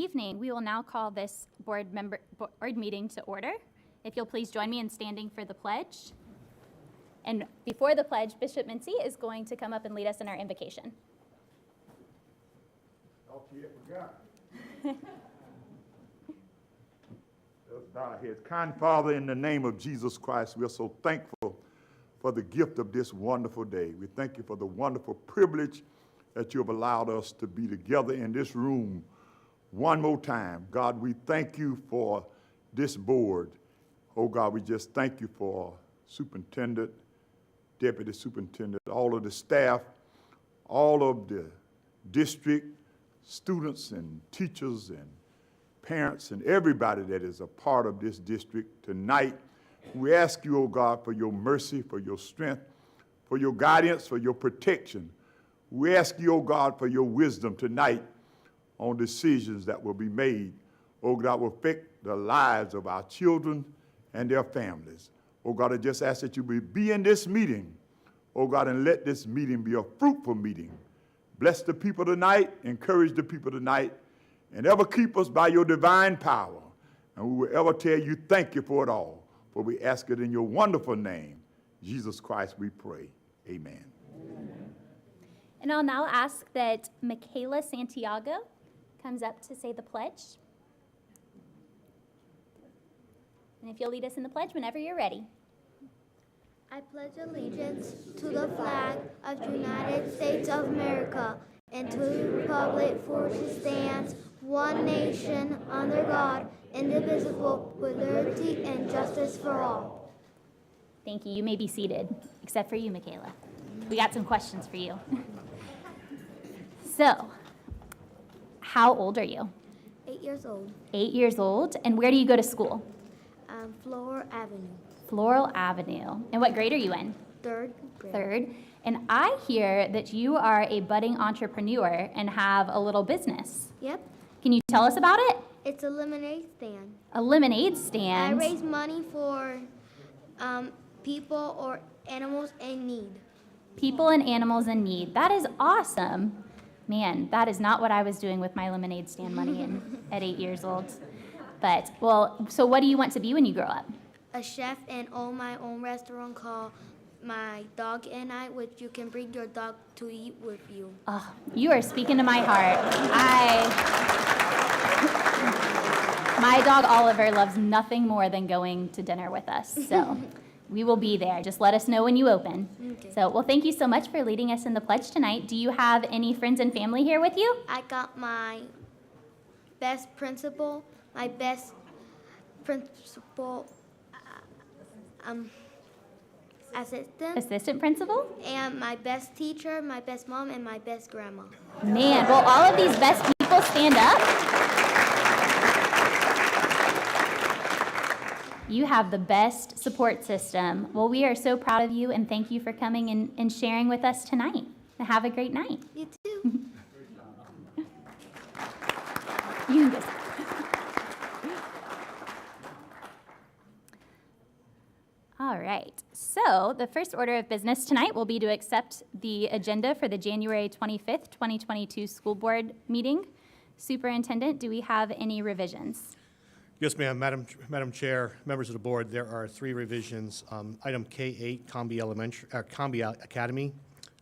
evening. We will now call this board meeting to order. If you'll please join me in standing for the pledge. And before the pledge, Bishop Mincy is going to come up and lead us in our invocation. Oh, she forgot. Let's bow our heads. Kind Father, in the name of Jesus Christ, we are so thankful for the gift of this wonderful day. We thank you for the wonderful privilege that you have allowed us to be together in this room one more time. God, we thank you for this board. Oh God, we just thank you for Superintendent, Deputy Superintendent, all of the staff, all of the district students and teachers and parents and everybody that is a part of this district tonight. We ask you, oh God, for your mercy, for your strength, for your guidance, for your protection. We ask you, oh God, for your wisdom tonight on decisions that will be made, oh God, that will affect the lives of our children and their families. Oh God, I just ask that you will be in this meeting, oh God, and let this meeting be a fruitful meeting. Bless the people tonight, encourage the people tonight, and ever keep us by your divine power. And we will ever tell you thank you for it all. For we ask it in your wonderful name, Jesus Christ, we pray. Amen. And I'll now ask that Michaela Santiago comes up to say the pledge. And if you'll lead us in the pledge whenever you're ready. I pledge allegiance to the flag of the United States of America and to the republic for which it stands, one nation, under God, indivisible, with liberty and justice for all. Thank you. You may be seated, except for you, Michaela. We got some questions for you. So, how old are you? 8 years old. 8 years old. And where do you go to school? Floral Avenue. Floral Avenue. And what grade are you in? Third grade. Third. And I hear that you are a budding entrepreneur and have a little business. Yep. Can you tell us about it? It's a lemonade stand. A lemonade stand? I raise money for people or animals in need. People and animals in need. That is awesome. Man, that is not what I was doing with my lemonade stand money at 8 years old. But, well, so what do you want to be when you grow up? A chef and own my own restaurant called My Dog and I, which you can bring your dog to eat with you. Oh, you are speaking to my heart. My dog Oliver loves nothing more than going to dinner with us. So we will be there. Just let us know when you open. Okay. So, well, thank you so much for leading us in the pledge tonight. Do you have any friends and family here with you? I got my best principal, my best principal Assistant principal? and my best teacher, my best mom, and my best grandma. Man, will all of these best people stand up? You have the best support system. Well, we are so proud of you, and thank you for coming and sharing with us tonight. Have a great night. You too. You can go. All right, so the first order of business tonight will be to accept the agenda for the January 25th, 2022 school board meeting. Superintendent, do we have any revisions? Yes, ma'am. Madam Chair, members of the board, there are 3 revisions. Item K8, Combi Academy,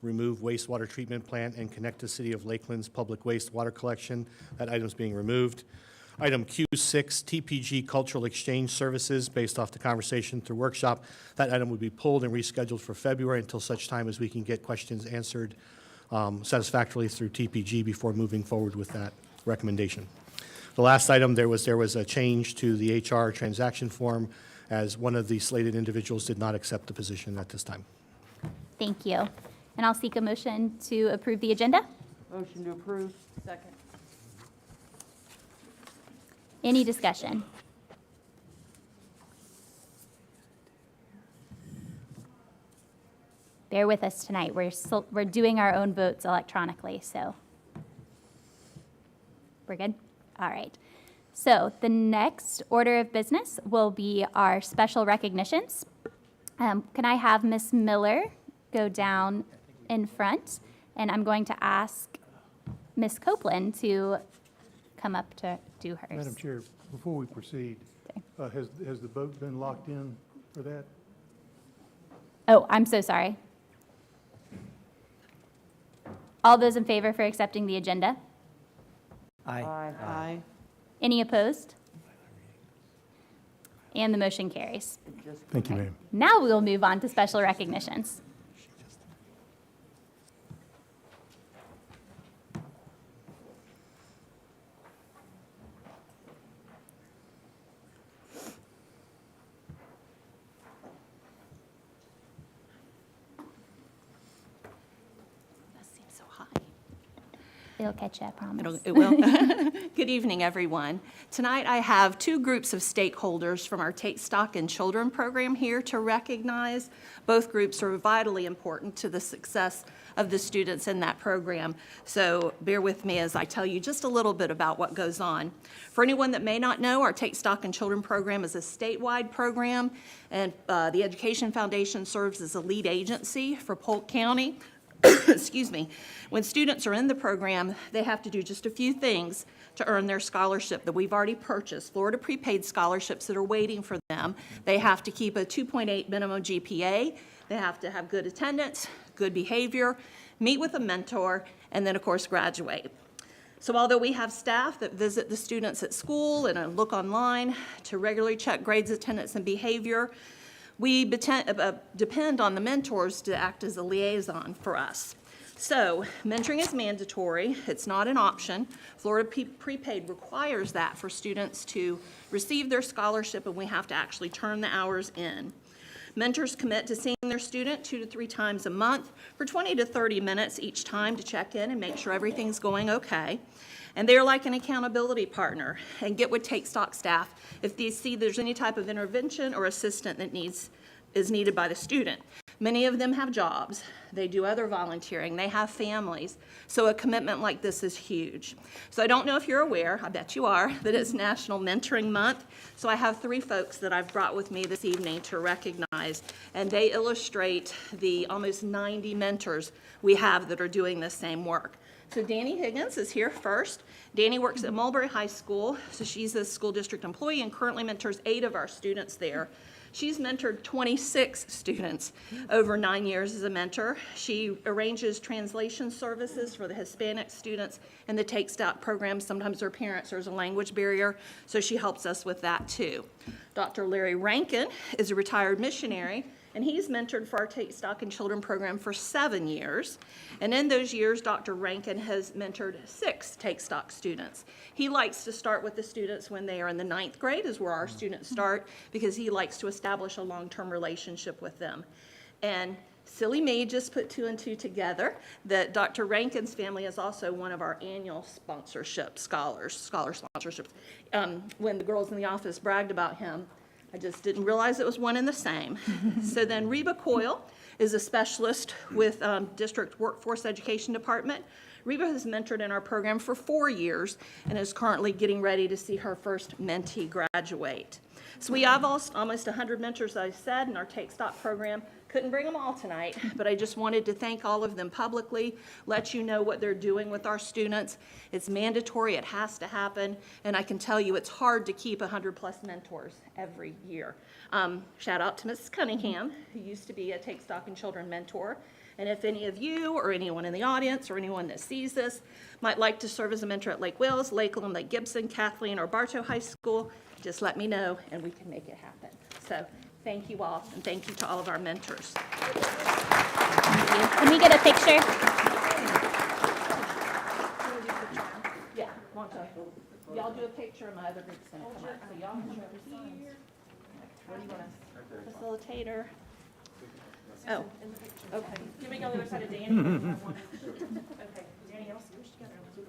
remove wastewater treatment plant and connect to City of Lakeland's public wastewater collection. That item is being removed. Item Q6, TPG Cultural Exchange Services, based off the conversation through workshop. That item would be pulled and rescheduled for February until such time as we can get questions answered satisfactorily through TPG before moving forward with that recommendation. The last item, there was a change to the HR transaction form as one of the slated individuals did not accept the position at this time. Thank you. And I'll seek a motion to approve the agenda. Motion to approve. Second. Any discussion? Bear with us tonight. We're doing our own votes electronically, so we're good? All right. So the next order of business will be our special recognitions. Can I have Ms. Miller go down in front? And I'm going to ask Ms. Copeland to come up to do hers. Madam Chair, before we proceed, has the vote been locked in for that? Oh, I'm so sorry. All those in favor for accepting the agenda? Aye. Any opposed? And the motion carries. Thank you, ma'am. Now we'll move on to special recognitions. That seems so high. It'll catch you, I promise. It will. Good evening, everyone. Tonight, I have two groups of stakeholders from our Take Stock in Children program here to recognize. Both groups are vitally important to the success of the students in that program. So bear with me as I tell you just a little bit about what goes on. For anyone that may not know, our Take Stock in Children program is a statewide program, and the Education Foundation serves as a lead agency for Polk County. Excuse me. When students are in the program, they have to do just a few things to earn their scholarship that we've already purchased, Florida prepaid scholarships that are waiting for them. They have to keep a 2.8 minimum GPA. They have to have good attendance, good behavior, meet with a mentor, and then, of course, graduate. So although we have staff that visit the students at school and look online to regularly check grades, attendance, and behavior, we depend on the mentors to act as a liaison for us. So mentoring is mandatory. It's not an option. Florida Prepaid requires that for students to receive their scholarship, and we have to actually turn the hours in. Mentors commit to seeing their student 2 to 3 times a month for 20 to 30 minutes each time to check in and make sure everything's going okay. And they're like an accountability partner and get with Take Stock staff if they see there's any type of intervention or assistance that is needed by the student. Many of them have jobs. They do other volunteering. They have families. So a commitment like this is huge. So I don't know if you're aware, I bet you are, that it's National Mentoring Month. So I have 3 folks that I've brought with me this evening to recognize, and they illustrate the almost 90 mentors we have that are doing this same work. So Danny Higgins is here first. Danny works at Mulberry High School, so she's a school district employee and currently mentors 8 of our students there. She's mentored 26 students over 9 years as a mentor. She arranges translation services for the Hispanic students in the Take Stock program. Sometimes their parents, there's a language barrier, so she helps us with that too. Dr. Larry Rankin is a retired missionary, and he's mentored for our Take Stock in Children program for 7 years. And in those years, Dr. Rankin has mentored 6 Take Stock students. He likes to start with the students when they are in the 9th grade, is where our students start, because he likes to establish a long-term relationship with them. And silly me just put 2 and 2 together that Dr. Rankin's family is also one of our annual sponsorship scholar sponsorships. When the girls in the office bragged about him, I just didn't realize it was one and the same. So then Reba Coyle is a specialist with District Workforce Education Department. Reba has mentored in our program for 4 years and is currently getting ready to see her first mentee graduate. So we have almost 100 mentors, as I said, in our Take Stock program. Couldn't bring them all tonight, but I just wanted to thank all of them publicly, let you know what they're doing with our students. It's mandatory, it has to happen, and I can tell you it's hard to keep 100+ mentors every year. Shout out to Mrs. Cunningham, who used to be a Take Stock in Children mentor. And if any of you or anyone in the audience or anyone that sees this might like to serve as a mentor at Lake Wales, Lakeland, Lake Gibson, Kathleen, or Bartow High School, just let me know and we can make it happen. So thank you all, and thank you to all of our mentors. Can we get a picture? Yeah, want to, y'all do a picture and my other group's gonna come up. So y'all can over here. Where do you want us? Facilitator. Oh, okay. Can we go the other side of Danny? Okay, Danny, y'all scooch together. We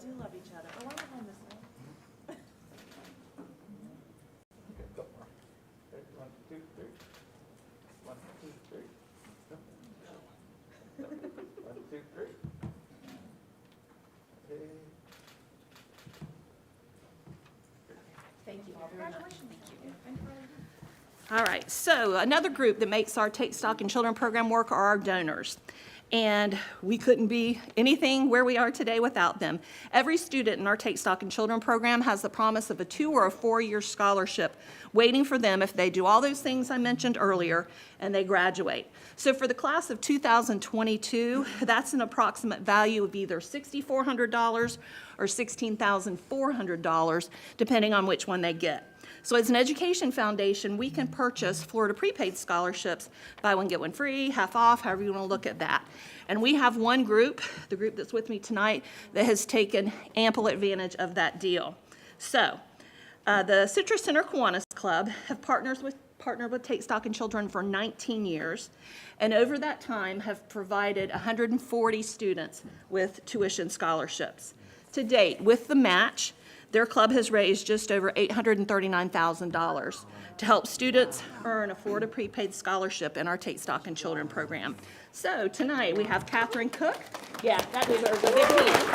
do love each other. Oh, I'm on this one. Thank you all very much. Thank you. All right, so another group that makes our Take Stock in Children program work are our donors. and we couldn't be anything where we are today without them. Every student in our Take Stock in Children program has the promise of a 2 or a 4-year scholarship waiting for them if they do all those things I mentioned earlier and they graduate. So for the class of 2022, that's an approximate value of either $6,400 or $16,400, depending on which one they get. So as an education foundation, we can purchase Florida prepaid scholarships, buy one, get one free, half off, however you want to look at that. And we have one group, the group that's with me tonight, that has taken ample advantage of that deal. So the Citrus Center Kiwanis Club have partnered with Take Stock in Children for 19 years, and over that time have provided 140 students with tuition scholarships. To date, with the match, their club has raised just over $839,000 to help students earn a Florida prepaid scholarship in our Take Stock in Children program. So tonight we have Catherine Cook. Yeah, that deserves a big hand.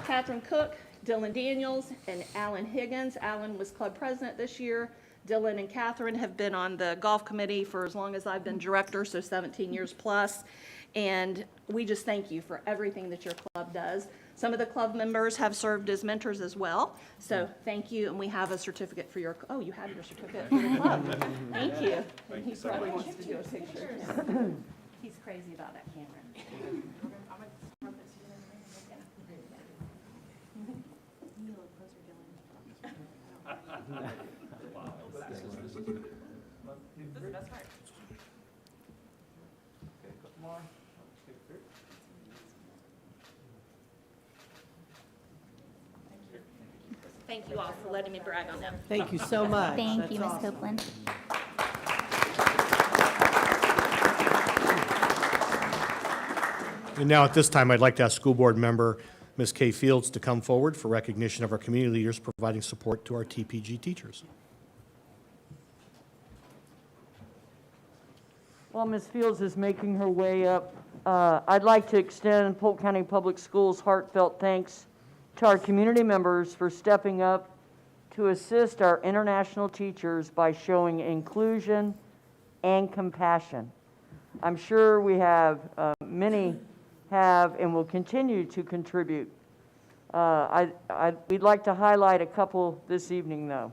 Catherine Cook, Dylan Daniels, and Alan Higgins. Alan was club president this year. Dylan and Catherine have been on the golf committee for as long as I've been director, so 17 years plus. And we just thank you for everything that your club does. Some of the club members have served as mentors as well, so thank you. And we have a certificate for your, oh, you have your certificate for your club. Thank you. And he probably wants to do a picture. He's crazy about that camera. Thank you all for letting me brag on them. Thank you so much. Thank you, Ms. That's awesome. Copeland. And now at this time, I'd like to ask School Board Member Ms. Kay Fields to come forward for recognition of our community leaders providing support to our TPG teachers. While Ms. Fields is making her way up, I'd like to extend Polk County Public Schools' heartfelt thanks to our community members for stepping up to assist our international teachers by showing inclusion and compassion. I'm sure we have, many have and will continue to contribute. We'd like to highlight a couple this evening, though.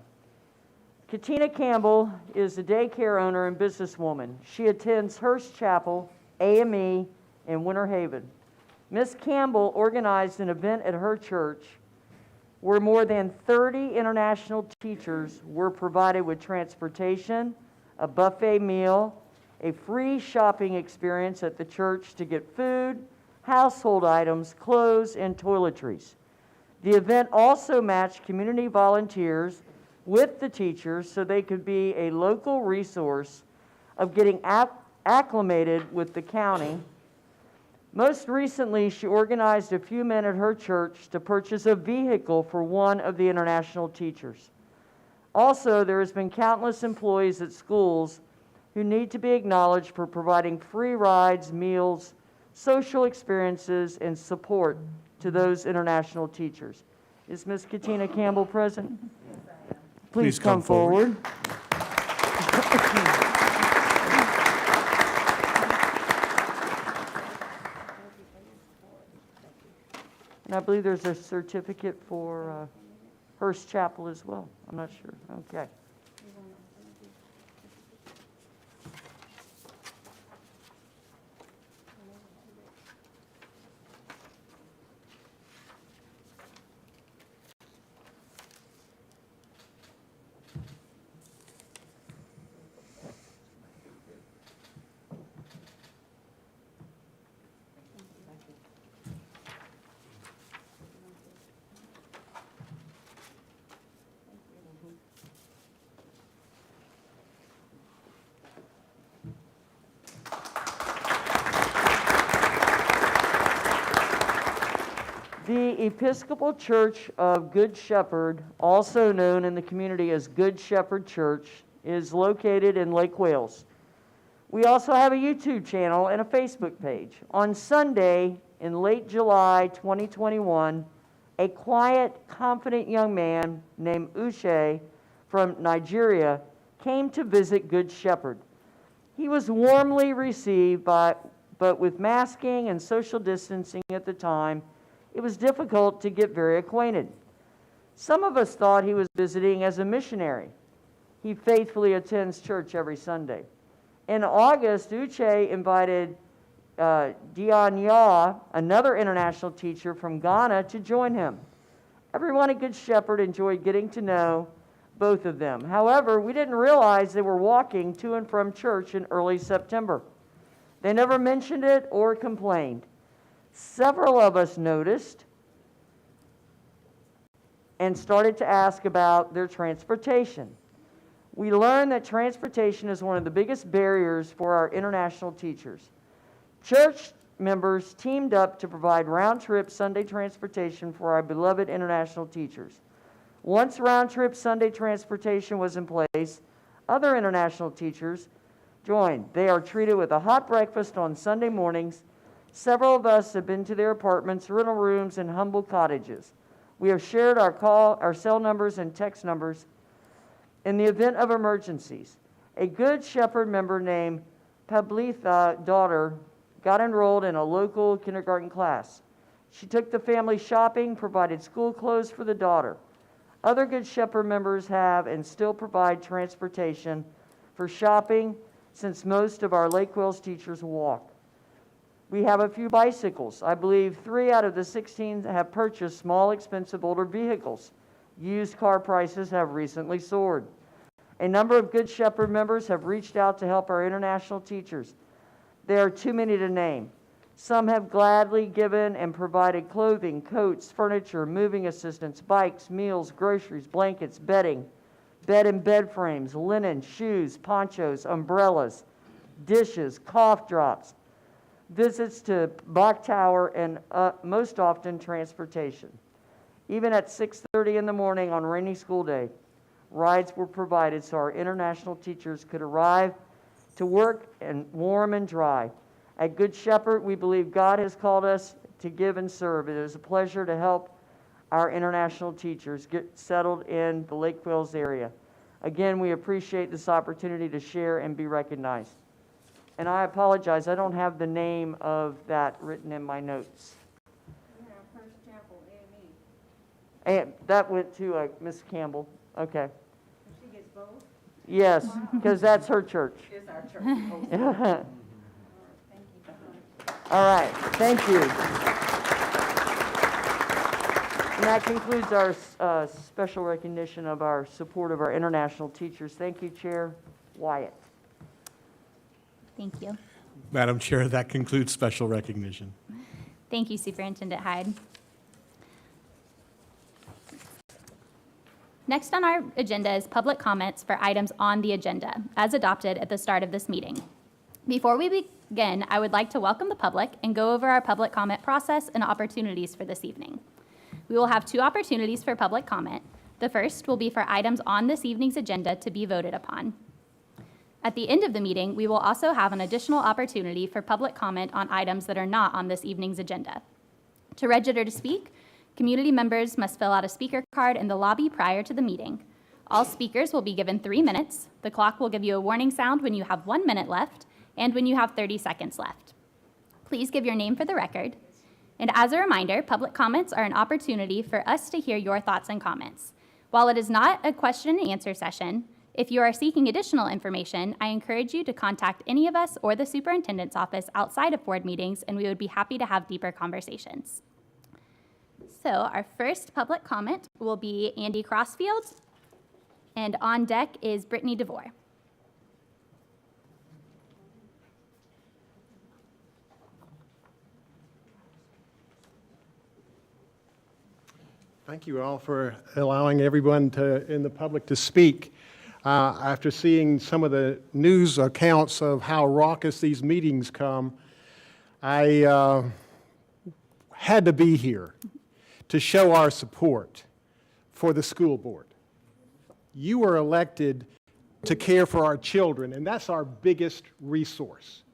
Katina Campbell is a daycare owner and businesswoman. She attends Hearst Chapel, AME, in Winter Haven. Ms. Campbell organized an event at her church where more than 30 international teachers were provided with transportation, a buffet meal, a free shopping experience at the church to get food, household items, clothes, and toiletries. The event also matched community volunteers with the teachers so they could be a local resource of getting acclimated with the county. Most recently, she organized a few men at her church to purchase a vehicle for one of the international teachers. Also, there has been countless employees at schools who need to be acknowledged for providing free rides, meals, social experiences, and support to those international teachers. Is Ms. Katina Campbell present? Please come forward. And I believe there's a certificate for Hearst Chapel as well. I'm not sure. Okay. The Episcopal Church of Good Shepherd, also known in the community as Good Shepherd Church, is located in Lake Wales. We also have a YouTube channel and a Facebook page. On Sunday, in late July 2021, a quiet, confident young man named Uche from Nigeria came to visit Good Shepherd. He was warmly received, but with masking and social distancing at the time, it was difficult to get very acquainted. Some of us thought he was visiting as a missionary. He faithfully attends church every Sunday. In August, Uche invited Dion Yaw, another international teacher from Ghana, to join him. Everyone at Good Shepherd enjoyed getting to know both of them. However, we didn't realize they were walking to and from church in early September. They never mentioned it or complained. Several of us noticed and started to ask about their transportation. We learned that transportation is one of the biggest barriers for our international teachers. Church members teamed up to provide round-trip Sunday transportation for our beloved international teachers. Once round-trip Sunday transportation was in place, other international teachers joined. They are treated with a hot breakfast on Sunday mornings. Several of us have been to their apartments, rental rooms, and humble cottages. We have shared our cell numbers and text numbers in the event of emergencies. A Good Shepherd member named Pablitha daughter got enrolled in a local kindergarten class. She took the family shopping, provided school clothes for the daughter. Other Good Shepherd members have and still provide transportation for shopping, since most of our Lake Wales teachers walk. We have a few bicycles. I believe 3 out of the 16 have purchased small, expensive, older vehicles. Used car prices have recently soared. A number of Good Shepherd members have reached out to help our international teachers. There are too many to name. Some have gladly given and provided clothing, coats, furniture, moving assistance, bikes, meals, groceries, blankets, bedding, bed and bed frames, linen, shoes, ponchos, umbrellas, dishes, cough drops, visits to Bach Tower, and most often transportation. Even at 6:30 in the morning on rainy school day, rides were provided so our international teachers could arrive to work and warm and dry. At Good Shepherd, we believe God has called us to give and serve. It is a pleasure to help our international teachers get settled in the Lake Wales area. Again, we appreciate this opportunity to share and be recognized. And I apologize, I don't have the name of that written in my notes. And that went to Miss Campbell. Okay. She gets both? Yes, because that's her church. It's our church. All right, thank you. And that concludes our special recognition of our support of our international teachers. Thank you, Chair Wyatt. Thank you. Madam Chair, that concludes special recognition. Thank you, Superintendent Hyde. Next on our agenda is public comments for items on the agenda, as adopted at the start of this meeting. Before we begin, I would like to welcome the public and go over our public comment process and opportunities for this evening. We will have 2 opportunities for public comment. The first will be for items on this evening's agenda to be voted upon. At the end of the meeting, we will also have an additional opportunity for public comment on items that are not on this evening's agenda. To register to speak, community members must fill out a speaker card in the lobby prior to the meeting. All speakers will be given 3 minutes. The clock will give you a warning sound when you have 1 minute left and when you have 30 seconds left. Please give your name for the record. And as a reminder, public comments are an opportunity for us to hear your thoughts and comments. While it is not a question and answer session, if you are seeking additional information, I encourage you to contact any of us or the superintendent's office outside of board meetings, and we would be happy to have deeper conversations. So our first public comment will be Andy Crossfield, and on deck is Brittany DeVore. Thank you all for allowing everyone in the public to speak. After seeing some of the news accounts of how raucous these meetings come, I had to be here to show our support for the school board. You were elected to care for our children, and that's our biggest resource.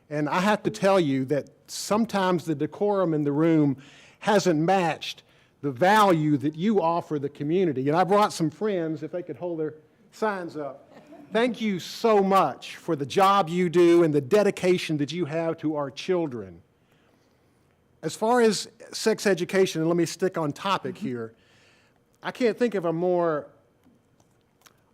And I have to tell you that sometimes the decorum in the room hasn't matched the value that you offer the community. And I brought some friends, if they could hold their signs up. Thank you so much for the job you do and the dedication that you have to our children. As far as sex education, and let me stick on topic here, I can't think of a more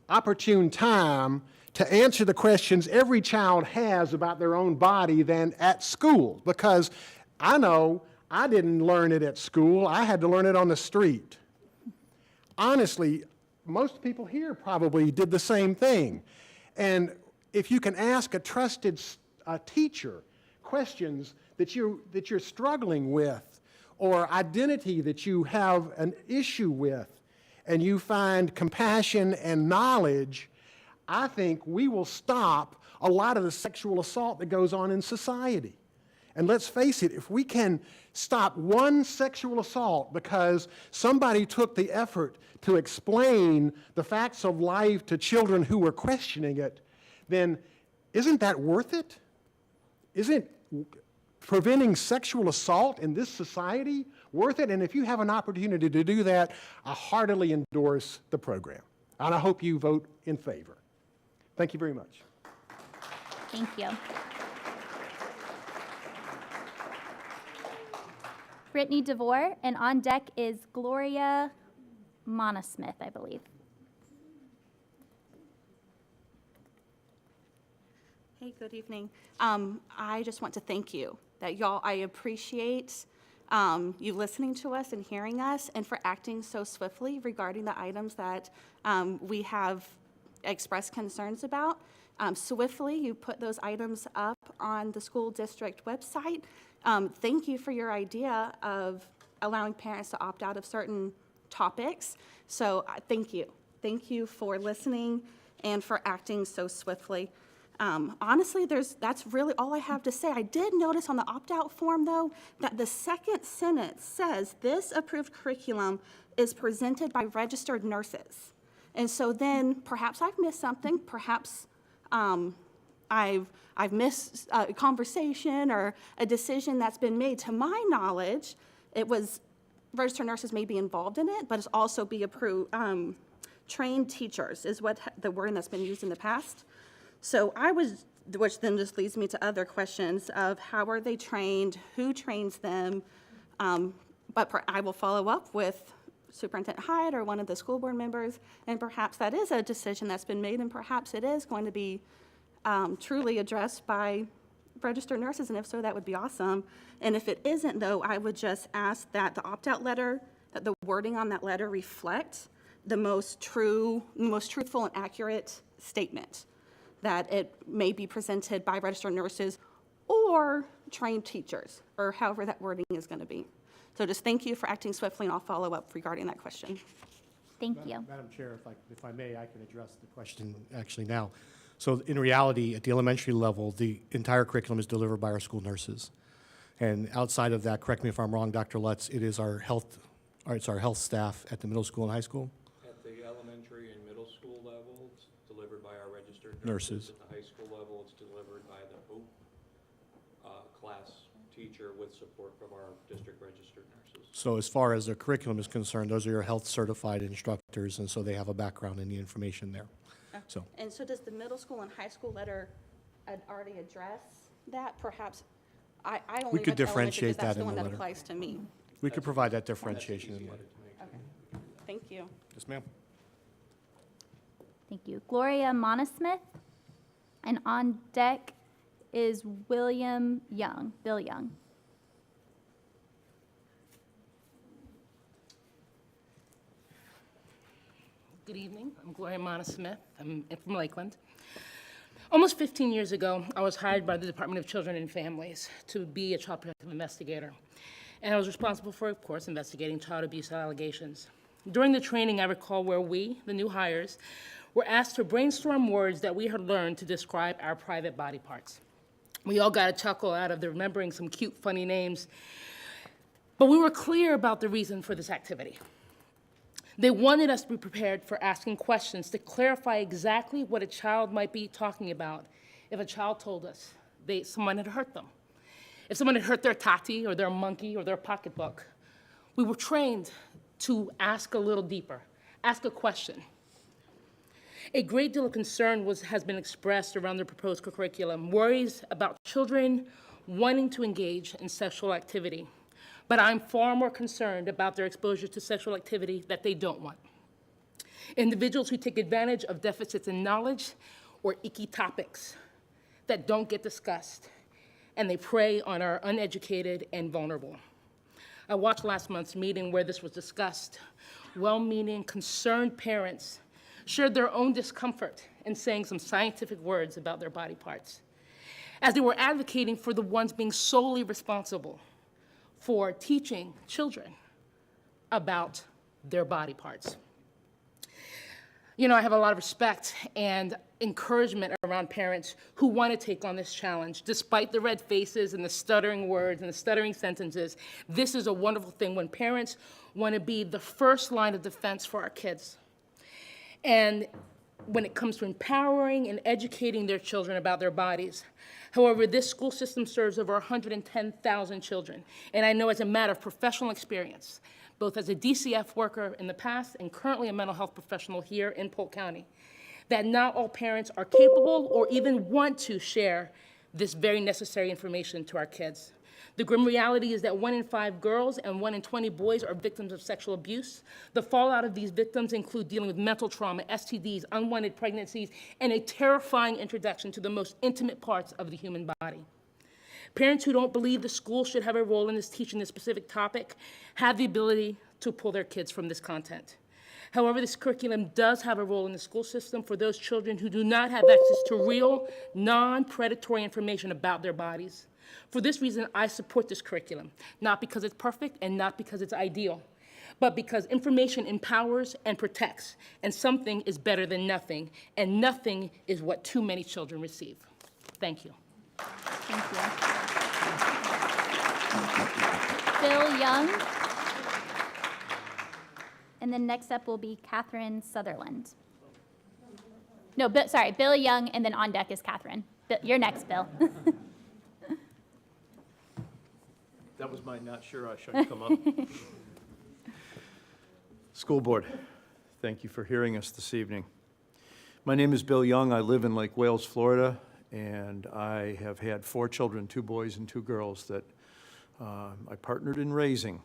opportune time to answer the questions every child has about their own body than at school, because I know I didn't learn it at school. I had to learn it on the street. Honestly, most people here probably did the same thing. And if you can ask a trusted teacher questions that you're struggling with, or identity that you have an issue with, and you find compassion and knowledge, I think we will stop a lot of the sexual assault that goes on in society. And let's face it, if we can stop one sexual assault because somebody took the effort to explain the facts of life to children who were questioning it, then isn't that worth it? Isn't preventing sexual assault in this society worth it? And if you have an opportunity to do that, I heartily endorse the program. And I hope you vote in favor. Thank you very much. Thank you. Brittany DeVore, and on deck is Gloria Monosmith, I believe. Hey, good evening. I just want to thank you that I appreciate you listening to us and hearing us, and for acting so swiftly regarding the items that we have expressed concerns about. Swiftly, you put those items up on the school district website. Thank you for your idea of allowing parents to opt out of certain topics. So thank you. Thank you for listening and for acting so swiftly. Honestly, that's really all I have to say. I did notice on the opt-out form, though, that the second sentence says, this approved curriculum is presented by registered nurses. And so then perhaps I've missed something. Perhaps I've missed a conversation or a decision that's been made. To my knowledge, it was registered nurses may be involved in it, but it's also be approved. Trained teachers is what the wording that's been used in the past. So which then just leads me to other questions of how are they trained, who trains them, but I will follow up with Superintendent Hyatt or one of the school board members, and perhaps that is a decision that's been made, and perhaps it is going to be truly addressed by registered nurses, and if so, that would be awesome. And if it isn't, though, I would just ask that the opt-out letter, that the wording on that letter reflect the most truthful and accurate statement, that it may be presented by registered nurses or trained teachers, or however that wording is going to be. So just thank you for acting swiftly, and I'll follow up regarding that question. Thank you. Madam Chair, if I may, I can address the question actually now. So in reality, at the elementary level, the entire curriculum is delivered by our school nurses. And outside of that, correct me if I'm wrong, Dr. Lutz, it's our health staff at the middle school and high school? At the elementary and middle school level, it's delivered by our registered Nurses. At the high school level, it's delivered by the OAP class teacher with support from our district registered nurses. So as far as the curriculum is concerned, those are your health certified instructors, and so they have a background in the information there. So. And so does the middle school and high school letter already address that? Perhaps, I only We could read elementary differentiate because that's that in the one the that letter. applies to me. We could provide that differentiation in the letter. Okay, thank you. Yes, ma'am. Thank you. Gloria Monosmith, and on deck is William Young, Bill Young. Good evening. I'm Gloria Monosmith. I'm from Lakeland. Almost 15 years ago, I was hired by the Department of Children and Families to be a child protective investigator. And I was responsible for, of course, investigating child abuse allegations. During the training, I recall where we, the new hires, were asked to brainstorm words that we had learned to describe our private body parts. We all got a chuckle out of remembering some cute, funny names, but we were clear about the reason for this activity. They wanted us to be prepared for asking questions to clarify exactly what a child might be talking about if a child told us someone had hurt them. If someone had hurt their tati or their monkey or their pocketbook. We were trained to ask a little deeper, ask a question. A great deal of concern has been expressed around the proposed curriculum, worries about children wanting to engage in sexual activity. But I'm far more concerned about their exposure to sexual activity that they don't want. Individuals who take advantage of deficits in knowledge or icky topics that don't get discussed, and they prey on our uneducated and vulnerable. I watched last month's meeting where this was discussed. Well-meaning, concerned parents shared their own discomfort in saying some scientific words about their body parts, as they were advocating for the ones being solely responsible for teaching children about their body parts. You know, I have a lot of respect and encouragement around parents who want to take on this challenge. Despite the red faces and the stuttering words and the stuttering sentences, this is a wonderful thing when parents want to be the first line of defense for our kids. And when it comes to empowering and educating their children about their bodies. However, this school system serves over 110,000 children, and I know as a matter of professional experience, both as a DCF worker in the past and currently a mental health professional here in Polk County, that not all parents are capable or even want to share this very necessary information to our kids. The grim reality is that 1 in 5 girls and 1 in 20 boys are victims of sexual abuse. The fallout of these victims include dealing with mental trauma, STDs, unwanted pregnancies, and a terrifying introduction to the most intimate parts of the human body. Parents who don't believe the school should have a role in teaching this specific topic have the ability to pull their kids from this content. However, this curriculum does have a role in the school system for those children who do not have access to real, non-predatory information about their bodies. For this reason, I support this curriculum, not because it's perfect and not because it's ideal, but because information empowers and protects, and something is better than nothing, and nothing is what too many children receive. Thank you. Thank you. Bill Young. And then next up will be Catherine Sutherland. No, Bill Young, and then on deck is Catherine. You're next, Bill. That was my not sure I should come up. School Board, thank you for hearing us this evening. My name is Bill Young. I live in Lake Wales, Florida, and I have had 4 children, 2 boys and 2 girls that I partnered in raising.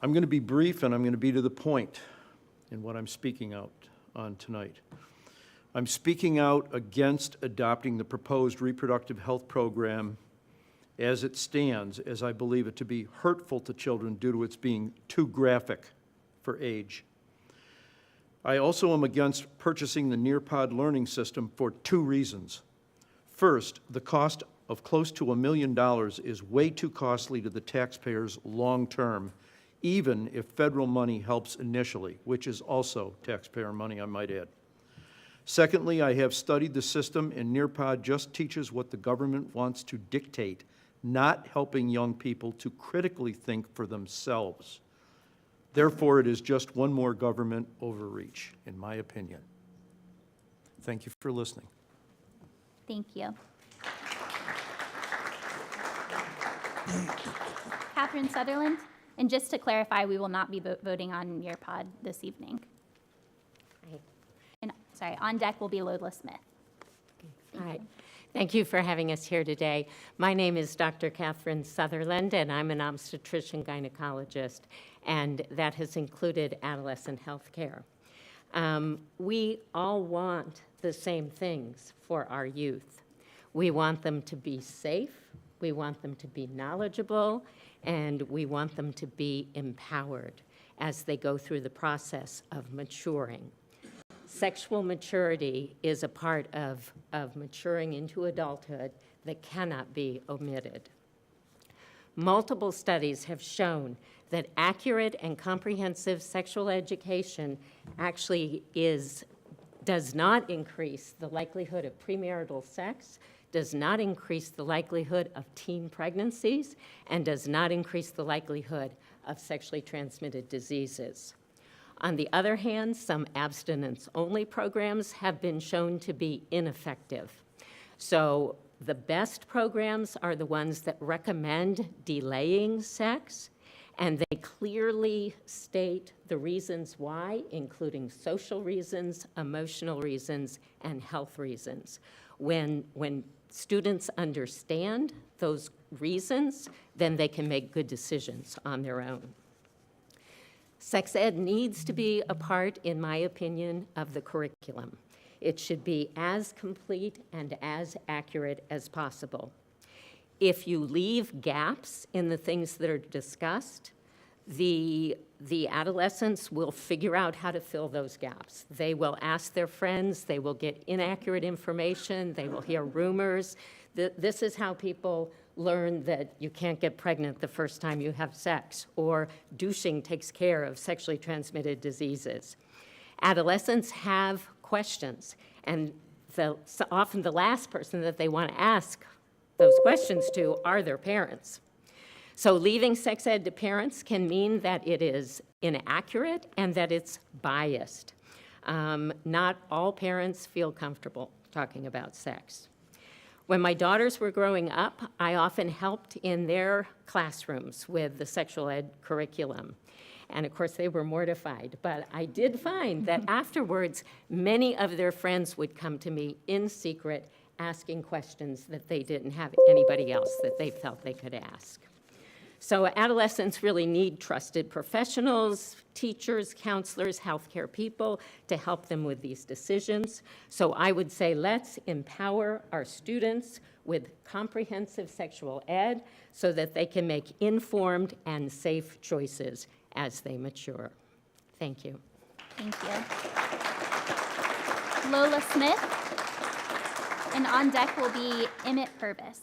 I'm going to be brief and I'm going to be to the point in what I'm speaking out on tonight. I'm speaking out against adopting the proposed reproductive health program as it stands, as I believe it to be hurtful to children due to its being too graphic for age. I also am against purchasing the Nearpod learning system for 2 reasons. First, the cost of close to $1 million is way too costly to the taxpayers long-term, even if federal money helps initially, which is also taxpayer money, I might add. Secondly, I have studied the system, and Nearpod just teaches what the government wants to dictate, not helping young people to critically think for themselves. Therefore, it is just one more government overreach, in my opinion. Thank you for listening. Thank you. Catherine Sutherland, and just to clarify, we will not be voting on Nearpod this evening. And sorry, on deck will be Lola Smith. Hi. Thank you for having us here today. My name is Dr. Catherine Sutherland, and I'm an obstetrician gynecologist, and that has included adolescent health care. We all want the same things for our youth. We want them to be safe, we want them to be knowledgeable, and we want them to be empowered as they go through the process of maturing. Sexual maturity is a part of maturing into adulthood that cannot be omitted. Multiple studies have shown that accurate and comprehensive sexual education actually does not increase the likelihood of premarital sex, does not increase the likelihood of teen pregnancies, and does not increase the likelihood of sexually transmitted diseases. On the other hand, some abstinence-only programs have been shown to be ineffective. So the best programs are the ones that recommend delaying sex and they clearly state the reasons why, including social reasons, emotional reasons, and health reasons. When students understand those reasons, then they can make good decisions on their own. Sex ed needs to be a part, in my opinion, of the curriculum. It should be as complete and as accurate as possible. If you leave gaps in the things that are discussed, the adolescents will figure out how to fill those gaps. They will ask their friends, they will get inaccurate information, they will hear rumors. This is how people learn that you can't get pregnant the first time you have sex, or douching takes care of sexually transmitted diseases. Adolescents have questions, and often the last person that they want to ask those questions to are their parents. So leaving sex ed to parents can mean that it is inaccurate and that it's biased. Not all parents feel comfortable talking about sex. When my daughters were growing up, I often helped in their classrooms with the sexual ed curriculum. And of course, they were mortified. But I did find that afterwards, many of their friends would come to me in secret asking questions that they didn't have anybody else that they felt they could ask. So adolescents really need trusted professionals, teachers, counselors, healthcare people to help them with these decisions. So I would say let's empower our students with comprehensive sexual ed so that they can make informed and safe choices as they mature. Thank you. Thank you. Lola Smith. And on deck will be Emmett Purvis.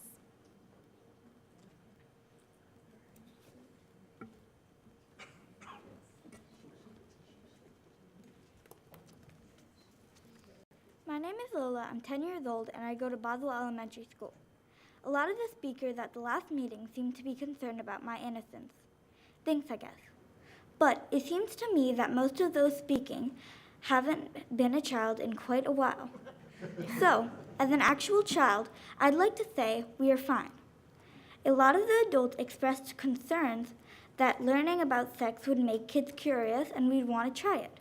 My name is Lola. I'm 10 years old, and I go to Boswell Elementary School. A lot of the speakers at the last meeting seemed to be concerned about my innocence. Thanks, I guess. But it seems to me that most of those speaking haven't been a child in quite a while. So, as an actual child, I'd like to say we are fine. A lot of the adults expressed concerns that learning about sex would make kids curious and we'd want to try it.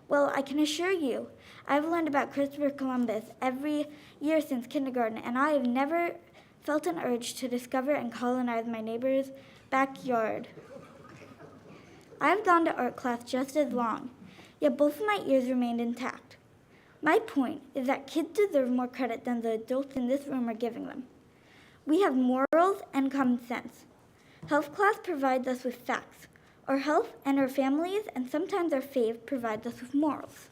Well, I can assure you, I've learned about Christopher Columbus every year since kindergarten, and I have never felt an urge to discover and colonize my neighbor's backyard. I've gone to art class just as long, yet both of my ears remained intact. My point is that kids deserve more credit than the adults in this room are giving them. We have morals and common sense. Health class provides us with facts. Our health and our families, and sometimes our faith, provides us with morals.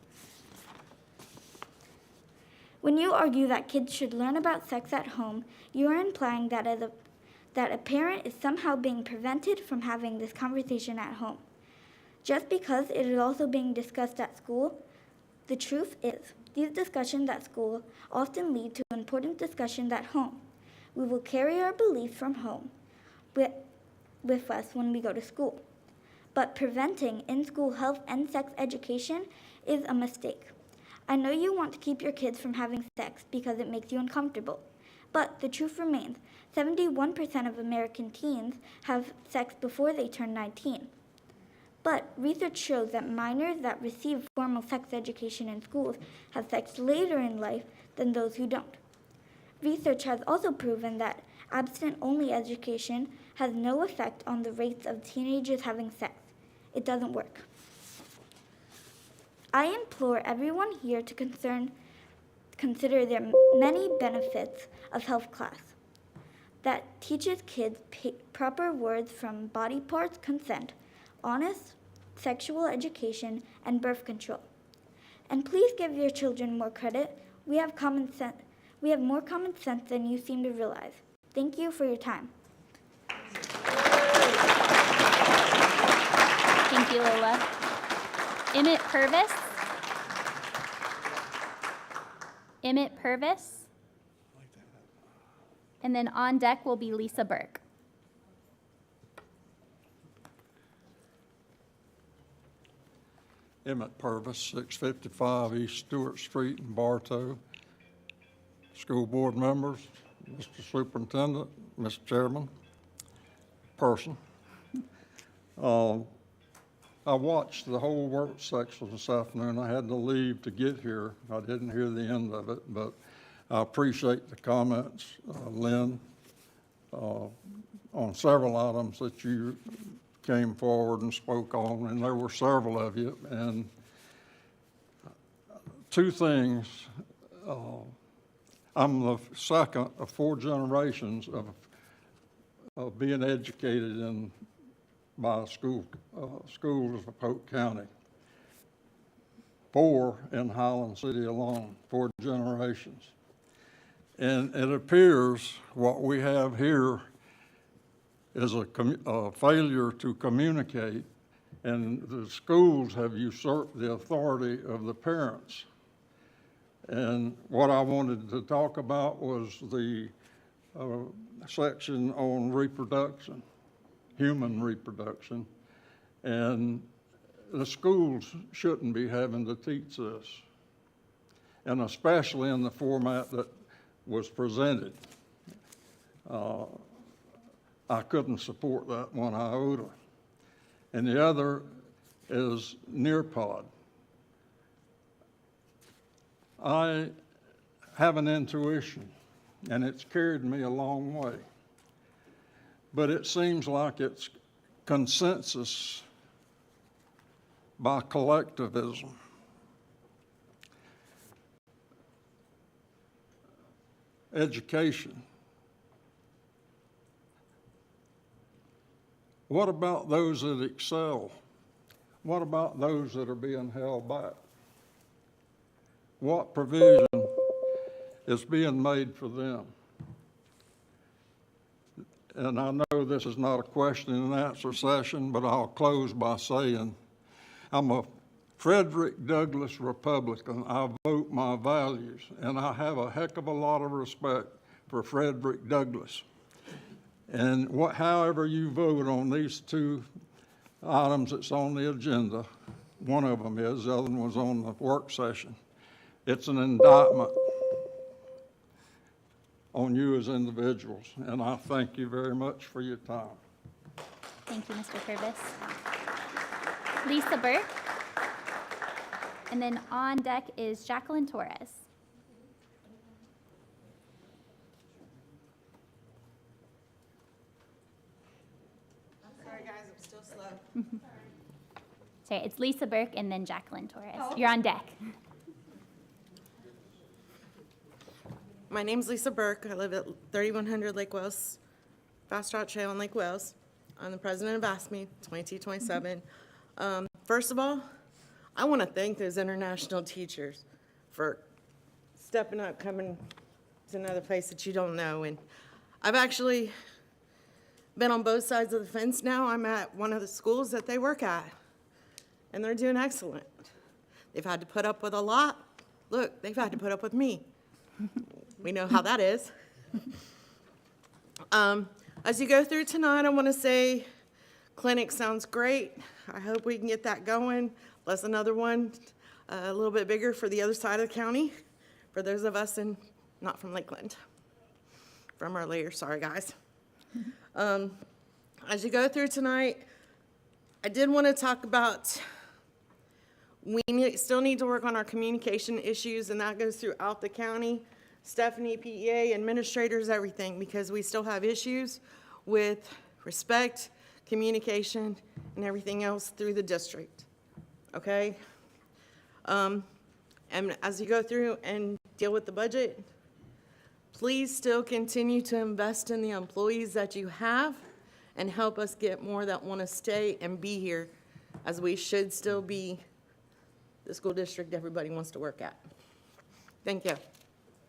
When you argue that kids should learn about sex at home, you are implying that a parent is somehow being prevented from having this conversation at home. Just because it is also being discussed at school, the truth is, these discussions at school often lead to important discussions at home. We will carry our beliefs from home with us when we go to school. But preventing in-school health and sex education is a mistake. I know you want to keep your kids from having sex because it makes you uncomfortable. But the truth remains, 71% of American teens have sex before they turn 19. But research shows that minors that receive formal sex education in schools have sex later in life than those who don't. Research has also proven that abstinence-only education has no effect on the rates of teenagers having sex. It doesn't work. I implore everyone here to consider the many benefits of health class that teaches kids proper words from body parts, consent, honest sexual education, and birth control. And please give your children more credit. We have more common sense than you seem to realize. Thank you for your time. Thank you, Lola. Emmett Purvis. Emmett Purvis. And then on deck will be Lisa Burke. Emmett Purvis, 655 East Stewart Street in Bartow. School board members, Mr. Superintendent, Mr. Chairman, person. I watched the whole work section this afternoon. I had to leave to get here. I didn't hear the end of it, but I appreciate the comments, Lynn, on several items that you came forward and spoke on, and there were several of you. And two things. I'm the second of 4 generations of being educated by schools of Polk County. 4 in Highland City alone, 4 generations. And it appears what we have here is a failure to communicate, and the schools have usurped the authority of the parents. And what I wanted to talk about was the section on reproduction, human reproduction, and the schools shouldn't be having to teach this, and especially in the format that was presented. I couldn't support that one iota. And the other is Nearpod. I have an intuition, and it's carried me a long way. But it seems like it's consensus by collectivism. Education. What about those that excel? What about those that are being held back? What provision is being made for them? And I know this is not a question and answer session, but I'll close by saying I'm a Frederick Douglass Republican. I vote my values, and I have a heck of a lot of respect for Frederick Douglass. And however you vote on these 2 items that's on the agenda, one of them is, the other one was on the work session. It's an indictment on you as individuals, and I thank you very much for your time. Thank you, Mr. Purvis. Lisa Burke. And then on deck is Jacqueline Torres. Sorry, guys, I'm still slow. Sorry, it's Lisa Burke and then Jacqueline Torres. You're on deck. My name's Lisa Burke. I live at 3100 Lake Wales, Fast Route Trail in Lake Wales. I'm the president of ASME 2227. First of all, I want to thank those international teachers for stepping up, coming to another place that you don't know. And I've actually been on both sides of the fence now. I'm at one of the schools that they work at, and they're doing excellent. They've had to put up with a lot. Look, they've had to put up with me. We know how that is. As you go through tonight, I want to say clinic sounds great. I hope we can get that going. Plus another one a little bit bigger for the other side of the county, for those of us not from Lakeland. From earlier, sorry guys. As you go through tonight, I did want to talk about we still need to work on our communication issues, and that goes throughout the county. Stephanie, PEA, administrators, everything, because we still have issues with respect, communication, and everything else through the district, okay? And as you go through and deal with the budget, please still continue to invest in the employees that you have and help us get more that want to stay and be here, as we should still be the school district everybody wants to work at. Thank you.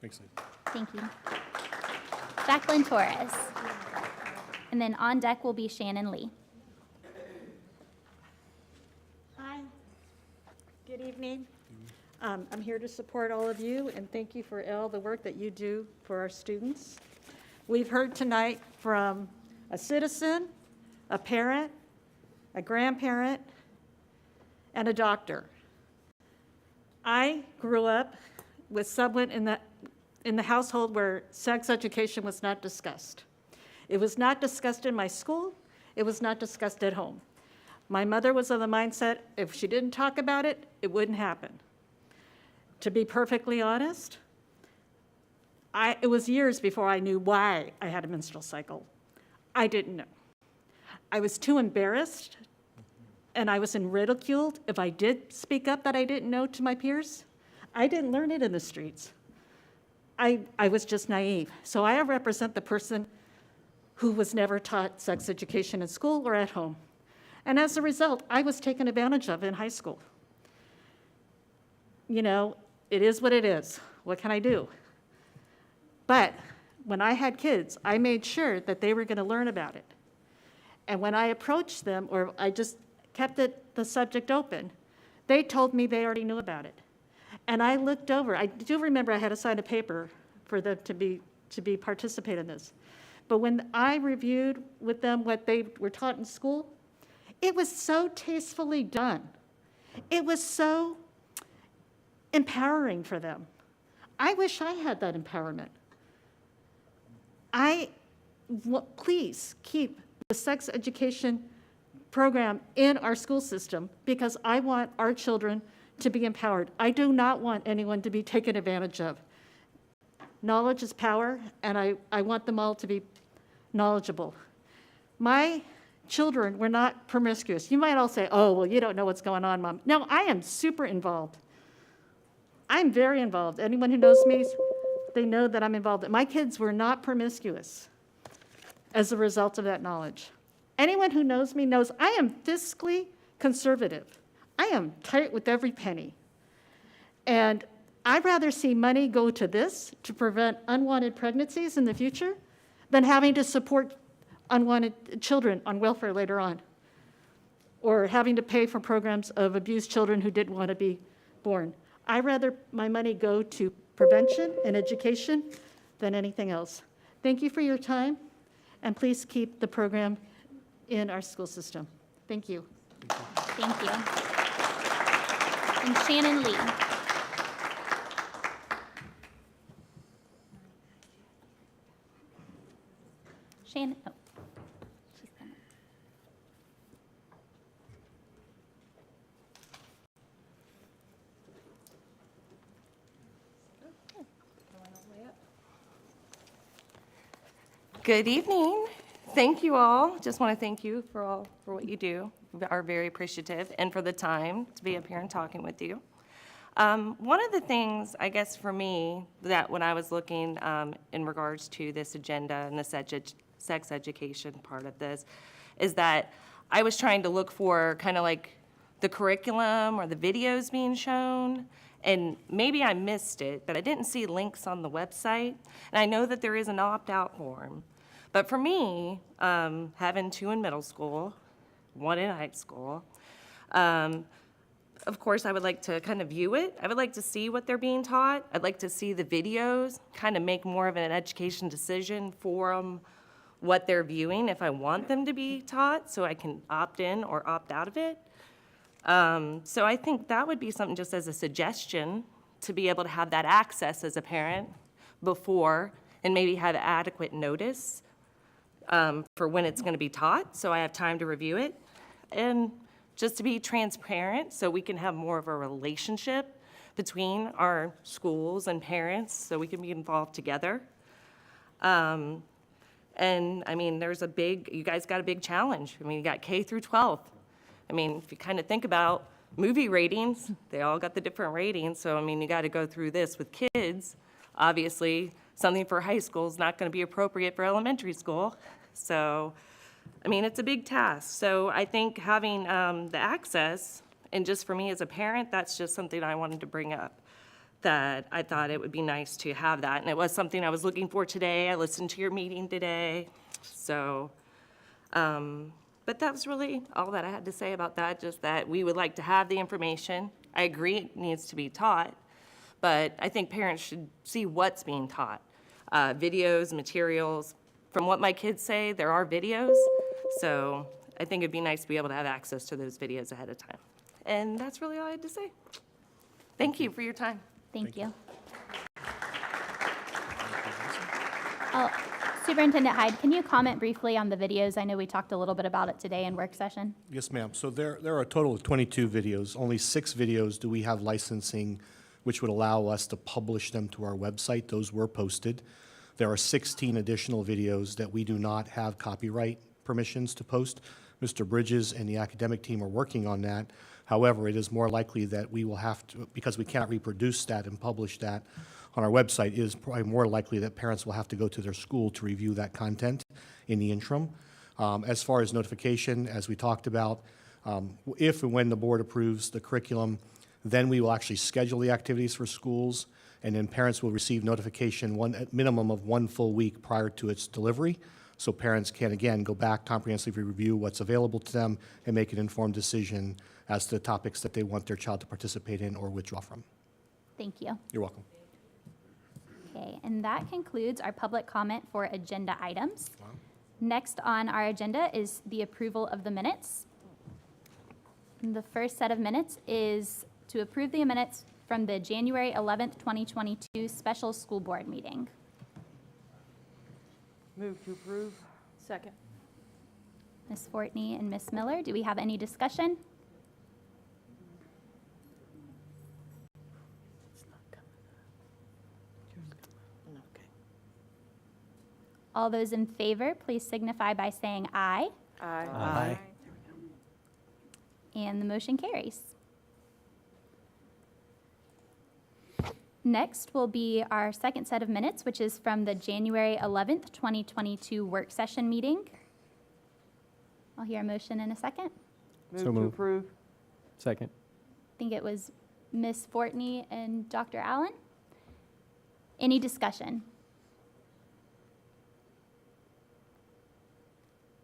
Thanks, Lee. Thank you. Jacqueline Torres. And then on deck will be Shannon Lee. Hi. Good evening. I'm here to support all of you, and thank you for all the work that you do for our students. We've heard tonight from a citizen, a parent, a grandparent, and a doctor. I grew up with someone in the household where sex education was not discussed. It was not discussed in my school. It was not discussed at home. My mother was of the mindset, if she didn't talk about it, it wouldn't happen. To be perfectly honest, it was years before I knew why I had a menstrual cycle. I didn't know. I was too embarrassed, and I was ridiculed if I did speak up that I didn't know to my peers. I didn't learn it in the streets. I was just naive. So I represent the person who was never taught sex education in school or at home. And as a result, I was taken advantage of in high school. You know, it is what it is. What can I do? But when I had kids, I made sure that they were going to learn about it. And when I approached them, or I just kept the subject open, they told me they already knew about it. And I looked over. I do remember I had to sign a paper for them to participate in this. But when I reviewed with them what they were taught in school, it was so tastefully done. It was so empowering for them. I wish I had that empowerment. Please keep the sex education program in our school system because I want our children to be empowered. I do not want anyone to be taken advantage of. Knowledge is power, and I want them all to be knowledgeable. My children were not promiscuous. You might all say, oh, well, you don't know what's going on, Mom. No, I am super involved. I'm very involved. Anyone who knows me, they know that I'm involved. My kids were not promiscuous as a result of that knowledge. Anyone who knows me knows I am fiscally conservative. I am tight with every penny. And I'd rather see money go to this to prevent unwanted pregnancies in the future than having to support unwanted children on welfare later on, or having to pay for programs of abused children who didn't want to be born. I'd rather my money go to prevention and education than anything else. Thank you for your time, and please keep the program in our school system. Thank you. Thank you. And Shannon Lee. Shannon, oh. She's coming. Good evening. Thank you all. Just want to thank you for what you do. We are very appreciative, and for the time to be up here and talking with you. One of the things, I guess, for me, that when I was looking in regards to this agenda and the sex education part of this, is that I was trying to look for kind of like the curriculum or the videos being shown, and maybe I missed it, but I didn't see links on the website. And I know that there is an opt-out form. But for me, having 2 in middle school, 1 in high school, of course, I would like to kind of view it. I would like to see what they're being taught. I'd like to see the videos, kind of make more of an education decision for them, what they're viewing, if I want them to be taught, so I can opt in or opt out of it. So I think that would be something just as a suggestion to be able to have that access as a parent before, and maybe have adequate notice for when it's going to be taught, so I have time to review it. And just to be transparent, so we can have more of a relationship between our schools and parents, so we can be involved together. And I mean, you guys got a big challenge. I mean, you got K through 12. I mean, if you kind of think about movie ratings, they all got the different ratings. So, I mean, you got to go through this with kids. Obviously, something for high school is not going to be appropriate for elementary school. So, I mean, it's a big task. So I think having the access, and just for me as a parent, that's just something I wanted to bring up, that I thought it would be nice to have that. And it was something I was looking for today. I listened to your meeting today. So, but that was really all that I had to say about that, just that we would like to have the information. I agree it needs to be taught, but I think parents should see what's being taught. Videos, materials. From what my kids say, there are videos. So I think it'd be nice to be able to have access to those videos ahead of time. And that's really all I had to say. Thank you for your time. Thank you. Superintendent Hyde, can you comment briefly on the videos? I know we talked a little bit about it today in work session. Yes, ma'am. So there are a total of 22 videos. Only 6 videos do we have licensing, which would allow us to publish them to our website. Those were posted. There are 16 additional videos that we do not have copyright permissions to post. Mr. Bridges and the academic team are working on that. However, it is more likely that we will have to, because we cannot reproduce that and publish that on our website, it is probably more likely that parents will have to go to their school to review that content in the interim. As far as notification, as we talked about, if and when the board approves the curriculum, then we will actually schedule the activities for schools, and then parents will receive notification at minimum of 1 full week prior to its delivery. So parents can, again, go back, comprehensively review what's available to them, and make an informed decision as to the topics that they want their child to participate in or withdraw from. Thank you. You're welcome. Okay, and that concludes our public comment for agenda items. Next on our agenda is the approval of the minutes. And the first set of minutes is to approve the minutes from the January 11th, 2022 special school board meeting. Move to approve. Second. Ms. Fortney and Ms. Miller, do we have any discussion? All those in favor, please signify by saying aye. Aye. Aye. And the motion carries. Next will be our second set of minutes, which is from the January 11th, 2022 work session meeting. I'll hear a motion in a second. Move So to moved. approve. Second. I think it was Ms. Fortney and Dr. Allen. Any discussion?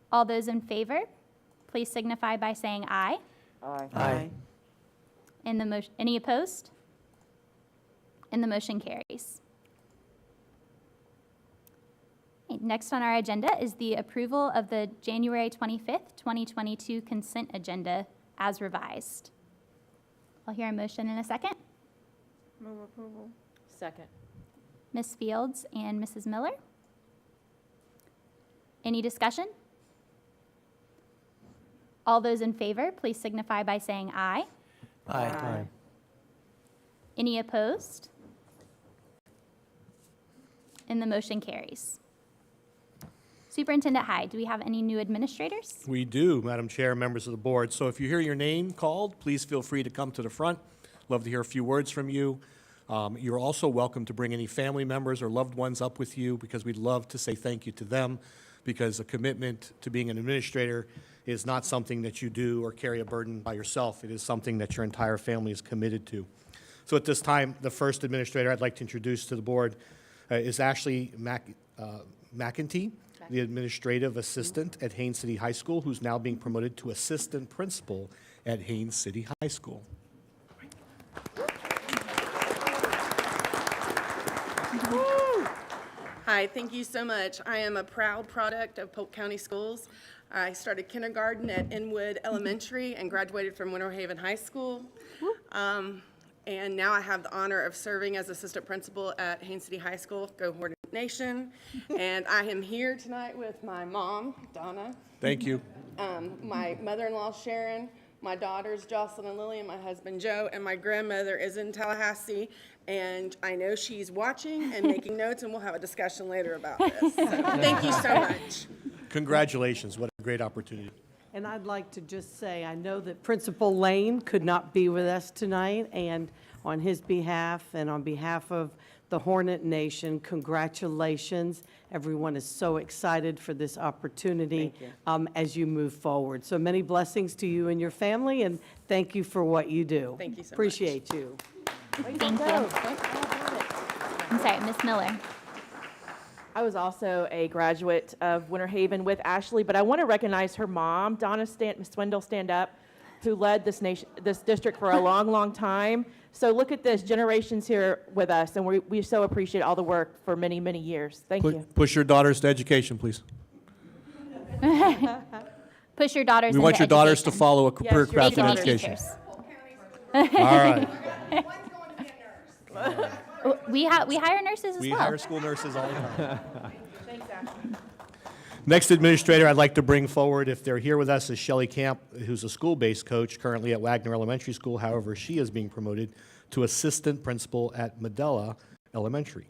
All those in favor, please signify by saying aye. Aye. Aye. And the motion, any opposed? And the motion carries. Okay, next on our agenda is the approval of the January 25th, 2022 consent agenda as revised. I'll hear a motion in a second. Move approval. Second. Ms. Fields and Mrs. Miller. Any discussion? All those in favor, please signify by saying aye. Aye. Any opposed? And the motion carries. Superintendent Hyde, do we have any new administrators? We do, Madam Chair, members of the board. So if you hear your name called, please feel free to come to the front. Love to hear a few words from you. You're also welcome to bring any family members or loved ones up with you, because we'd love to say thank you to them, because a commitment to being an administrator is not something that you do or carry a burden by yourself. It is something that your entire family is committed to. So at this time, the first administrator I'd like to introduce to the board is Ashley McEntee, the administrative assistant at Haines City High School, who's now being promoted to assistant principal at Haines City High School. Hi, thank you so much. I am a proud product of Polk County Schools. I started kindergarten at Inwood Elementary and graduated from Winter Haven High School. And now I have the honor of serving as assistant principal at Haines City High School. Go Hornet Nation. And I am here tonight with my mom, Donna. Thank you. My mother-in-law, Sharon, my daughters, Jocelyn and Lily, and my husband, Joe, and my grandmother is in Tallahassee. And I know she's watching and making notes, and we'll have a discussion later about this. So, thank you so much. Congratulations. What a great opportunity. And I'd like to just say, I know that Principal Lane could not be with us tonight, and on his behalf and on behalf of the Hornet Nation, congratulations. Everyone is so excited for this opportunity as you move forward. So many blessings to you and your family, and thank you for what you do. Thank you so much. Appreciate you. Thank you. I'm sorry, Ms. Miller. I was also a graduate of Winter Haven with Ashley, but I want to recognize her mom, Donna Swindle, stand up, who led this district for a long, long time. So look at this, generations here with us, and we so appreciate all the work for many, many years. Thank you. Push your daughters to education, please. Push your daughters We want into your daughters to education. follow a career craft in Make them education. teachers. All right. We hire nurses as We well. hire school nurses all the time. Thanks, Ashley. Next administrator I'd like to bring forward, if they're here with us, is Shelley Camp, who's a school-based coach currently at Wagner Elementary School. However, she is being promoted to assistant principal at Medela Elementary.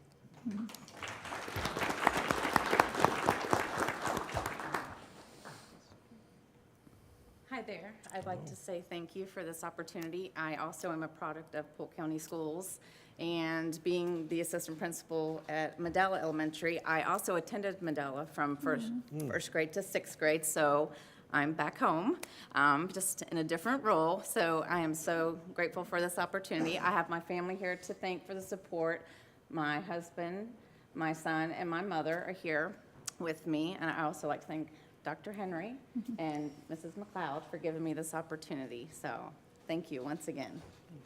Hi there. I'd like to say thank you for this opportunity. I also am a product of Polk County Schools, and being the assistant principal at Medela Elementary, I also attended Medela from first grade to sixth grade, so I'm back home, just in a different role. So I am so grateful for this opportunity. I have my family here to thank for the support. My husband, my son, and my mother are here with me, and I also like to thank Dr. Henry and Mrs. McLeod for giving me this opportunity. So thank you once again.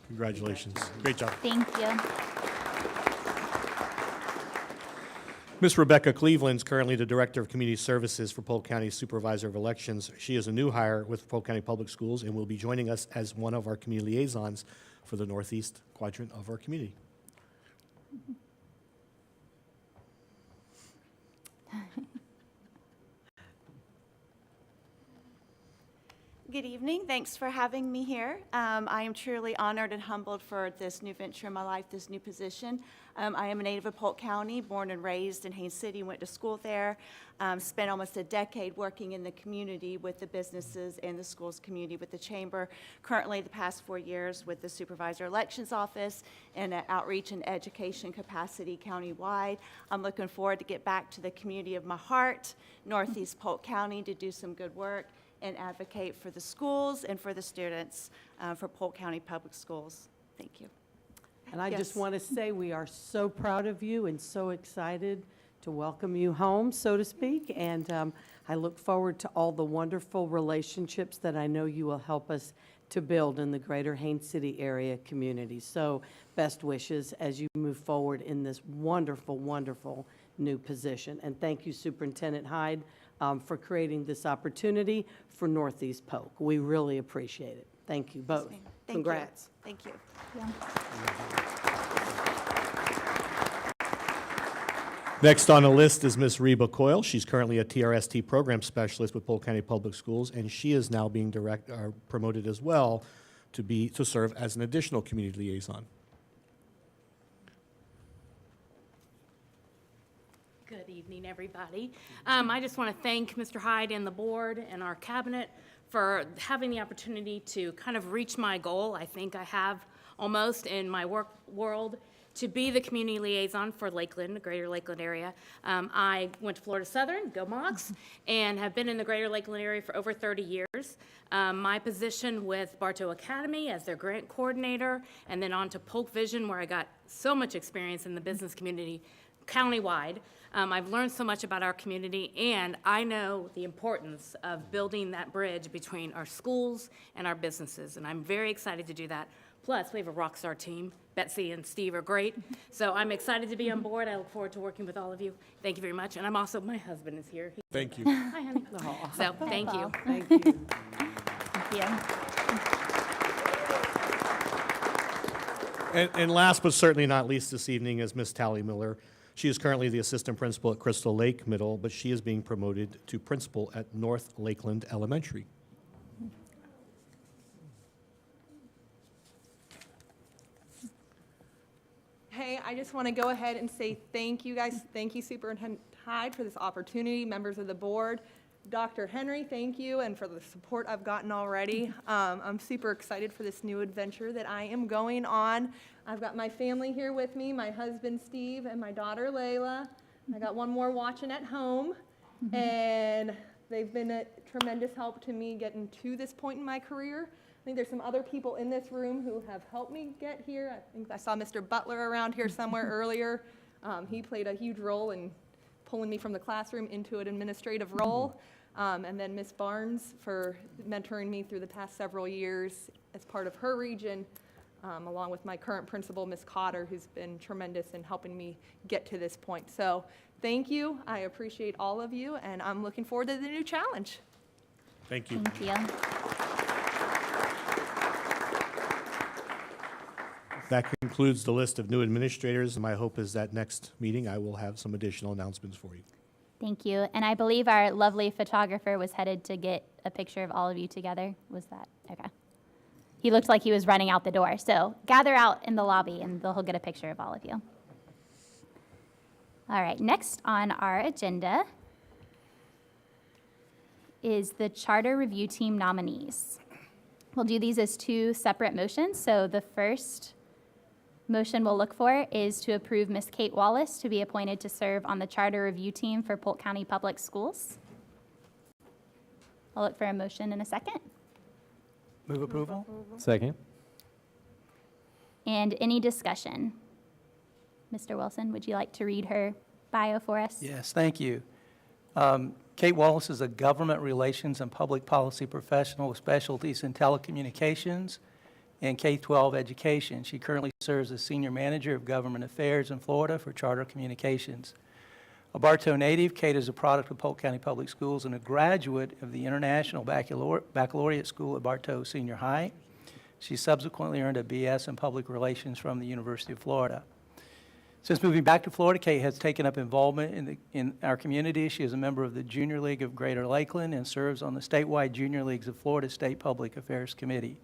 Congratulations. Great job. Thank you. Miss Rebecca Cleveland is currently the Director of Community Services for Polk County Supervisor of Elections. She is a new hire with Polk County Public Schools and will be joining us as one of our community liaisons for the northeast quadrant of our community. Good evening. Thanks for having me here. I am truly honored and humbled for this new venture in my life, this new position. I am a native of Polk County, born and raised in Haines City, went to school there, spent almost a decade working in the community with the businesses and the schools community with the chamber. Currently, the past 4 years with the Supervisor Elections Office in an outreach and education capacity countywide. I'm looking forward to get back to the community of my heart, Northeast Polk County, to do some good work and advocate for the schools and for the students for Polk County Public Schools. Thank you. And I just Yes. want to say we are so proud of you and so excited to welcome you home, so to speak. And I look forward to all the wonderful relationships that I know you will help us to build in the greater Haines City area community. So best wishes as you move forward in this wonderful, wonderful new position. And thank you, Superintendent Hyde, for creating this opportunity for Northeast Polk. We really appreciate it. Thank you both. Thank Congrats. you. Thank you. Next on the list is Miss Reba Coyle. She's currently a TRST program specialist with Polk County Public Schools, and she is now being promoted as well to serve as an additional community liaison. Good evening, everybody. I just want to thank Mr. Hyde and the board and our cabinet for having the opportunity to kind of reach my goal. I think I have almost in my work world to be the community liaison for Lakeland, the greater Lakeland area. I went to Florida Southern, go Mocs, and have been in the greater Lakeland area for over 30 years. My position with Bartow Academy as their grant coordinator, and then on to Polk Vision, where I got so much experience in the business community countywide. I've learned so much about our community, and I know the importance of building that bridge between our schools and our businesses, and I'm very excited to do that. Plus, we have a rock star team. Betsy and Steve are great, so I'm excited to be on board. I look forward to working with all of you. Thank you very much, and I'm also, my husband is here. Thank you. Hi, honey. So, thank you. Thank you. Thank you. And last but certainly not least this evening is Miss Tally Miller. She is currently the assistant principal at Crystal Lake Middle, but she is being promoted to principal at North Lakeland Elementary. Hey, I just want to go ahead and say thank you guys. Thank you, Superintendent Hyde, for this opportunity, members of the board. Dr. Henry, thank you, and for the support I've gotten already. I'm super excited for this new adventure that I am going on. I've got my family here with me, my husband Steve and my daughter Layla. I got one more watching at home, and they've been a tremendous help to me getting to this point in my career. I think there's some other people in this room who have helped me get here. I think I saw Mr. Butler around here somewhere earlier. He played a huge role in pulling me from the classroom into an administrative role. And then Ms. Barnes for mentoring me through the past several years as part of her region, along with my current principal, Ms. Cotter, who's been tremendous in helping me get to this point. So thank you. I appreciate all of you, and I'm looking forward to the new challenge. Thank you. Thank you. That concludes the list of new administrators, and my hope is that next meeting I will have some additional announcements for you. Thank you. And I believe our lovely photographer was headed to get a picture of all of you together. Was that? Okay. He looked like he was running out the door. So gather out in the lobby and he'll get a picture of all of you. All right, next on our agenda is the Charter Review Team nominees. We'll do these as two separate motions. So the first motion we'll look for is to approve Ms. Kate Wallace to be appointed to serve on the Charter Review Team for Polk County Public Schools. I'll look for a motion in a second. Move approval? Second. And any discussion? Mr. Wilson, would you like to read her bio for us? Yes, thank you. Kate Wallace is a government relations and public policy professional with specialties in telecommunications and K-12 education. She currently serves as Senior Manager of Government Affairs in Florida for Charter Communications. A Bartow native, Kate is a product of Polk County Public Schools and a graduate of the International Baccalaureate School at Bartow Senior High. She subsequently earned a BS in Public Relations from the University of Florida. Since moving back to Florida, Kate has taken up involvement in our community. She is a member of the Junior League of Greater Lakeland and serves on the statewide Junior Leagues of Florida State Public Affairs Committee.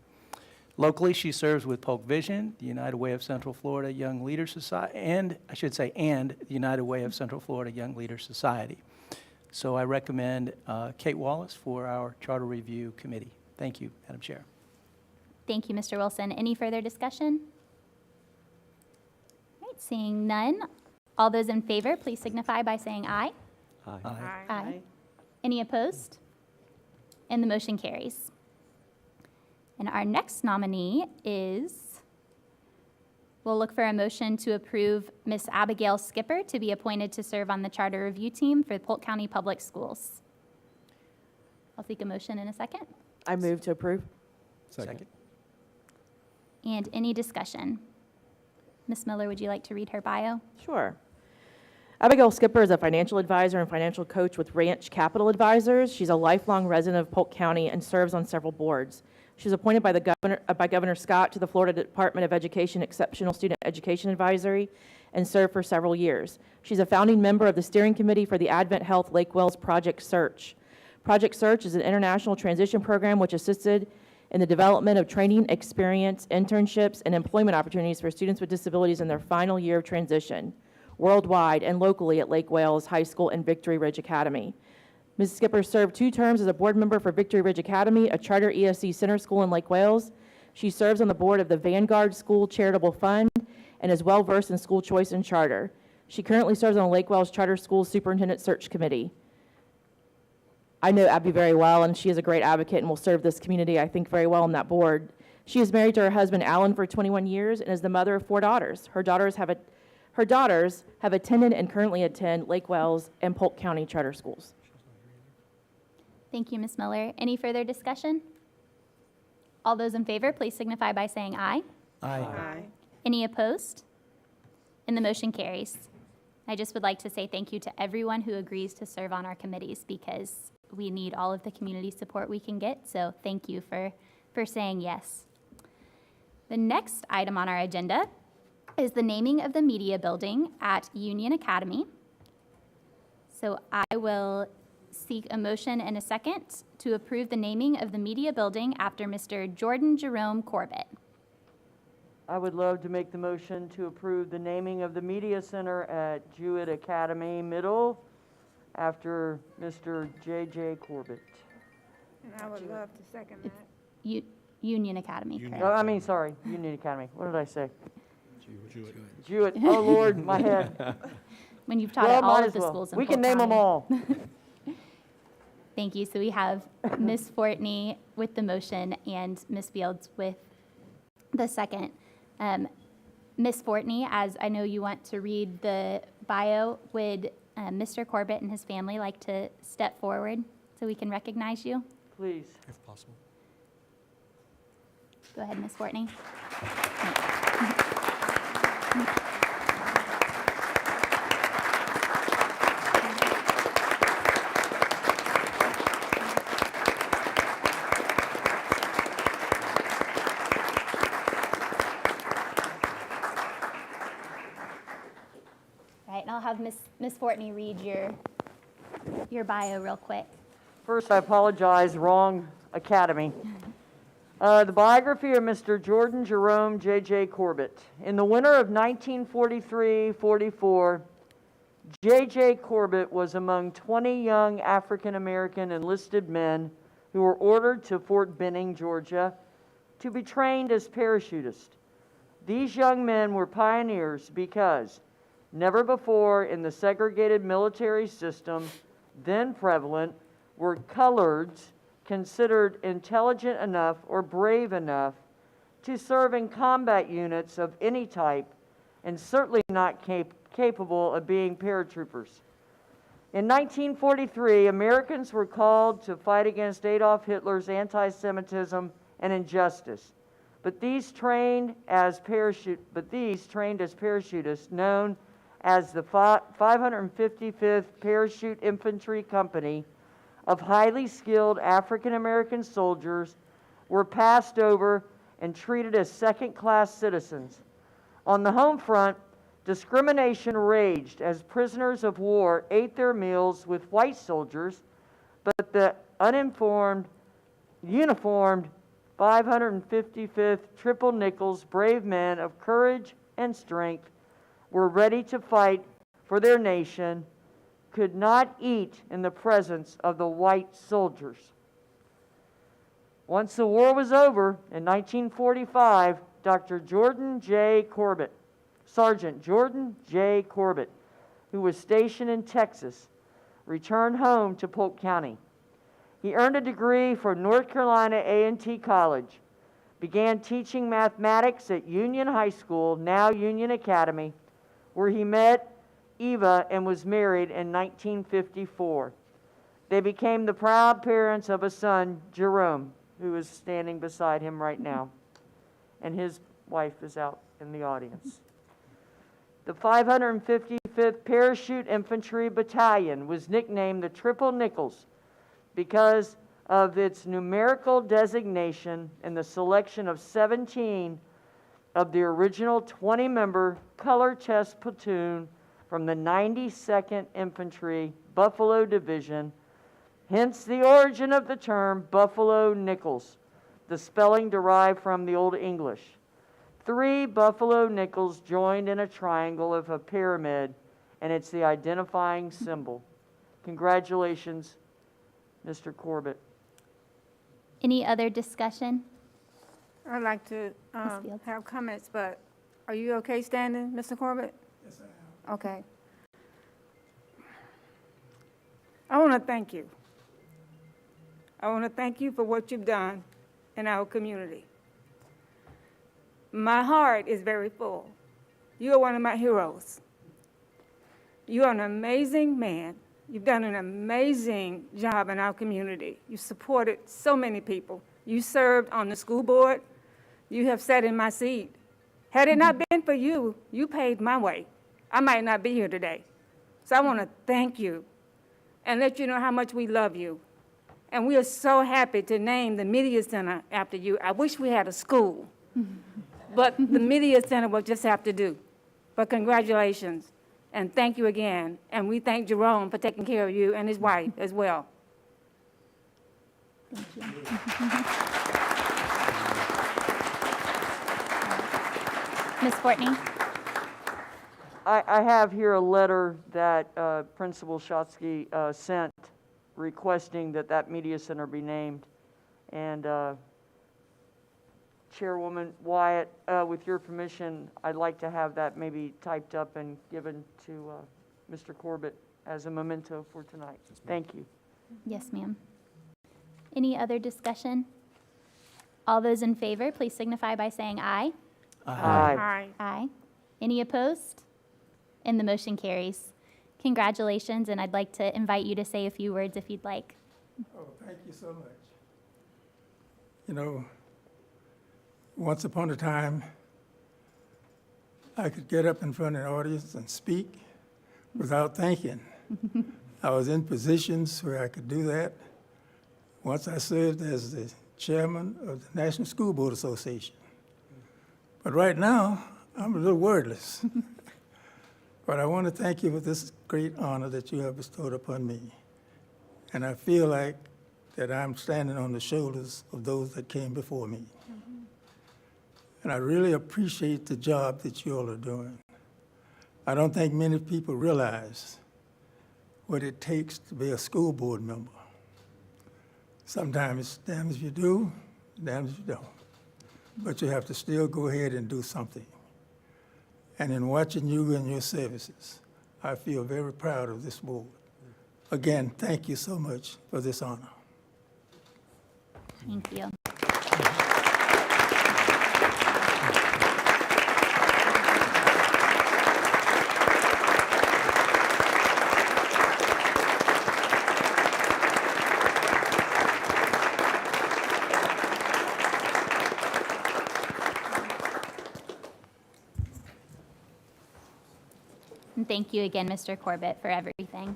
Locally, she serves with Polk Vision, the United Way of Central Florida Young Leaders Society, and the United Way of Central Florida Young Leaders Society. So I recommend Kate Wallace for our Charter Review Committee. Thank you, Madam Chair. Thank you, Mr. Wilson. Any further discussion? All right, seeing none. All those in favor, please signify by saying aye. Aye. Aye. Any opposed? And the motion carries. And our next nominee is, we'll look for a motion to approve Ms. Abigail Skipper to be appointed to serve on the Charter Review Team for Polk County Public Schools. I'll take a motion in a second. I move to approve. Second. And any discussion? Ms. Miller, would you like to read her bio? Sure. Abigail Skipper is a financial advisor and financial coach with Ranch Capital Advisors. She's a lifelong resident of Polk County and serves on several boards. She was appointed by Governor Scott to the Florida Department of Education Exceptional Student Education Advisory and served for several years. She's a founding member of the steering committee for the Advent Health Lake Wales Project Search. Project Search is an international transition program which assisted in the development of training, experience, internships, and employment opportunities for students with disabilities in their final year of transition, worldwide and locally at Lake Wales High School and Victory Ridge Academy. Ms. Skipper served 2 terms as a board member for Victory Ridge Academy, a charter ESC center school in Lake Wales. She serves on the board of the Vanguard School Charitable Fund and is well-versed in school choice and charter. She currently serves on the Lake Wales Charter School Superintendent Search Committee. I know Abby very well, and she is a great advocate and will serve this community, I think, very well on that board. She is married to her husband, Alan, for 21 years and is the mother of 4 daughters. Her daughters have attended and currently attend Lake Wales and Polk County charter schools. Thank you, Ms. Miller. Any further discussion? All those in favor, please signify by saying aye. Aye. Any opposed? And the motion carries. I just would like to say thank you to everyone who agrees to serve on our committees because we need all of the community support we can get. So thank you for saying yes. The next item on our agenda is the naming of the media building at Union Academy. So I will seek a motion and a second to approve the naming of the media building after Mr. Jordan Jerome Corbett. I would love to make the motion to approve the naming of the Media Center at Jewett Academy Middle after Mr. J.J. Corbett. And I would love to second that. Union Academy, correct? Union Academy. What did I say? Jewett. Jewett. Oh, Lord, my head. When you've taught at all might of as the well. schools in We Polk can name them County. all. Thank you. So we have Ms. Fortney with the motion and Ms. Fields with the second. Ms. Fortney, as I know you want to read the bio, would Mr. Corbett and his family like to step forward so we can recognize you? Please. If possible. Go ahead, Ms. Fortney. Right, and I'll have Ms. Fortney read your your bio real quick. First, I apologize, wrong academy. The biography of Mr. Jordan Jerome J.J. Corbett. In the winter of 1943-44, J.J. Corbett was among 20 young African-American enlisted men who were ordered to Fort Benning, Georgia, to be trained as parachutists. These young men were pioneers because never before in the segregated military system, then prevalent, were coloreds considered intelligent enough or brave enough to serve in combat units of any type, and certainly not capable of being paratroopers. In 1943, Americans were called to fight against Adolf Hitler's anti-Semitism and injustice. But these trained as parachutists, known as the 555th Parachute Infantry Company of highly skilled African American soldiers, were passed over and treated as second-class citizens. On the home front, discrimination raged as prisoners of war ate their meals with white soldiers, but the uniformed 555th Triple Nickels brave men of courage and strength were ready to fight for their nation, could not eat in the presence of the white soldiers. Once the war was over, in 1945, Sergeant Jordan J. Corbett, who was stationed in Texas, returned home to Polk County. He earned a degree from North Carolina A&T College, began teaching mathematics at Union High School, now Union Academy, where he met Eva and was married in 1954. They became the proud parents of a son, Jerome, who is standing beside him right now, and his wife is out in the audience. The 555th Parachute Infantry Battalion was nicknamed the Triple Nickels because of its numerical designation and the selection of 17 of the original 20-member color chest platoon from the 92nd Infantry Buffalo Division, hence the origin of the term Buffalo Nickels, the spelling derived from the Old English. 3 Buffalo Nickels joined in a triangle of a pyramid, and it's the identifying symbol. Congratulations, Mr. Corbett. Any other discussion? I'd like to have comments, but are you okay standing, Mr. Corbett? Yes, I am. Okay. I want to thank you. I want to thank you for what you've done in our community. My heart is very full. You are one of my heroes. You are an amazing man. You've done an amazing job in our community. You supported so many people. You served on the school board. You have sat in my seat. Had it not been for you, you paved my way. I might not be here today. So I want to thank you and let you know how much we love you. And we are so happy to name the Media Center after you. I wish we had a school, but the Media Center will just have to do. But congratulations, and thank you again. And we thank Jerome for taking care of you and his wife as well. Thank you. Ms. Fortney? I have here a letter that Principal Shotsky sent requesting that Media Center be named. And Chairwoman Wyatt, with your permission, I'd like to have that maybe typed up and given to Mr. Corbett as a memento for tonight. Thank you. Yes, ma'am. Any other discussion? All those in favor, please signify by saying aye. Aye. Aye. Any opposed? And the motion carries. Congratulations, and I'd like to invite you to say a few words if you'd like. Oh, thank you so much. You know, once upon a time, I could get up in front of an audience and speak without thinking. I was in positions where I could do that. Once I served as the chairman of the National School Board Association. But right now, I'm a little wordless. But I want to thank you for this great honor that you have bestowed upon me. And I feel like that I'm standing on the shoulders of those that came before me. And I really appreciate the job that you all are doing. I don't think many people realize what it takes to be a school board member. Sometimes it's damn if you do, damn if you don't. But you have to still go ahead and do something. And in watching you and your services, I feel very proud of this board. Again, thank you so much for this honor. Thank you. And thank you again, Mr. Corbett, for everything.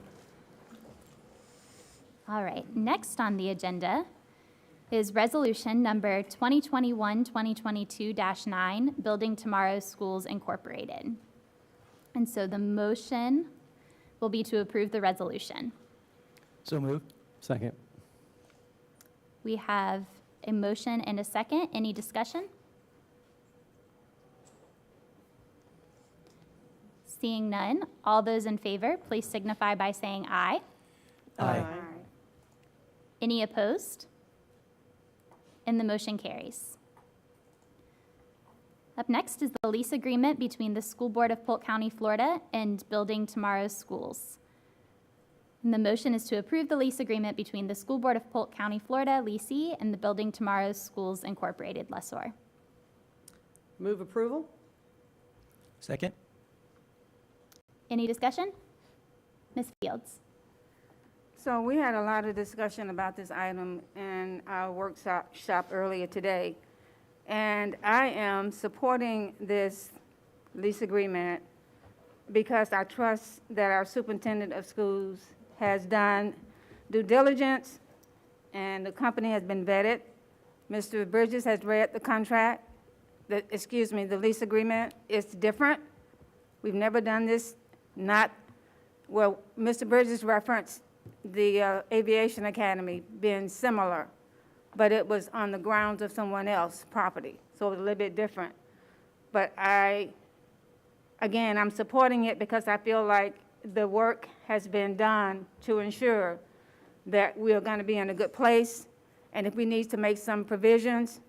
All right, next on the agenda is resolution number 2021-2022-9, Building Tomorrow's Schools Incorporated. And so the motion will be to approve the resolution. So moved. Second. We have a motion and a second. Any discussion? Seeing none, all those in favor, please signify by saying aye. Aye. Any opposed? And the motion carries. Up next is the lease agreement between the School Board of Polk County, Florida, and Building Tomorrow's Schools. And the motion is to approve the lease agreement between the School Board of Polk County, Florida, Lease, and the Building Tomorrow's Schools Incorporated, lessor. Move approval? Second? Any discussion? Ms. Fields? So we had a lot of discussion about this item in our workshop earlier today. And I am supporting this lease agreement because I trust that our superintendent of schools has done due diligence and the company has been vetted. Mr. Bridges has read the contract, the lease agreement. It's different. We've never done this, Mr. Bridges referenced the Aviation Academy being similar, but it was on the grounds of someone else's property, so it was a little bit different. But I'm supporting it because I feel like the work has been done to ensure that we are going to be in a good place, and if we need to make some provisions,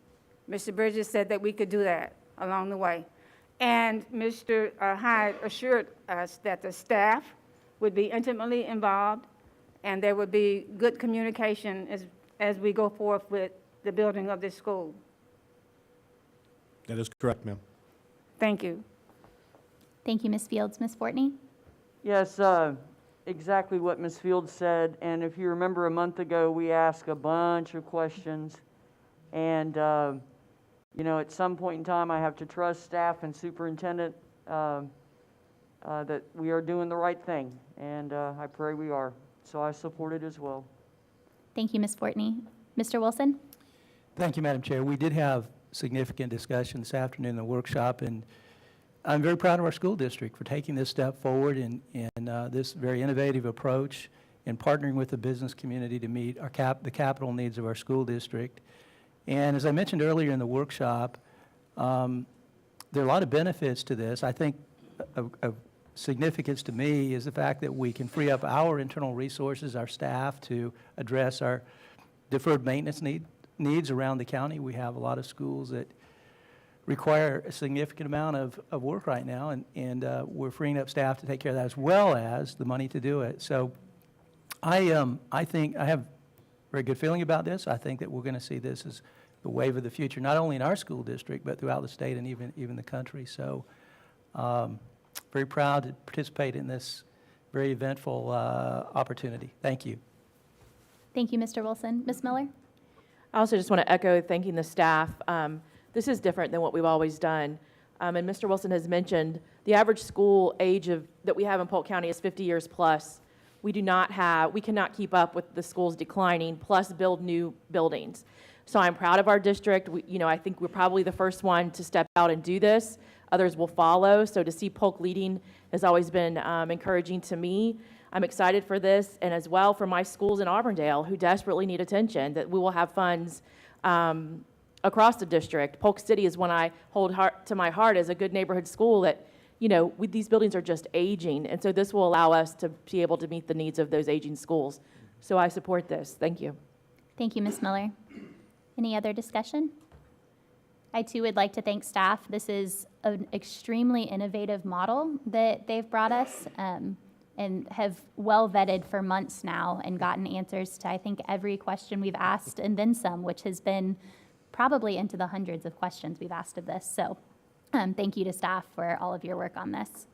Mr. Bridges said that we could do that along the way. And Mr. Hyde assured us that the staff would be intimately involved and there would be good communication as we go forth with the building of this school. That is correct, ma'am. Thank you. Thank you, Ms. Fields. Ms. Fortney? Yes, exactly what Ms. Fields said. And if you remember a month ago, we asked a bunch of questions. And, at some point in time, I have to trust staff and superintendent that we are doing the right thing. And I pray we are. So I support it as well. Thank you, Ms. Fortney. Mr. Wilson? Thank you, Madam Chair. We did have significant discussion this afternoon in the workshop, and I'm very proud of our school district for taking this step forward in this very innovative approach in partnering with the business community to meet the capital needs of our school district. And as I mentioned earlier in the workshop, there are a lot of benefits to this. I think of significance to me is the fact that we can free up our internal resources, our staff, to address our deferred maintenance needs around the county. We have a lot of schools that require a significant amount of work right now, and we're freeing up staff to take care of that as well as the money to do it. So I think I have a very good feeling about this. I think that we're going to see this as the wave of the future, not only in our school district, but throughout the state and even the country. So very proud to participate in this very eventful opportunity. Thank you. Thank you, Mr. Wilson. Ms. Miller? I also just want to echo thanking the staff. This is different than what we've always done. And Mr. Wilson has mentioned the average school age that we have in Polk County is 50 years plus. We cannot keep up with the schools declining, plus build new buildings. So I'm proud of our district. I think we're probably the first one to step out and do this. Others will follow. So to see Polk leading has always been encouraging to me. I'm excited for this, and as well for my schools in Auburndale who desperately need attention, that we will have funds across the district. Polk City is one I hold to my heart as a good neighborhood school that, you know, these buildings are just aging, and so this will allow us to be able to meet the needs of those aging schools. So I support this. Thank you. Thank you, Ms. Miller. Any other discussion? I too would like to thank staff. This is an extremely innovative model that they've brought us and have well vetted for months now and gotten answers to, I think, every question we've asked and then some, which has been probably into the hundreds of questions we've asked of this. So thank you to staff for all of your work on this.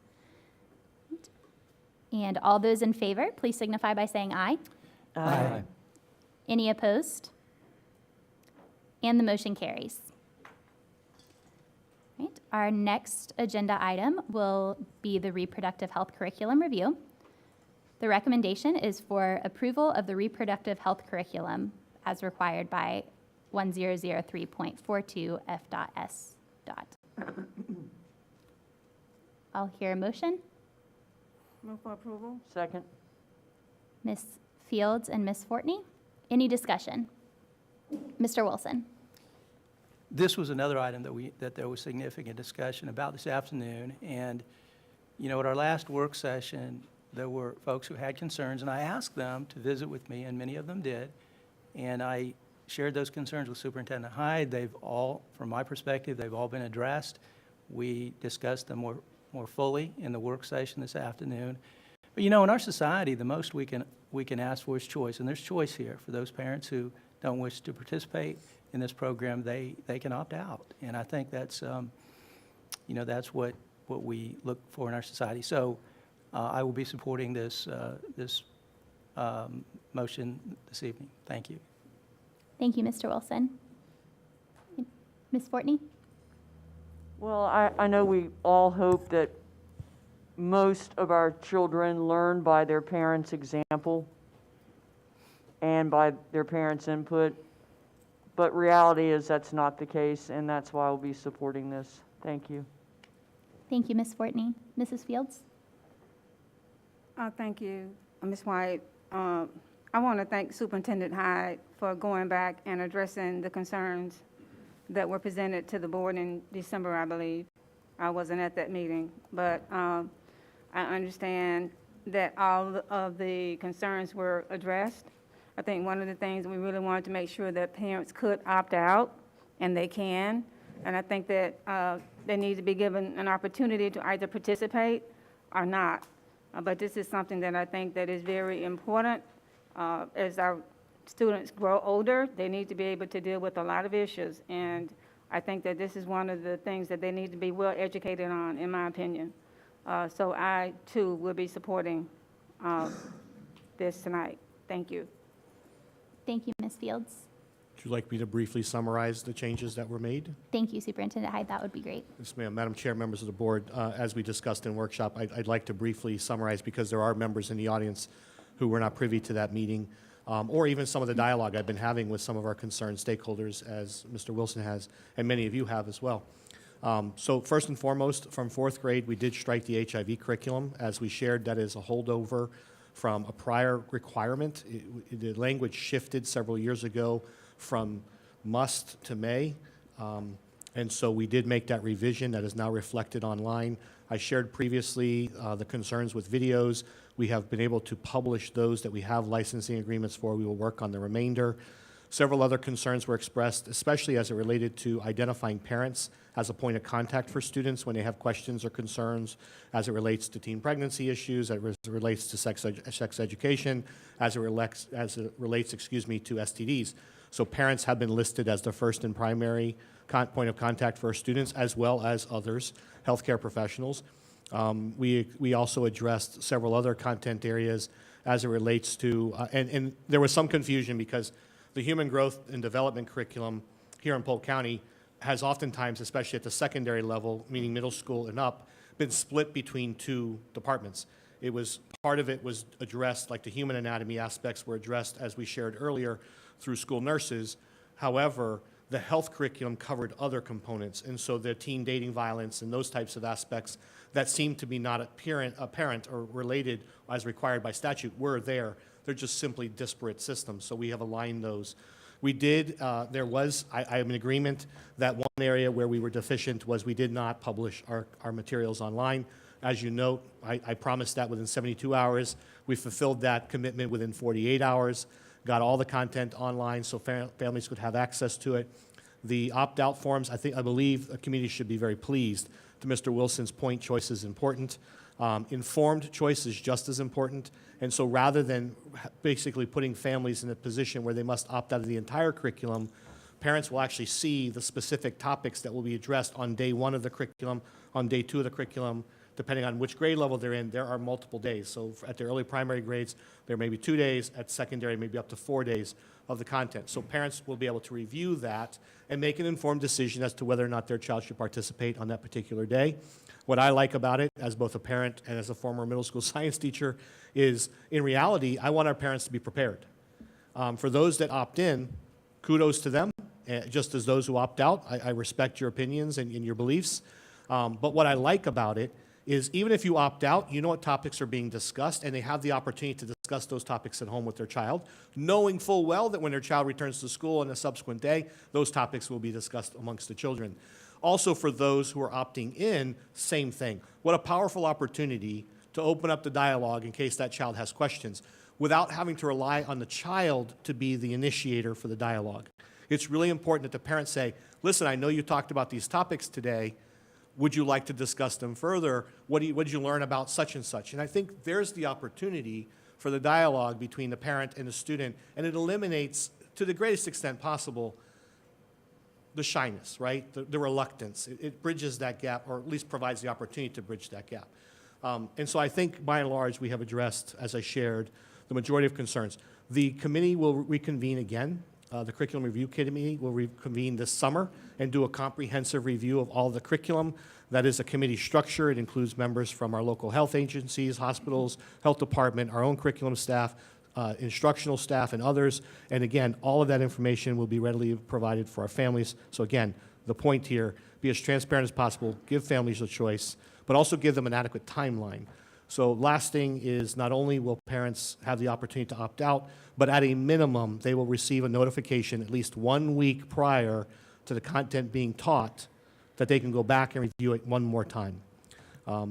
And all those in favor, please signify by saying aye. Aye. Any opposed? And the motion carries. Right. Our next agenda item will be the reproductive health curriculum review. The recommendation is for approval of the reproductive health curriculum as required by 1003.42 F.S. I'll hear a motion. Move for approval. Second. Ms. Fields and Ms. Fortney. Any discussion? Mr. Wilson. This was another item that there was significant discussion about this afternoon. And, you know, at our last work session, there were folks who had concerns, and I asked them to visit with me, and many of them did. And I shared those concerns with Superintendent Hyde. They've all, from my perspective, they've all been addressed. We discussed them more fully in the work session this afternoon. But, you know, in our society, the most we can ask for is choice, and there's choice here for those parents who don't wish to participate in this program. They can opt out, and I think that's you know, that's what we look for in our society. So I will be supporting this motion this evening. Thank you. Thank you, Mr. Wilson. Ms. Fortney? Well, I know we all hope that most of our children learn by their parents' example and by their parents' input, but reality is that's not the case, and that's why I'll be supporting this. Thank you. Thank you, Ms. Fortney. Mrs. Fields? Thank you, Ms. White. I want to thank Superintendent Hyde for going back and addressing the concerns that were presented to the board in December, I believe. I wasn't at that meeting, but I understand that all of the concerns were addressed. I think one of the things we really wanted to make sure that parents could opt out, and they can. And I think that they need to be given an opportunity to either participate or not. But this is something that I think that is very important. As our students grow older, they need to be able to deal with a lot of issues. And I think that this is one of the things that they need to be well educated on, in my opinion. So I, too, will be supporting this tonight. Thank you. Thank you, Ms. Fields. Would you like me to briefly summarize the changes that were made? Thank you, Superintendent Hyde. That would be great. Yes, ma'am. Madam Chair, members of the board, as we discussed in workshop, I'd like to briefly summarize because there are members in the audience who were not privy to that meeting, or even some of the dialogue I've been having with some of our concerned stakeholders, as Mr. Wilson has, and many of you have as well. So first and foremost, from fourth grade, we did strike the HIV curriculum. As we shared, that is a holdover from a prior requirement. The language shifted several years ago from must to may. And so we did make that revision that is now reflected online. I shared previously the concerns with videos. We have been able to publish those that we have licensing agreements for. We will work on the remainder. Several other concerns were expressed, especially as it related to identifying parents as a point of contact for students when they have questions or concerns, as it relates to teen pregnancy issues, as it relates to sex education, as it relates, to STDs. So parents have been listed as the first and primary point of contact for our students, as well as others, healthcare professionals. We also addressed several other content areas as it relates to, and there was some confusion because the human growth and development curriculum here in Polk County has oftentimes, especially at the secondary level, meaning middle school and up, been split between two departments. Part of it was addressed, like the human anatomy aspects were addressed, as we shared earlier, through school nurses. However, The health curriculum covered other components, and so the teen dating violence and those types of aspects that seem to be not apparent or related as required by statute were there. They're just simply disparate systems, so we have aligned those. We did, I am in agreement that one area where we were deficient was we did not publish our materials online. As you note, I promised that within 72 hours. We fulfilled that commitment within 48 hours, got all the content online so families could have access to it. The opt-out forms, I believe a community should be very pleased. To Mr. Wilson's point, choice is important. Informed choice is just as important. And so rather than basically putting families in a position where they must opt out of the entire curriculum, parents will actually see the specific topics that will be addressed on day 1 of the curriculum, on day 2 of the curriculum. Depending on which grade level they're in, there are multiple days. So at the early primary grades, there may be 2 days. At secondary, maybe up to 4 days of the content. So parents will be able to review that and make an informed decision as to whether or not their child should participate on that particular day. What I like about it, as both a parent and as a former middle school science teacher, is in reality, I want our parents to be prepared. For those that opt in, kudos to them, just as those who opt out. I respect your opinions and your beliefs. But what I like about it is even if you opt out, you know what topics are being discussed, and they have the opportunity to discuss those topics at home with their child, knowing full well that when their child returns to school on a subsequent day, those topics will be discussed amongst the children. Also, for those who are opting in, same thing. What a powerful opportunity to open up the dialogue in case that child has questions without having to rely on the child to be the initiator for the dialogue. It's really important that the parents say, listen, I know you talked about these topics today. Would you like to discuss them further? What did you learn about such and such? And I think there's the opportunity for the dialogue between the parent and the student, and it eliminates, to the greatest extent possible, the shyness, right? The reluctance. It bridges that gap, or at least provides the opportunity to bridge that gap. And so I think, by and large, we have addressed, as I shared, the majority of concerns. The committee will reconvene again. The Curriculum Review Committee will reconvene this summer and do a comprehensive review of all the curriculum. That is a committee structure. It includes members from our local health agencies, hospitals, health department, our own curriculum staff, instructional staff, and others. And again, all of that information will be readily provided for our families. So again, the point here, be as transparent as possible, give families a choice, but also give them an adequate timeline. So last thing is, not only will parents have the opportunity to opt out, but at a minimum, they will receive a notification at least 1 week prior to the content being taught that they can go back and review it one more time.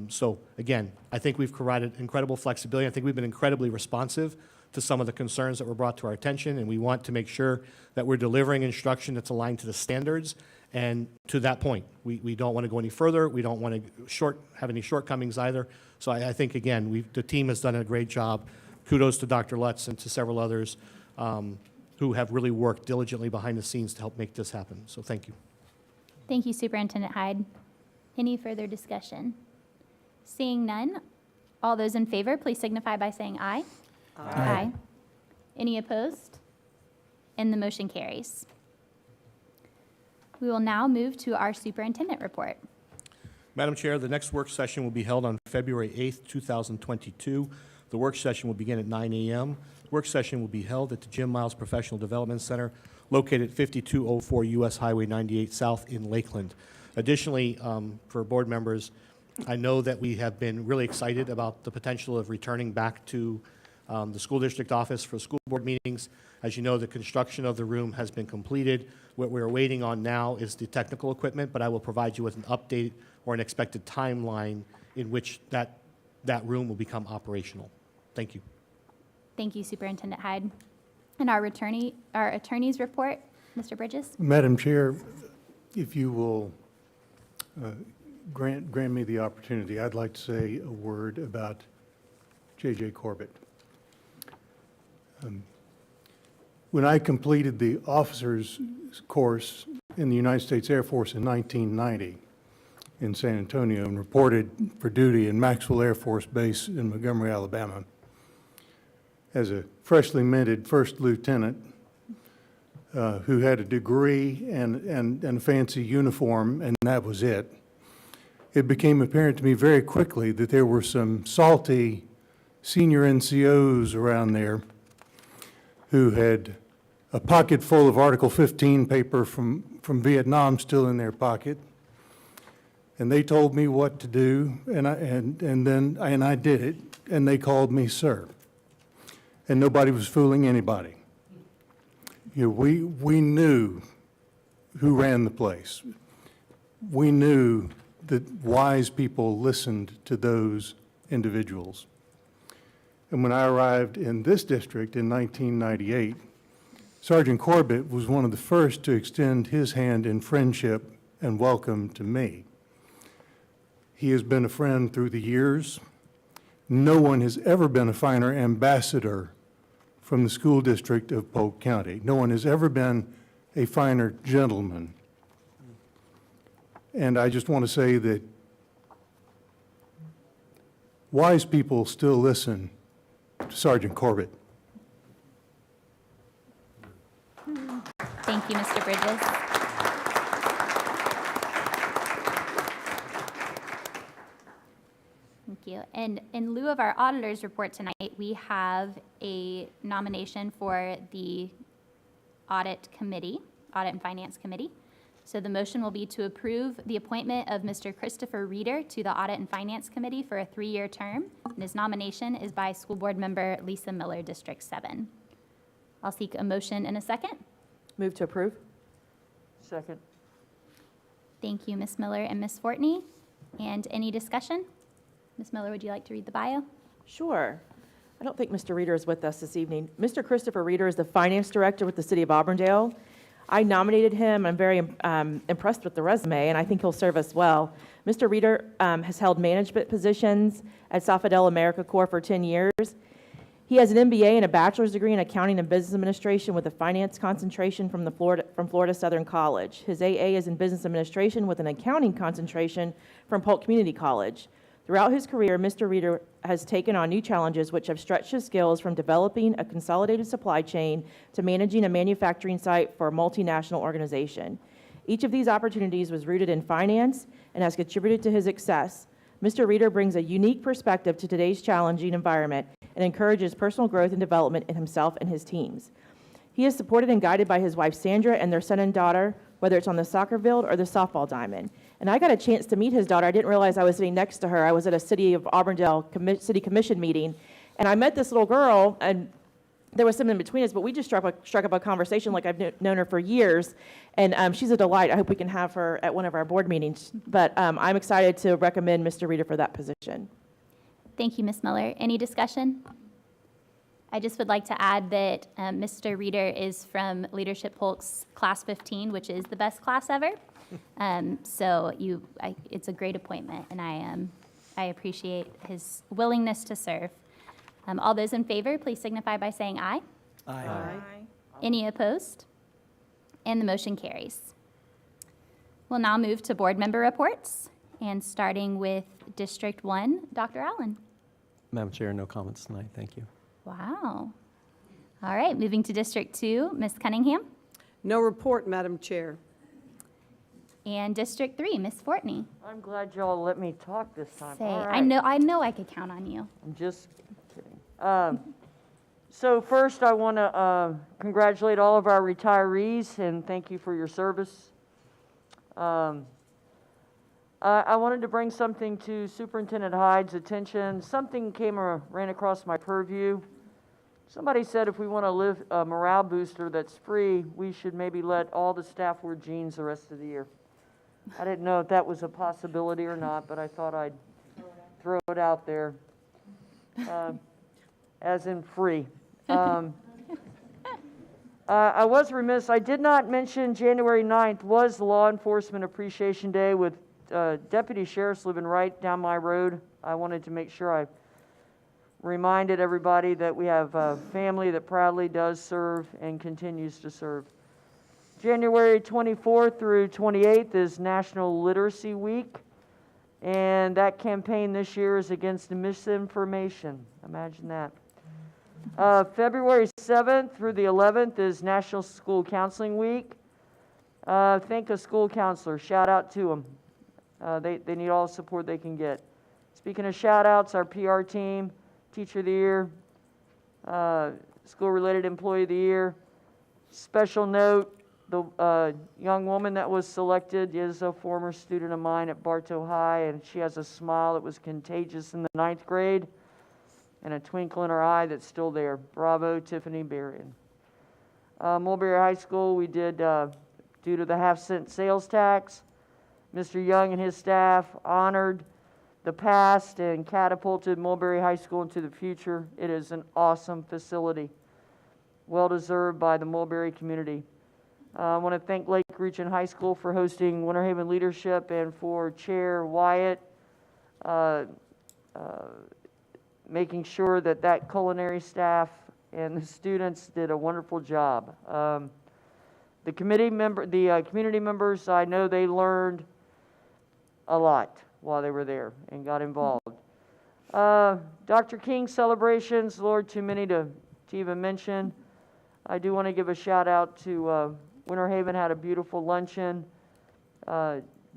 So again, I think we've provided incredible flexibility. I think we've been incredibly responsive to some of the concerns that were brought to our attention, and we want to make sure that we're delivering instruction that's aligned to the standards. And to that point, we don't want to go any further. We don't want to have any shortcomings either. So I think, again, the team has done a great job. Kudos to Dr. Lutz and to several others who have really worked diligently behind the scenes to help make this happen. So thank you. Thank you, Superintendent Hyde. Any further discussion? Seeing none, all those in favor, please signify by saying aye. Aye. Any opposed? And the motion carries. We will now move to our superintendent report. Madam Chair, the next work session will be held on February 8th, 2022. The work session will begin at 9 a.m. The work session will be held at the Jim Miles Professional Development Center, located at 5204 U.S. Highway 98 South in Lakeland. Additionally, for board members, I know that we have been really excited about the potential of returning back to the school district office for school board meetings. As you know, the construction of the room has been completed. What we're waiting on now is the technical equipment, but I will provide you with an update or an expected timeline in which that room will become operational. Thank you. Thank you, Superintendent Hyde. And our attorney's report, Mr. Bridges. Madam Chair, if you will grant me the opportunity, I'd like to say a word about J.J. Corbett. When I completed the officer's course in the United States Air Force in 1990 in San Antonio and reported for duty in Maxwell Air Force Base in Montgomery, Alabama, as a freshly minted first lieutenant who had a degree and a fancy uniform, and that was it. It became apparent to me very quickly that there were some salty senior NCOs around there who had a pocket full of Article 15 paper from Vietnam still in their pocket. And they told me what to do, and I did it, and they called me sir. And nobody was fooling anybody. You know, we knew who ran the place. We knew that wise people listened to those individuals. And when I arrived in this district in 1998, Sergeant Corbett was one of the first to extend his hand in friendship and welcome to me. He has been a friend through the years. No one has ever been a finer ambassador from the school district of Polk County. No one has ever been a finer gentleman. And I just want to say that wise people still listen to Sergeant Corbett. Thank you, Mr. Bridges. Thank you. And in lieu of our auditor's report tonight, we have a nomination for the Audit Committee, Audit and Finance Committee. So the motion will be to approve the appointment of Mr. Christopher Reeder to the Audit and Finance Committee for a 3-year term. And his nomination is by School Board Member Lisa Miller, District 7. I'll seek a motion in a second. Move to approve. Second. Thank you, Ms. Miller and Ms. Fortney. And any discussion? Ms. Miller, would you like to read the bio? Sure. I don't think Mr. Reeder is with us this evening. Mr. Christopher Reeder is the Finance Director with the City of Auburndale. I nominated him. I'm very impressed with the resume, and I think he'll serve us well. Mr. Reeder has held management positions at Sofidel AmeriCorps for 10 years. He has an MBA and a bachelor's degree in accounting and business administration with a finance concentration from Florida Southern College. His AA is in business administration with an accounting concentration from Polk Community College. Throughout his career, Mr. Reeder has taken on new challenges which have stretched his skills from developing a consolidated supply chain to managing a manufacturing site for a multinational organization. Each of these opportunities was rooted in finance and has contributed to his success. Mr. Reeder brings a unique perspective to today's challenging environment and encourages personal growth and development in himself and his teams. He is supported and guided by his wife Sandra and their son and daughter, whether it's on the soccer field or the softball diamond. And I got a chance to meet his daughter. I didn't realize I was sitting next to her. I was at a City of Auburndale City Commission meeting, and I met this little girl, and there was something in between us, but we just struck up a conversation like I've known her for years, and she's a delight. I hope we can have her at one of our board meetings. But I'm excited to recommend Mr. Reeder for that position. Thank you, Ms. Miller. Any discussion? I just would like to add that Mr. Reeder is from Leadership Polk's Class 15, which is the best class ever. So it's a great appointment, and I appreciate his willingness to serve. All those in favor, please signify by saying aye. Aye. Any opposed? And the motion carries. We'll now move to board member reports, and starting with District 1, Dr. Allen. Madam Chair, no comments tonight. Thank you. Wow. All right, moving to District 2, Ms. Cunningham. No report, Madam Chair. And District 3, Ms. Fortney. I'm glad y'all let me talk this time. Say, All right. I know I could count on you. I'm just kidding. So first, I want to congratulate all of our retirees and thank you for your service. I wanted to bring something to Superintendent Hyde's attention. Something ran across my purview. Somebody said if we want to live a morale booster that's free, we should maybe let all the staff wear jeans the rest of the year. I didn't know if that was a possibility or not, but I thought I'd throw it out there, as in free. I was remiss, I did not mention January 9th was Law Enforcement Appreciation Day with deputy sheriffs living right down my road. I wanted to make sure I reminded everybody that we have a family that proudly does serve and continues to serve. January 24th through 28th is National Literacy Week, and that campaign this year is against misinformation. Imagine that. February 7th through the 11th is National School Counseling Week. Thank a school counselor. Shout out to them. They need all the support they can get. Speaking of shout outs, our PR team, Teacher of the Year, School Related Employee of the Year, Special note, the young woman that was selected is a former student of mine at Bartow High, and she has a smile that was contagious in the 9th grade and a twinkle in her eye that's still there. Bravo, Tiffany Berrien. Mulberry High School, we did, due to the half-cent sales tax, Mr. Young and his staff honored the past and catapulted Mulberry High School into the future. It is an awesome facility, well-deserved by the Mulberry community. I want to thank Lake Region High School for hosting Winter Haven Leadership and for Chair Wyatt making sure that that culinary staff and the students did a wonderful job. The community members, I know they learned a lot while they were there and got involved. Dr. King celebrations, Lord, too many to even mention. I do want to give a shout out to Winter Haven had a beautiful luncheon.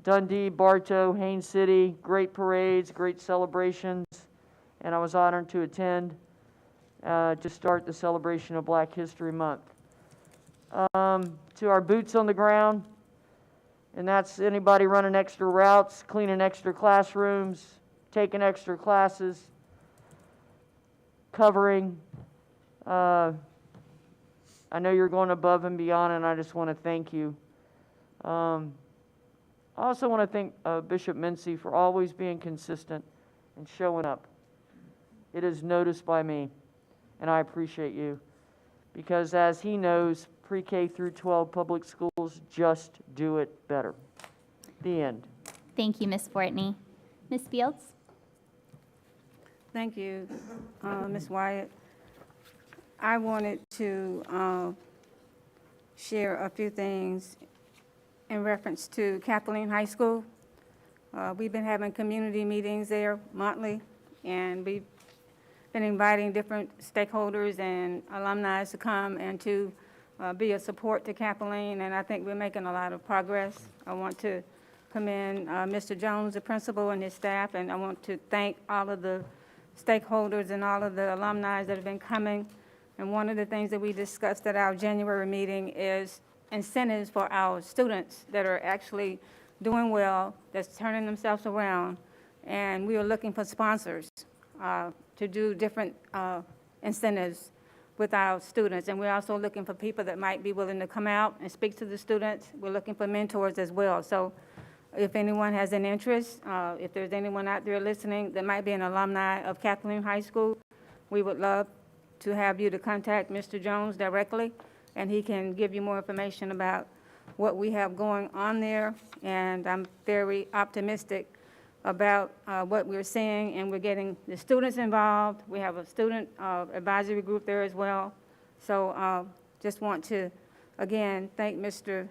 Dundee, Bartow, Haines City, great parades, great celebrations, and I was honored to attend to start the celebration of Black History Month. To our boots on the ground, and that's anybody running extra routes, cleaning extra classrooms, taking extra classes, covering. I know you're going above and beyond, and I just want to thank you. I also want to thank Bishop Mincy for always being consistent and showing up. It is noticed by me, and I appreciate you, because as he knows, pre-K through 12 public schools just do it better. The end. Thank you, Ms. Fortney. Ms. Fields? Thank you, Ms. Wyatt. I wanted to share a few things in reference to Kathleen High School. We've been having community meetings there monthly, and we've been inviting different stakeholders and alumni to come and to be a support to Kathleen, and I think we're making a lot of progress. I want to commend Mr. Jones, the principal, and his staff, and I want to thank all of the stakeholders and all of the alumni that have been coming. And one of the things that we discussed at our January meeting is incentives for our students that are actually doing well, that's turning themselves around, and we are looking for sponsors to do different incentives with our students. And we're also looking for people that might be willing to come out and speak to the students. We're looking for mentors as well. So if anyone has an interest, if there's anyone out there listening that might be an alumni of Kathleen High School, we would love to have you to contact Mr. Jones directly, and he can give you more information about what we have going on there. And I'm very optimistic about what we're seeing, and we're getting the students involved. We have a student advisory group there as well. So just want to, again, thank Mr.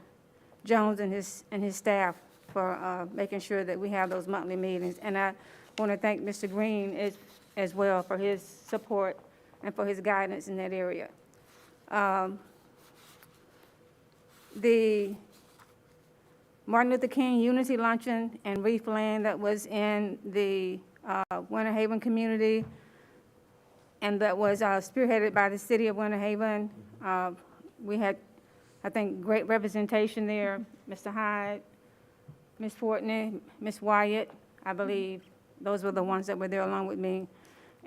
Jones and his staff for making sure that we have those monthly meetings. And I want to thank Mr. Green as well for his support and for his guidance in that area. The Martin Luther King Unity Luncheon and Reef Land that was in the Winter Haven community, and that was spearheaded by the city of Winter Haven. We had, I think, great representation there. Mr. Hyde, Ms. Fortney, Ms. Wyatt, I believe. Those were the ones that were there along with me.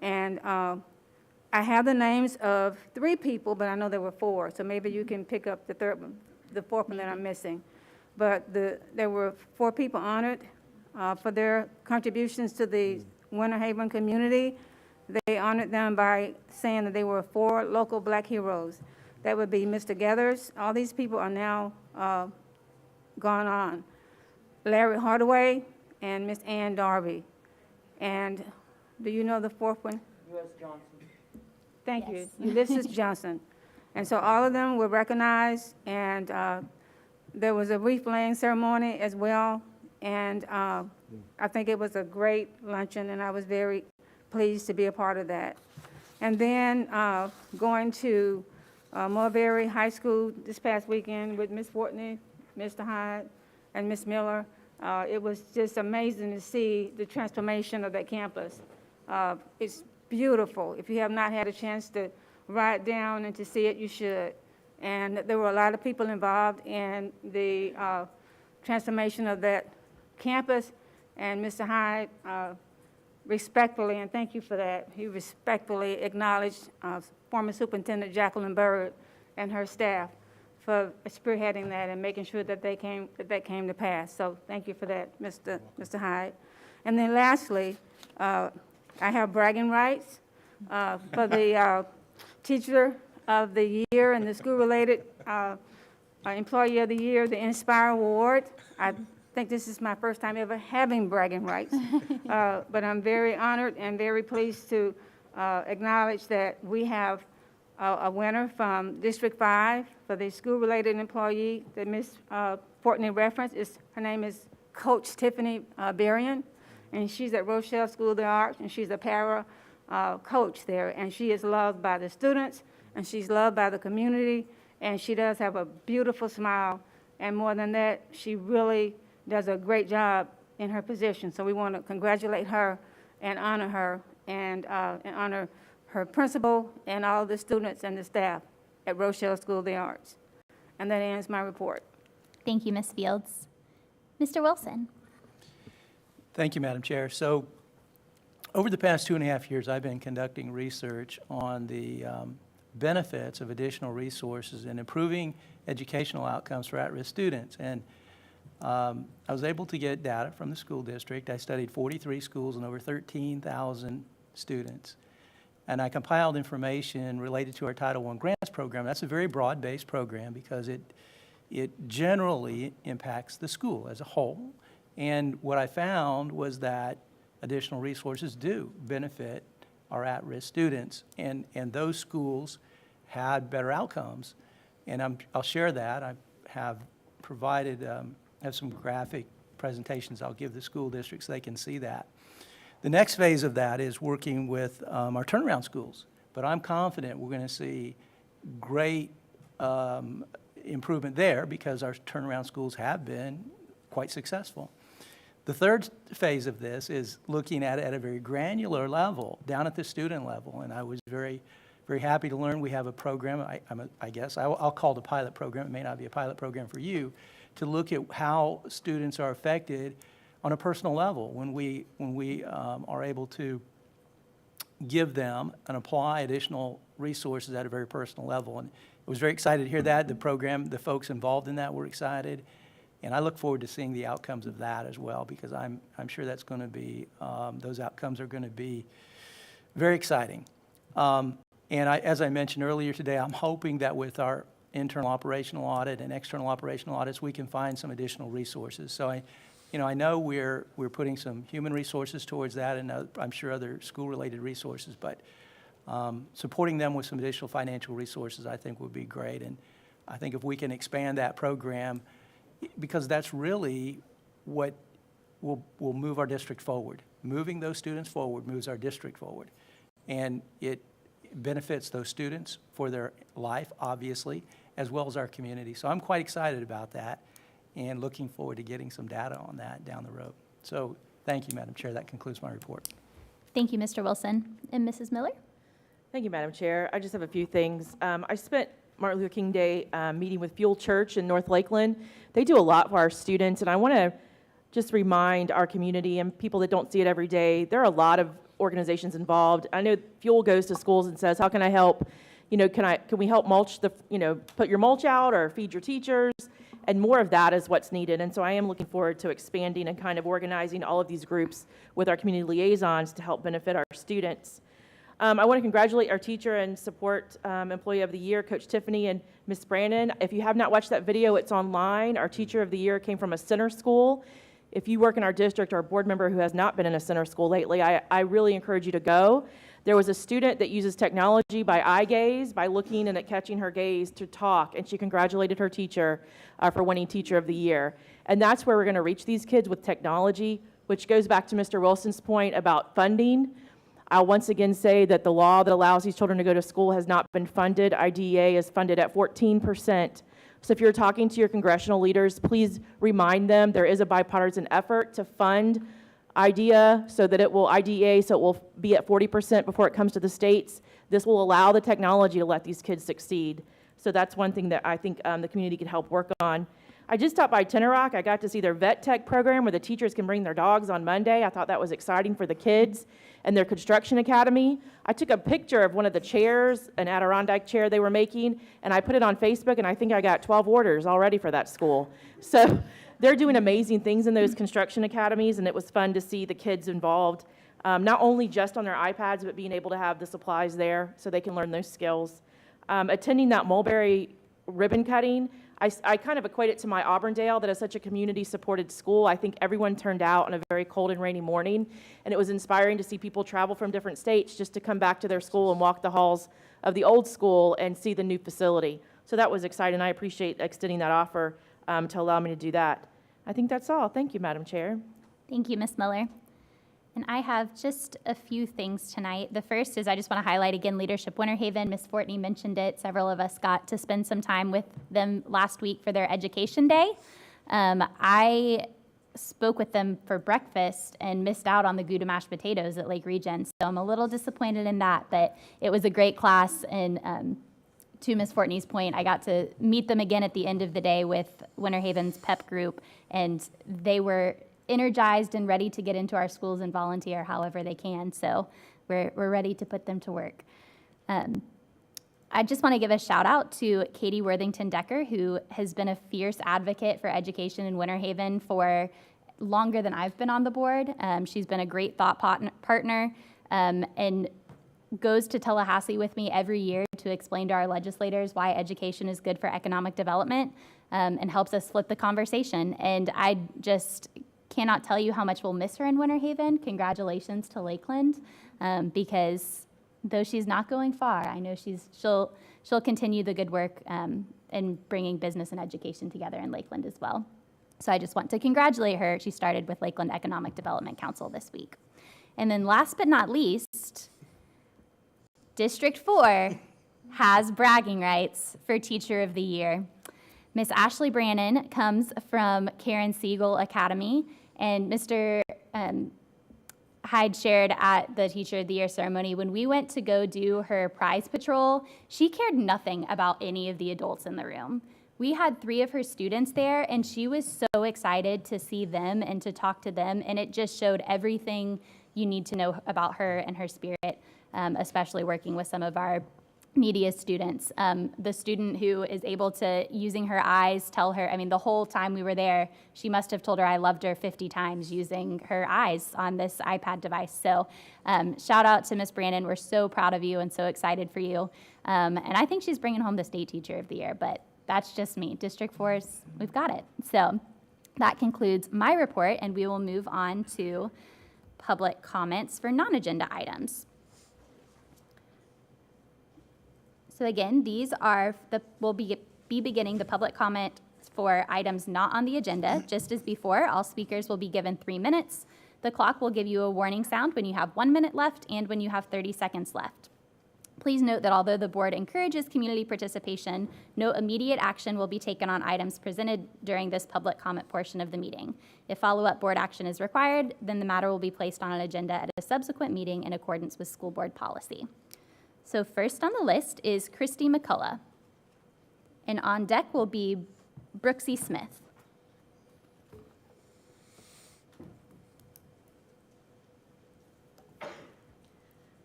And I have the names of 3 people, but I know there were 4, so maybe you can pick up the 4th one that I'm missing. But there were 4 people honored for their contributions to the Winter Haven community. They honored them by saying that they were 4 local Black heroes. That would be Mr. Gathers. All these people are now gone on. Larry Hardaway and Miss Ann Darby. And do you know the 4th one? U.S. Johnson. Thank you. Ulysses Johnson. And so all of them were recognized, and there was a wreath laying ceremony as well, and I think it was a great luncheon, and I was very pleased to be a part of that. And then going to Mulberry High School this past weekend with Ms. Fortney, Mr. Hyde, and Ms. Miller, it was just amazing to see the transformation of that campus. It's beautiful. If you have not had a chance to ride down and to see it, you should. and there were a lot of people involved in the transformation of that campus. And Mr. Hyde respectfully, and thank you for that, he respectfully acknowledged former Superintendent Jacqueline Bird and her staff for spearheading that and making sure that that came to pass. So thank you for that, Mr. Hyde. And then lastly, I have bragging rights for the Teacher of the Year and the School-Related Employee of the Year, the Inspire Award. I think this is my first time ever having bragging rights, but I'm very honored and very pleased to acknowledge that we have a winner from District 5 for the school-related employee that Ms. Fortney referenced. Her name is Coach Tiffany Berrien, and she's at Rochelle School of the Arts, and she's a para coach there, and she is loved by the students, and she's loved by the community, and she does have a beautiful smile, and more than that, she really does a great job in her position. So we want to congratulate her and honor her and honor her principal and all the students and the staff at Rochelle School of the Arts. And that ends my report. Thank you, Ms. Fields. Mr. Wilson. Thank you, Madam Chair. So over the past 2.5 years, I've been conducting research on the benefits of additional resources in improving educational outcomes for at-risk students. And I was able to get data from the school district. I studied 43 schools and over 13,000 students. And I compiled information related to our Title I grants program. That's a very broad-based program because it generally impacts the school as a whole. And what I found was that additional resources do benefit our at-risk students, and those schools had better outcomes. And I'll share that. I have provided have some graphic presentations I'll give the school districts so they can see that. The next phase of that is working with our turnaround schools, but I'm confident we're going to see great improvement there because our turnaround schools have been quite successful. The third phase of this is looking at it at a very granular level, down at the student level, and I was very, very happy to learn we have a program, I guess I'll call it a pilot program, it may not be a pilot program for you, to look at how students are affected on a personal level when we are able to give them and apply additional resources at a very personal level. And I was very excited to hear that. The program, the folks involved in that were excited. And I look forward to seeing the outcomes of that as well because I'm sure that's going to be, those outcomes are going to be very exciting. And as I mentioned earlier today, I'm hoping that with our internal operational audit and external operational audits, we can find some additional resources. So I know we're putting some human resources towards that and I'm sure other school-related resources, but supporting them with some additional financial resources I think would be great. And I think if we can expand that program, because that's really what will move our district forward. Moving those students forward moves our district forward. And it benefits those students for their life, obviously, as well as our community. So I'm quite excited about that and looking forward to getting some data on that down the road. So thank you, Madam Chair. That concludes my report. Thank you, Mr. Wilson. And Mrs. Miller? Thank you, Madam Chair. I just have a few things. I spent Martin Luther King Day meeting with Fuel Church in North Lakeland. They do a lot for our students, and I want to just remind our community and people that don't see it every day, there are a lot of organizations involved. I know Fuel goes to schools and says, how can I help? Can we help mulch put your mulch out or feed your teachers? And more of that is what's needed. And so I am looking forward to expanding and kind of organizing all of these groups with our community liaisons to help benefit our students. I want to congratulate our teacher and support employee of the year, Coach Tiffany and Miss Brandon. If you have not watched that video, it's online. Our teacher of the year came from a center school. If you work in our district or a board member who has not been in a center school lately, I really encourage you to go. There was a student that uses technology by eye gaze, by looking and at catching her gaze to talk, and she congratulated her teacher for winning Teacher of the Year. And that's where we're going to reach these kids with technology, which goes back to Mr. Wilson's point about funding. I'll once again say that the law that allows these children to go to school has not been funded. IDEA is funded at 14%. So if you're talking to your congressional leaders, please remind them there is a bipartisan effort to fund IDEA so that it will be at 40% before it comes to the states. This will allow the technology to let these kids succeed. So that's one thing that I think the community could help work on. I just stopped by Tenorock. I got to see their vet tech program where the teachers can bring their dogs on Monday. I thought that was exciting for the kids, and their construction academy. I took a picture of one of the chairs, an Adirondack chair they were making, and I put it on Facebook, and I think I got 12 orders already for that school. So they're doing amazing things in those construction academies, and it was fun to see the kids involved, not only just on their iPads, but being able to have the supplies there so they can learn those skills. Attending that mulberry ribbon cutting, I kind of equate it to my Auburndale, that is such a community-supported school. I think everyone turned out on a very cold and rainy morning, and it was inspiring to see people travel from different states just to come back to their school and walk the halls of the old school and see the new facility. So that was exciting. I appreciate extending that offer to allow me to do that. I think that's all. Thank you, Madam Chair. Thank you, Ms. Miller. And I have just a few things tonight. The first is I just want to highlight again Leadership Winter Haven. Ms. Fortney mentioned it. Several of us got to spend some time with them last week for their Education Day. I spoke with them for breakfast and missed out on the Gouda mashed potatoes at Lake Region, so I'm a little disappointed in that, but it was a great class, and to Ms. Fortney's point, I got to meet them again at the end of the day with Winter Haven's PEP group, and they were energized and ready to get into our schools and volunteer however they can. So we're ready to put them to work. I just want to give a shout out to Katie Worthington Decker, who has been a fierce advocate for education in Winter Haven for longer than I've been on the board. She's been a great thought partner and goes to Tallahassee with me every year to explain to our legislators why education is good for economic development, and helps us flip the conversation. And I just cannot tell you how much we'll miss her in Winter Haven. Congratulations to Lakeland, because though she's not going far, I know she'll continue the good work in bringing business and education together in Lakeland as well. So I just want to congratulate her. She started with Lakeland Economic Development Council this week. And then last but not least, District 4 has bragging rights for Teacher of the Year. Miss Ashley Brannon comes from Karen Siegel Academy, and Mr. Hyde shared at the Teacher of the Year ceremony, when we went to go do her prize patrol, she cared nothing about any of the adults in the room. We had 3 of her students there, and she was so excited to see them and to talk to them, and it just showed everything you need to know about her and her spirit, especially working with some of our neediest students. The student who is able to, using her eyes, tell her, I mean, the whole time we were there, she must have told her I loved her 50 times using her eyes on this iPad device. So shout out to Miss Brannon. We're so proud of you and so excited for you. And I think she's bringing home the State Teacher of the Year, but that's just me. District 4's, we've got it. So that concludes my report, and we will move on to public comments for non-agenda items. So again, these are we'll be beginning the public comment for items not on the agenda. Just as before, all speakers will be given 3 minutes. The clock will give you a warning sound when you have 1 minute left and when you have 30 seconds left. Please note that although the board encourages community participation, no immediate action will be taken on items presented during this public comment portion of the meeting. If follow-up board action is required, then the matter will be placed on an agenda at a subsequent meeting in accordance with school board policy. So first on the list is Christy McCullough. And on deck will be Brooksy Smith.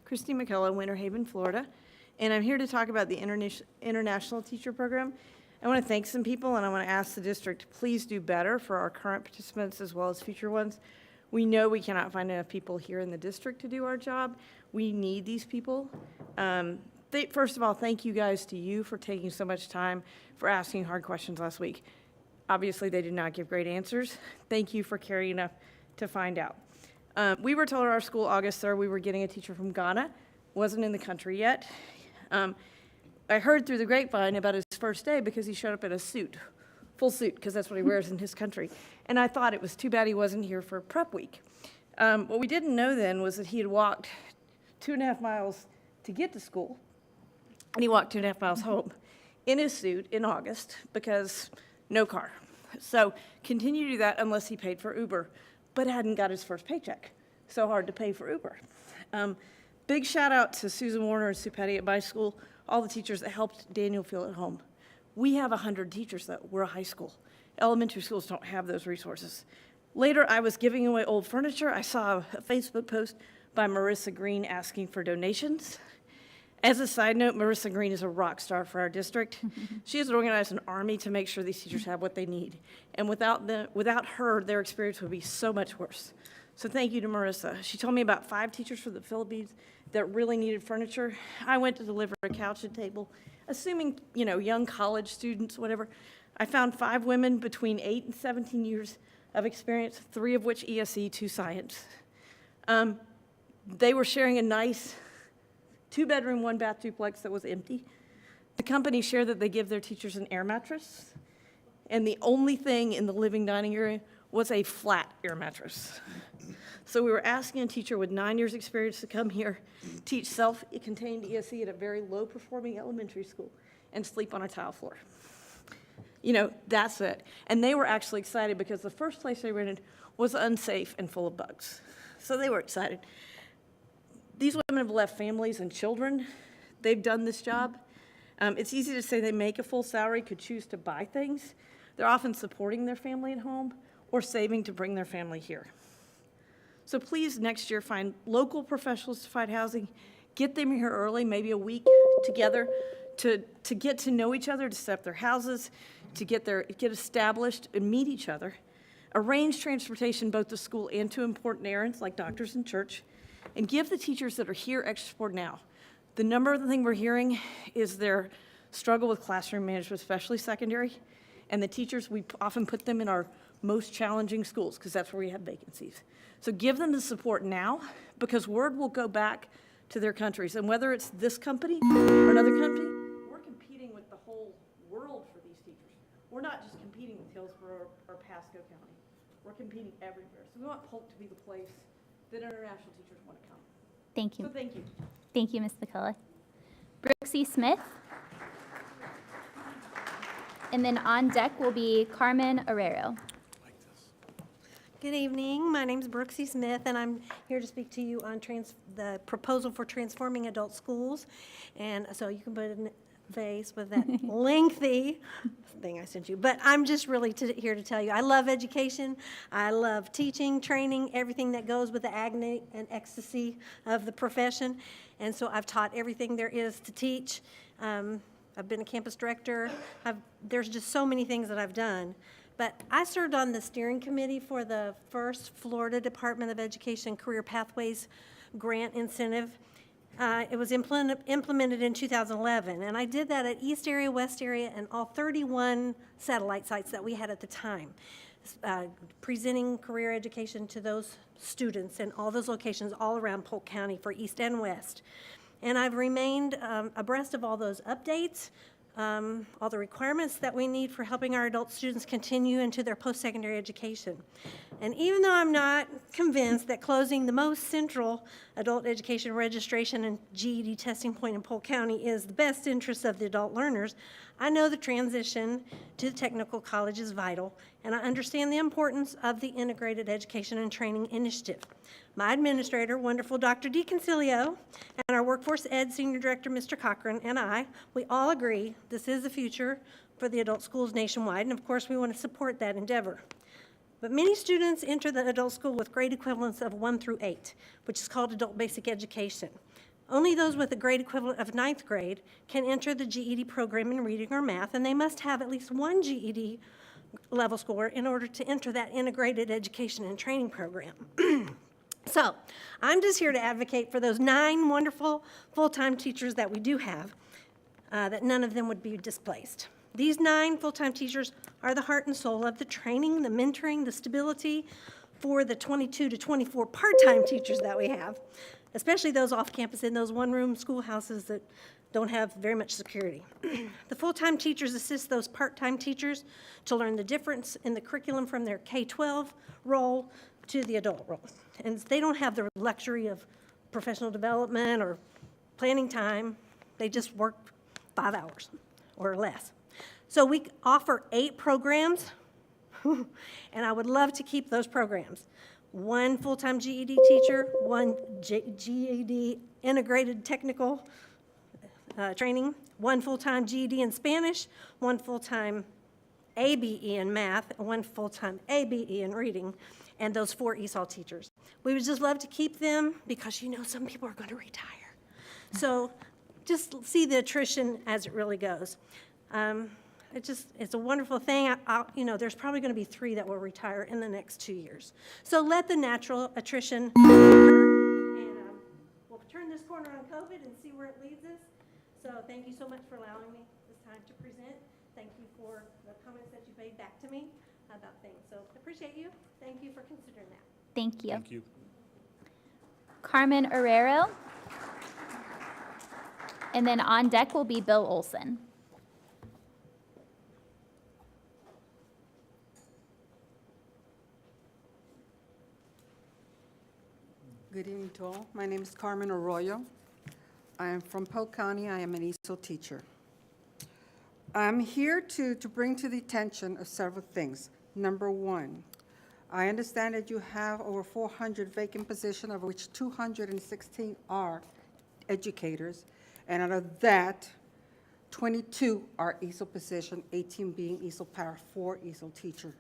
Christy McCullough, Winter Haven, Florida, and I'm here to talk about the International Teacher Program. I want to thank some people, and I want to ask the district to please do better for our current participants as well as future ones. We know we cannot find enough people here in the district to do our job. We need these people. First of all, thank you guys to you for taking so much time for asking hard questions last week. Obviously, they did not give great answers. Thank you for caring enough to find out. We were told at our school August 3rd we were getting a teacher from Ghana. Wasn't in the country yet. I heard through the grapevine about his first day because he showed up in a suit, full suit, because that's what he wears in his country. And I thought it was too bad he wasn't here for prep week. What we didn't know then was that he had walked 2.5 miles to get to school, and he walked 2.5 miles home in his suit in August because no car. So continue to do that unless he paid for Uber, but hadn't got his first paycheck. So hard to pay for Uber. Big shout out to Susan Warner and Sue Petty at my school, all the teachers that helped Daniel feel at home. We have 100 teachers, though. We're a high school. Elementary schools don't have those resources. Later, I was giving away old furniture. I saw a Facebook post by Marissa Green asking for donations. As a side note, Marissa Green is a rock star for our district. She has organized an army to make sure these teachers have what they need. And without her, their experience would be so much worse. So thank you to Marissa. She told me about 5 teachers from the Philippines that really needed furniture. I went to deliver a couch and table, assuming, young college students, whatever. I found 5 women between 8 and 17 years of experience, 3 of which ESE, 2 science. They were sharing a nice 2-bedroom, 1-bath duplex that was empty. The company shared that they give their teachers an air mattress, and the only thing in the living dining area was a flat air mattress. So we were asking a teacher with 9 years' experience to come here, teach self-contained ESE at a very low-performing elementary school, and sleep on a tile floor. That's it. And they were actually excited because the first place they rented was unsafe and full of bugs. So they were excited. These women have left families and children. They've done this job. It's easy to say they make a full salary, could choose to buy things. They're often supporting their family at home or saving to bring their family here. So please, next year, find local professionals to find housing. Get them here early, maybe a week together, to get to know each other, to set up their houses, to get established and meet each other. Arrange transportation both to school and to important errands like doctors and church. And give the teachers that are here extra support now. The number of the thing we're hearing is their struggle with classroom management, especially secondary. And the teachers, we often put them in our most challenging schools because that's where we have vacancies. So give them the support now because word will go back to their countries. And whether it's this company or another company, we're competing with the whole world for these teachers. We're not just competing with Hillsborough or Pasco County. We're competing everywhere. So we want Polk to be the place that international teachers want to come. Thank you. So thank you. Thank you, Ms. McCullough. Brooksy Smith. And then on deck will be Carmen Herrero. Good evening. My name is Brooksy Smith, and I'm here to speak to you on the proposal for transforming adult schools. And so you can put in face with that lengthy thing I sent you. But I'm just really here to tell you, I love education. I love teaching, training, everything that goes with the agony and ecstasy of the profession. And so I've taught everything there is to teach. I've been a campus director. There's just so many things that I've done. But I served on the steering committee for the first Florida Department of Education Career Pathways grant incentive. It was implemented in 2011, and I did that at East Area, West Area, and all 31 satellite sites that we had at the time, presenting career education to those students in all those locations all around Polk County for East and West. And I've remained abreast of all those updates, all the requirements that we need for helping our adult students continue into their post-secondary education. And even though I'm not convinced that closing the most central adult education registration and GED testing point in Polk County is the best interest of the adult learners, I know the transition to the technical college is vital, and I understand the importance of the Integrated Education and Training Initiative. My administrator, wonderful Dr. DiConcilio, and our Workforce Ed Senior Director, Mr. Cochran, and we all agree this is the future for the adult schools nationwide, and of course we want to support that endeavor. But many students enter the adult school with grade equivalents of 1 through 8, which is called adult basic education. Only those with a grade equivalent of 9th grade can enter the GED program in reading or math, and they must have at least 1 GED level score in order to enter that integrated education and training program. So I'm just here to advocate for those 9 wonderful full-time teachers that we do have, that none of them would be displaced. These 9 full-time teachers are the heart and soul of the training, the mentoring, the stability for the 22 to 24 part-time teachers that we have, especially those off campus in those one-room schoolhouses that don't have very much security. The full-time teachers assist those part-time teachers to learn the difference in the curriculum from their K-12 role to the adult role. And they don't have the luxury of professional development or planning time. They just work 5 hours or less. So we offer 8 programs, and I would love to keep those programs. 1 full-time GED teacher, 1 GED integrated technical training, 1 full-time GED in Spanish, 1 full-time ABE in math, and 1 full-time ABE in reading, and those 4 ESOL teachers. We would just love to keep them because you know some people are going to retire. So just see the attrition as it really goes. It's a wonderful thing. There's probably going to be 3 that will retire in the next 2 years. So let the natural attrition occur, and we'll turn this corner on COVID and see where it leads us. So thank you so much for allowing me this time to present. Thank you for the comments that you made back to me about things. So appreciate you. Thank you for considering that. Thank you. Thank you. Carmen Herrero. And then on deck will be Bill Olson. Good evening to all. My name is Carmen Arroyo. I am from Polk County. I am an ESOL teacher. I'm here to bring to the attention of several things. Number one, I understand that you have over 400 vacant positions, of which 216 are educators, and out of that, 22 are ESOL position, 18 being ESOL para, 4 ESOL teacher.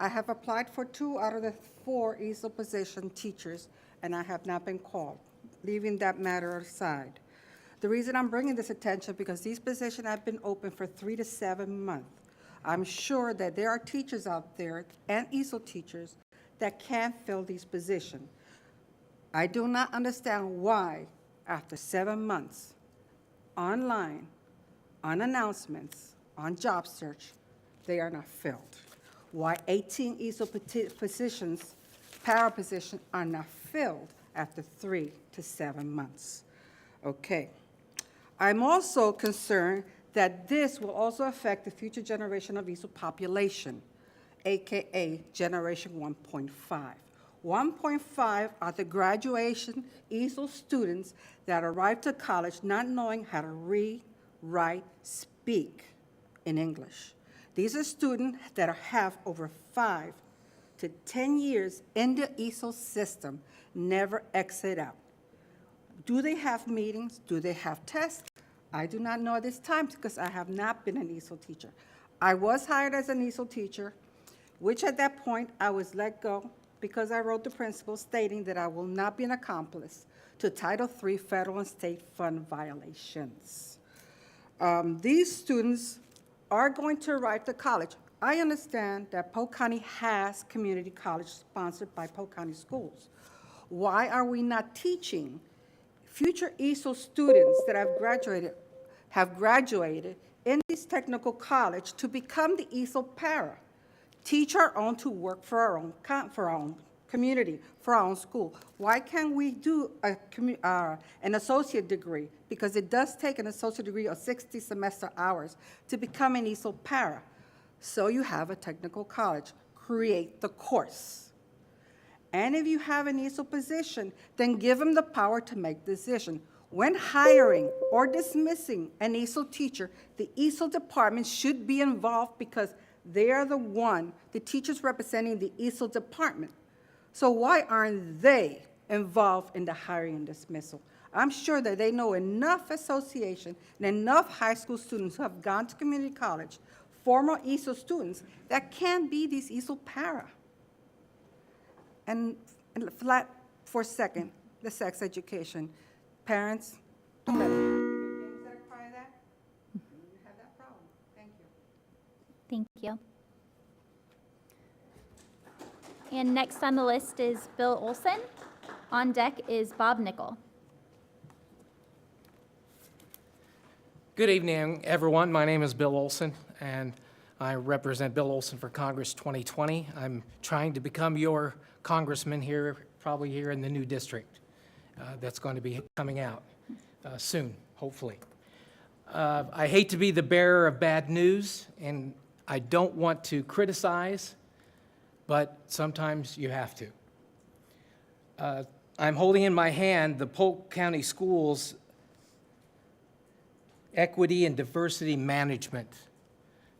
I have applied for 2 out of the 4 ESOL position teachers, and I have not been called, leaving that matter aside. The reason I'm bringing this attention because these positions have been open for 3 to 7 months. I'm sure that there are teachers out there and ESOL teachers that can't fill these positions. I do not understand why, after 7 months, online, on announcements, on job search, they are not filled. Why 18 ESOL positions, para positions, are not filled after 3 to 7 months. Okay. I'm also concerned that this will also affect the future generation of ESOL population, AKA Generation 1.5. 1.5 are the graduation ESOL students that arrive to college not knowing how to read, write, speak in English. These are students that have over 5 to 10 years in the ESOL system, never exit out. Do they have meetings? Do they have tests? I do not know at this time because I have not been an ESOL teacher. I was hired as an ESOL teacher, which at that point I was let go because I wrote the principle stating that I will not be an accomplice to Title III federal and state fund violations. These students are going to arrive to college. I understand that Polk County has community college sponsored by Polk County schools. Why are we not teaching future ESOL students that have graduated in this technical college to become the ESOL para? Teach our own to work for our own community, for our own school. Why can't we do an associate degree? Because it does take an associate degree of 60 semester hours to become an ESOL para. So you have a technical college. Create the course. And if you have an ESOL position, then give them the power to make decision. When hiring or dismissing an ESOL teacher, the ESOL department should be involved because they are the teachers representing the ESOL department. So why aren't they involved in the hiring and dismissal? I'm sure that they know enough association and enough high school students who have gone to community college, former ESOL students, that can be these ESOL para. And flat for a second, the sex education. Parents, don't let them satisfy that. You have that problem. Thank you. Thank you. And next on the list is Bill Olson. On deck is Bob Nickel. Good evening, everyone. My name is Bill Olson, and I represent Bill Olson for Congress 2020. I'm trying to become your congressman here, probably here in the new district that's going to be coming out soon, hopefully. I hate to be the bearer of bad news, and I don't want to criticize, but sometimes you have to. I'm holding in my hand the Polk County Schools Equity and Diversity Management.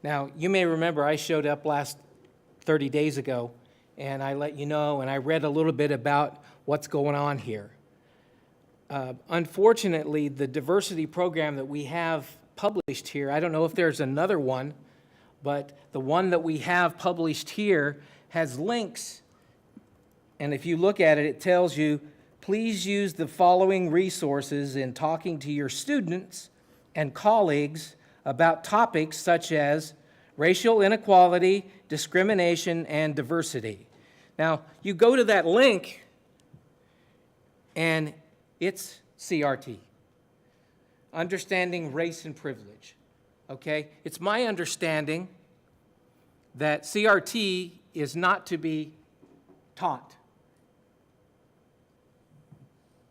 Now, you may remember I showed up last 30 days ago, and I let you know, and I read a little bit about what's going on here. Unfortunately, the diversity program that we have published here, I don't know if there's another one, but the one that we have published here has links. And if you look at it, it tells you, please use the following resources in talking to your students and colleagues about topics such as racial inequality, discrimination, and diversity. Now, you go to that link, and it's CRT, Understanding Race and Privilege, okay? It's my understanding that CRT is not to be taught.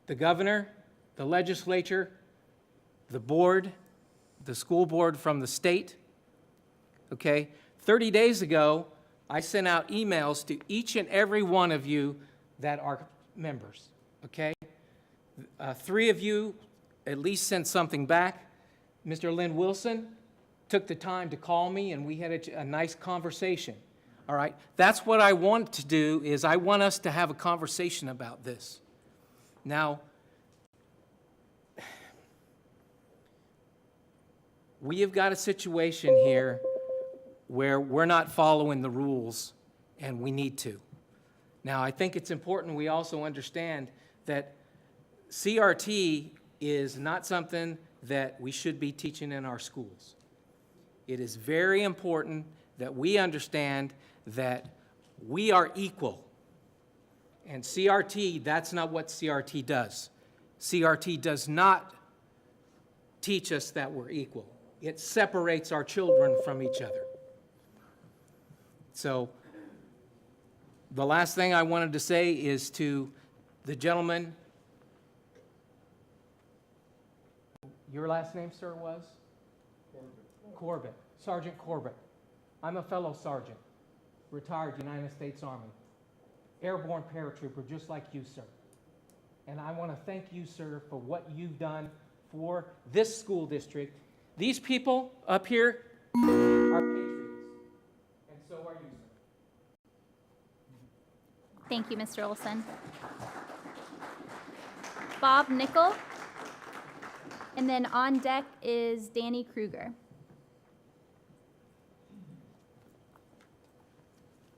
The governor, the legislature, the board, the school board from the state, okay? 30 days ago, I sent out emails to each and every one of you that are members, okay? 3 of you at least sent something back. Mr. Lynn Wilson took the time to call me, and we had a nice conversation, all right? That's what I want to do, is I want us to have a conversation about this. Now, we have got a situation here where we're not following the rules, and we need to. Now, I think it's important we also understand that CRT is not something that we should be teaching in our schools. It is very important that we understand that we are equal. And CRT, that's not what CRT does. CRT does not teach us that we're equal. It separates our children from each other. So the last thing I wanted to say is to the gentleman. Your last name, sir, was? Corbett. Sergeant Corbett. I'm a fellow sergeant, retired United States Army, airborne paratrooper just like you, sir. And I want to thank you, sir, for what you've done for this school district. These people up here are patriots, and so are you, sir. Thank you, Mr. Olson. Bob Nickel. And then on deck is Danny Kruger.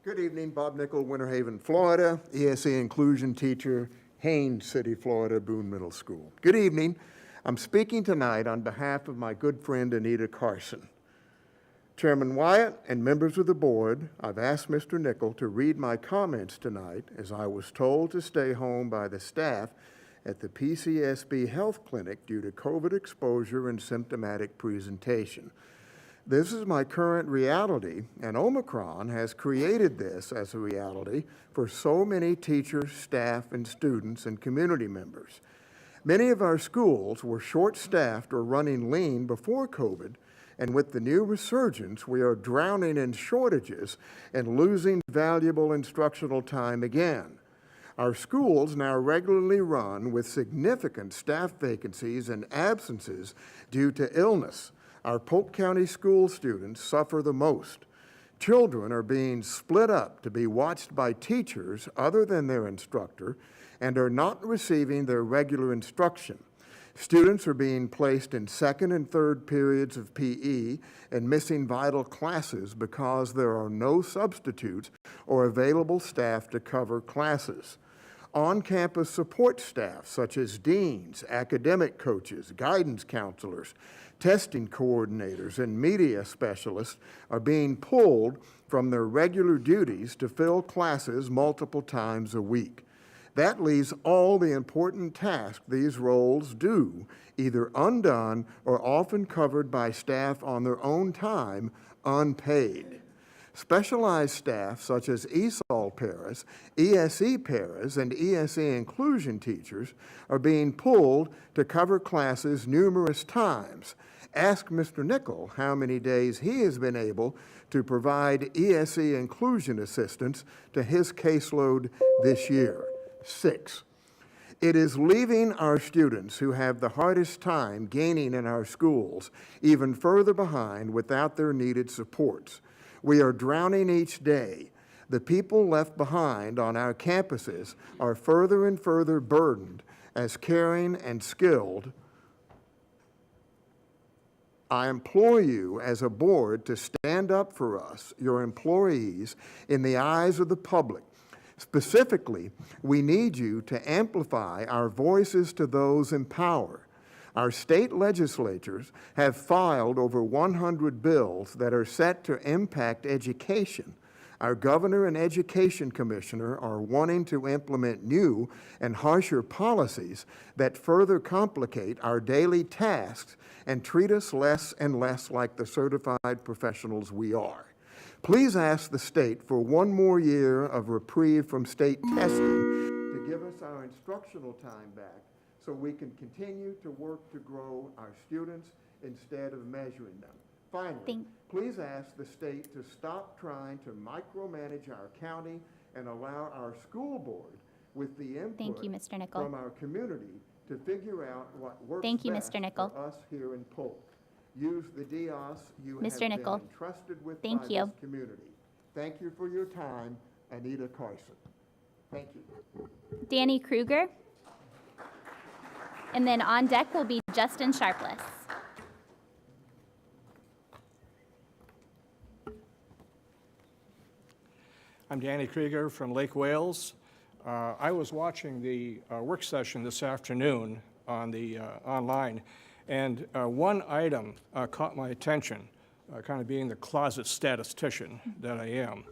Good evening, Bob Nickel, Winter Haven, Florida, ESE inclusion teacher, Haines City, Florida, Boone Middle School. Good evening. I'm speaking tonight on behalf of my good friend Anita Carson. Chairman Wyatt and members of the board, I've asked Mr. Nickel to read my comments tonight as I was told to stay home by the staff at the PCSB Health Clinic due to COVID exposure and symptomatic presentation. This is my current reality, and Omicron has created this as a reality for so many teachers, staff, and students and community members. Many of our schools were short-staffed or running lean before COVID, and with the new resurgence, we are drowning in shortages and losing valuable instructional time again. Our schools now regularly run with significant staff vacancies and absences due to illness. Our Polk County school students suffer the most. Children are being split up to be watched by teachers other than their instructor and are not receiving their regular instruction. Students are being placed in second and third periods of PE and missing vital classes because there are no substitutes or available staff to cover classes. On-campus support staff, such as deans, academic coaches, guidance counselors, testing coordinators, and media specialists, are being pulled from their regular duties to fill classes multiple times a week. That leaves all the important tasks these roles do either undone or often covered by staff on their own time, unpaid. Specialized staff such as ESOL paras, ESE paras, and ESE inclusion teachers are being pulled to cover classes numerous times. Ask Mr. Nickel how many days he has been able to provide ESE inclusion assistance to his caseload this year. 6. It is leaving our students who have the hardest time gaining in our schools even further behind without their needed supports. We are drowning each day. The people left behind on our campuses are further and further burdened, as caring and skilled, I implore you as a board to stand up for us, your employees, in the eyes of the public. Specifically, we need you to amplify our voices to those in power. Our state legislatures have filed over 100 bills that are set to impact education. Our governor and education commissioner are wanting to implement new and harsher policies that further complicate our daily tasks and treat us less and less like the certified professionals we are. Please ask the state for one more year of reprieve from state testing to give us our instructional time back so we can continue to work to grow our students instead of measuring them. Finally, please ask the state to stop trying to micromanage our county and allow our school board, with the input from our community, to figure out what works best for us here in Polk. Use the DOS you have been entrusted with by this community. Thank you for your time, Anita Carson. Thank you. Danny Kruger. And then on deck will be Justin Sharpless. I'm Danny Krieger from Lake Wales. I was watching the work session this afternoon on the online, and one item caught my attention, kind of being the closet statistician that I am.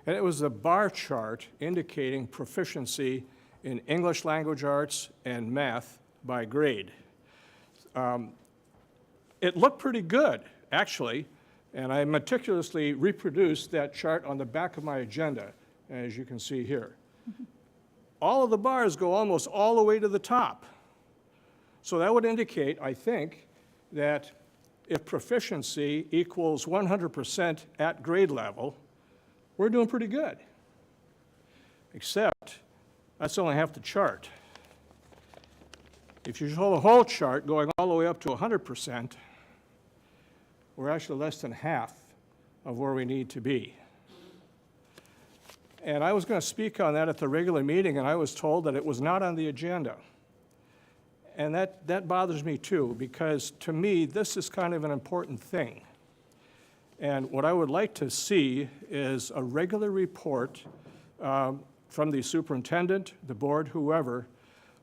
And it was a bar chart indicating proficiency in English language arts and math by grade. It looked pretty good, actually. And I meticulously reproduced that chart on the back of my agenda, as you can see here. All of the bars go almost all the way to the top. So that would indicate, I think, that if proficiency equals 100% at grade level, we're doing pretty good. Except, that's only half the chart. If you show the whole chart going all the way up to 100%, we're actually less than half of where we need to be. And I was going to speak on that at the regular meeting, and I was told that it was not on the agenda. And that bothers me too, because to me, this is kind of an important thing. And what I would like to see is a regular report from the superintendent, the board, whoever,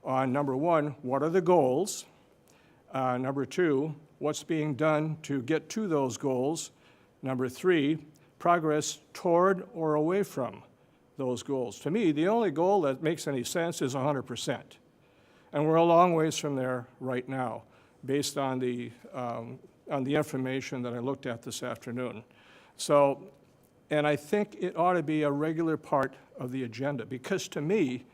on number one, what are the goals? Number two, what's being done to get to those goals? Number three, progress toward or away from those goals. To me, the only goal that makes any sense is 100%. And we're a long ways from there right now, based on the information that I looked at this afternoon. So, and I think it ought to be a regular part of the agenda, because to me,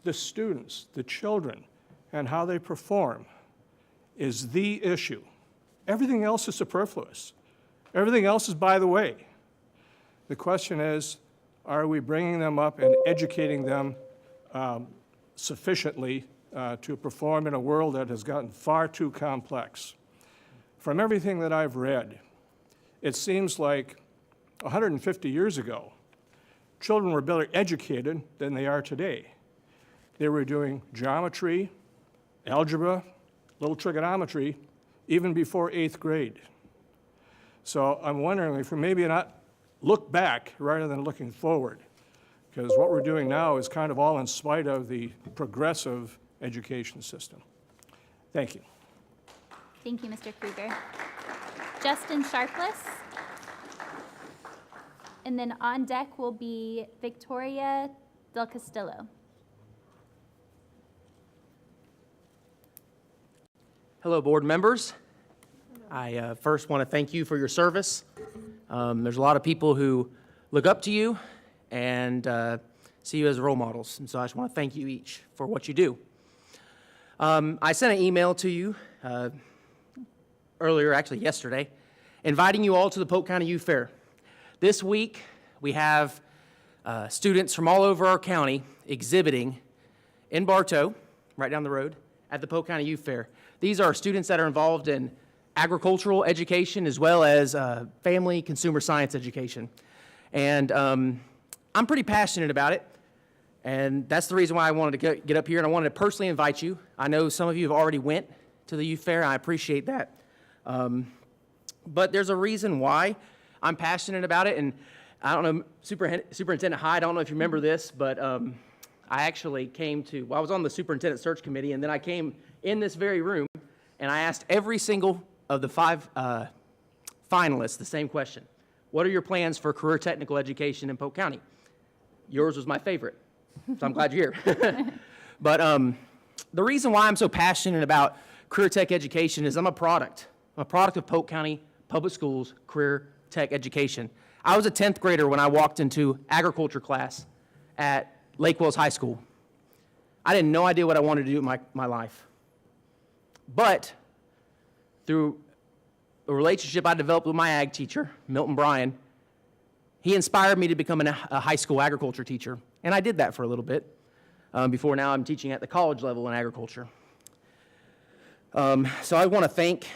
the students, the children, and how they perform is the issue. Everything else is superfluous. Everything else is by the way. The question is, are we bringing them up and educating them sufficiently to perform in a world that has gotten far too complex? From everything that I've read, it seems like 150 years ago, children were better educated than they are today. They were doing geometry, algebra, little trigonometry, even before 8th grade. So I'm wondering if we maybe not look back rather than looking forward, because what we're doing now is kind of all in spite of the progressive education system. Thank you. Thank you, Mr. Kruger. Justin Sharpless. And then on deck will be Victoria Del Castillo. Hello, board members. I first want to thank you for your service. There's a lot of people who look up to you and see you as role models, and so I just want to thank you each for what you do. I sent an email to you earlier, actually yesterday, inviting you all to the Polk County Youth Fair. This week, we have students from all over our county exhibiting in Bartow, right down the road, at the Polk County Youth Fair. These are students that are involved in agricultural education as well as family consumer science education. And I'm pretty passionate about it. And that's the reason why I wanted to get up here, and I wanted to personally invite you. I know some of you have already went to the youth fair, and I appreciate that. But there's a reason why I'm passionate about it, and I don't know, Superintendent Hyde, I don't know if you remember this, but I actually I was on the superintendent search committee, and then I came in this very room, and I asked every single of the 5 finalists the same question. What are your plans for career technical education in Polk County? Yours was my favorite, so I'm glad you're here. But the reason why I'm so passionate about career tech education is I'm a product of Polk County Public Schools career tech education. I was a 10th grader when I walked into agriculture class at Lake Wells High School. I had no idea what I wanted to do with my life. But through a relationship I developed with my ag teacher, Milton Bryan, he inspired me to become a high school agriculture teacher. And I did that for a little bit. Before now, I'm teaching at the college level in agriculture. So I want to thank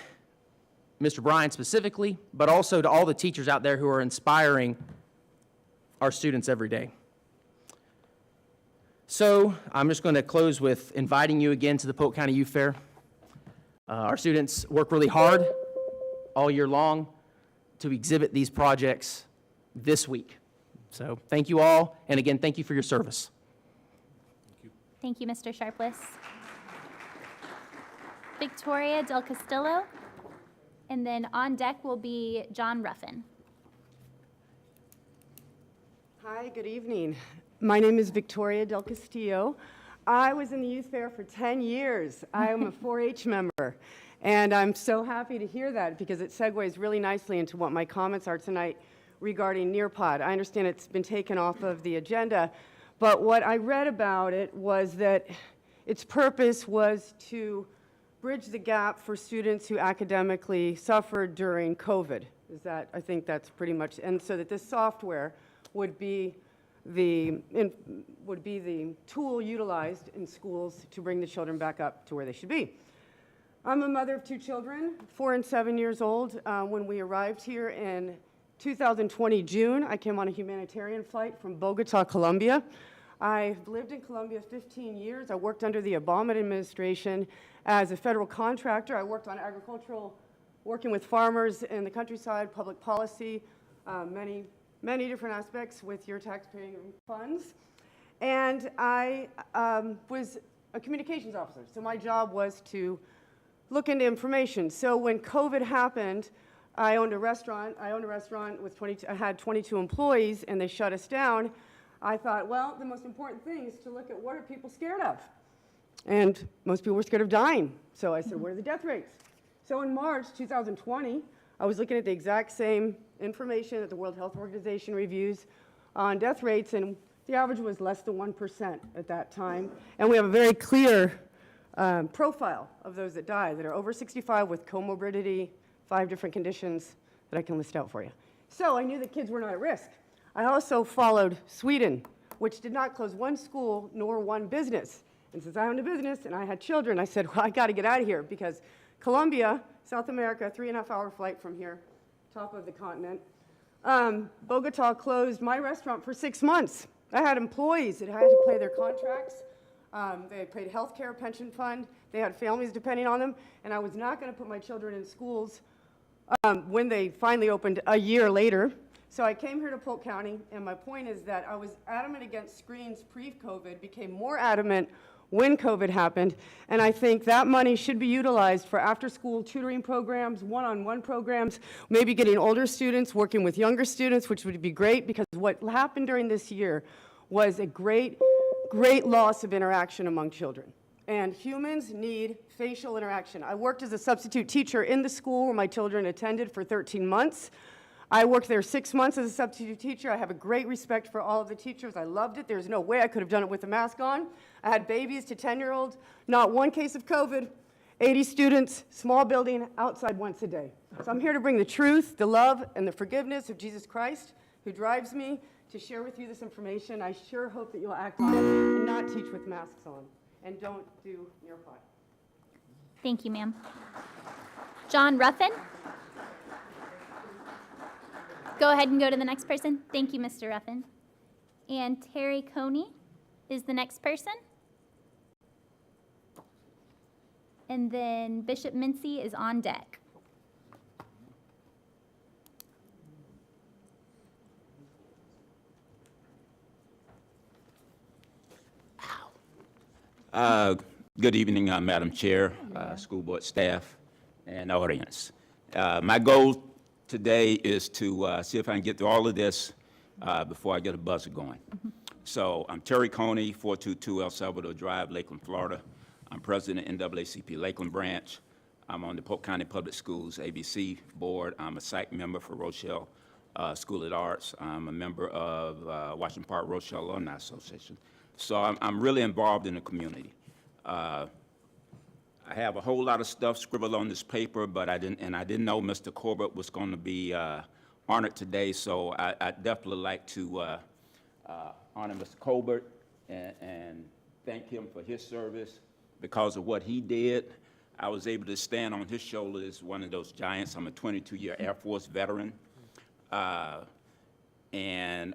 Mr. Bryan specifically, but also to all the teachers out there who are inspiring our students every day. So I'm just going to close with inviting you again to the Polk County Youth Fair. Our students work really hard all year long to exhibit these projects this week. So thank you all, and again, thank you for your service. Thank you, Mr. Sharpless. Victoria Del Castillo, and then on deck will be John Ruffin. Hi, good evening. My name is Victoria Del Castillo. I was in the youth fair for 10 years. I am a 4-H member, and I'm so happy to hear that because it segues really nicely into what my comments are tonight regarding Nearpod. I understand it's been taken off of the agenda, but what I read about it was that its purpose was to bridge the gap for students who academically suffered during COVID. I think that's pretty much, and so that this software would be the tool utilized in schools to bring the children back up to where they should be. I'm a mother of 2 children, 4 and 7 years old. When we arrived here in 2020 June, I came on a humanitarian flight from Bogota, Colombia. I've lived in Colombia 15 years. I worked under the Obama administration as a federal contractor. I worked on working with farmers in the countryside, public policy, many different aspects with your taxpaying funds. And I was a communications officer, so my job was to look into information. So when COVID happened, I owned a restaurant with I had 22 employees, and they shut us down. I thought, well, the most important thing is to look at what are people scared of. And most people were scared of dying. So I said, what are the death rates? So in March 2020, I was looking at the exact same information that the World Health Organization reviews on death rates, and the average was less than 1% at that time. And we have a very clear profile of those that die that are over 65 with comorbidity, 5 different conditions that I can list out for you. So I knew that kids were not at risk. I also followed Sweden, which did not close one school nor one business. And since I owned a business and I had children, I said, well, I got to get out of here because Colombia, South America, 3.5-hour flight from here, top of the continent. Bogota closed my restaurant for 6 months. I had employees that had to pay their contracts. They paid health care, pension fund. They had families depending on them. And I was not going to put my children in schools when they finally opened a year later. So I came here to Polk County, and my point is that I was adamant against screens pre-COVID, became more adamant when COVID happened, and I think that money should be utilized for after-school tutoring programs, one-on-one programs, maybe getting older students, working with younger students, which would be great, because what happened during this year was a great loss of interaction among children. And humans need facial interaction. I worked as a substitute teacher in the school where my children attended for 13 months. I worked there 6 months as a substitute teacher. I have a great respect for all of the teachers. I loved it. There's no way I could have done it with a mask on. I had babies to 10-year-olds, not one case of COVID, 80 students, small building, outside once a day. So I'm here to bring the truth, the love, and the forgiveness of Jesus Christ, who drives me to share with you this information. I sure hope that you'll act on it and not teach with masks on, and don't do Nearpod. Thank you, ma'am. John Ruffin? Go ahead and go to the next person. Thank you, Mr. Ruffin. And Terry Coney. is the next person. And then Bishop Mincy is on deck. Good evening, Madam Chair, school board staff, and audience. My goal today is to see if I can get through all of this before I get a buzzer going. So I'm Terry Coney, 422 El Salvador Drive, Lakeland, Florida. I'm president of NAACP Lakeland branch. I'm on the Polk County Public Schools ABC board. I'm a SAC member for Rochelle School of Arts. I'm a member of Washington Park Rochelle Alumni Association. So I'm really involved in the community. I have a whole lot of stuff scribbled on this paper, but I didn't know Mr. Corbett was going to be honored today, so I'd definitely like to honor Mr. Colbert and thank him for his service. Because of what he did, I was able to stand on his shoulders as one of those giants. I'm a 22-year Air Force veteran. And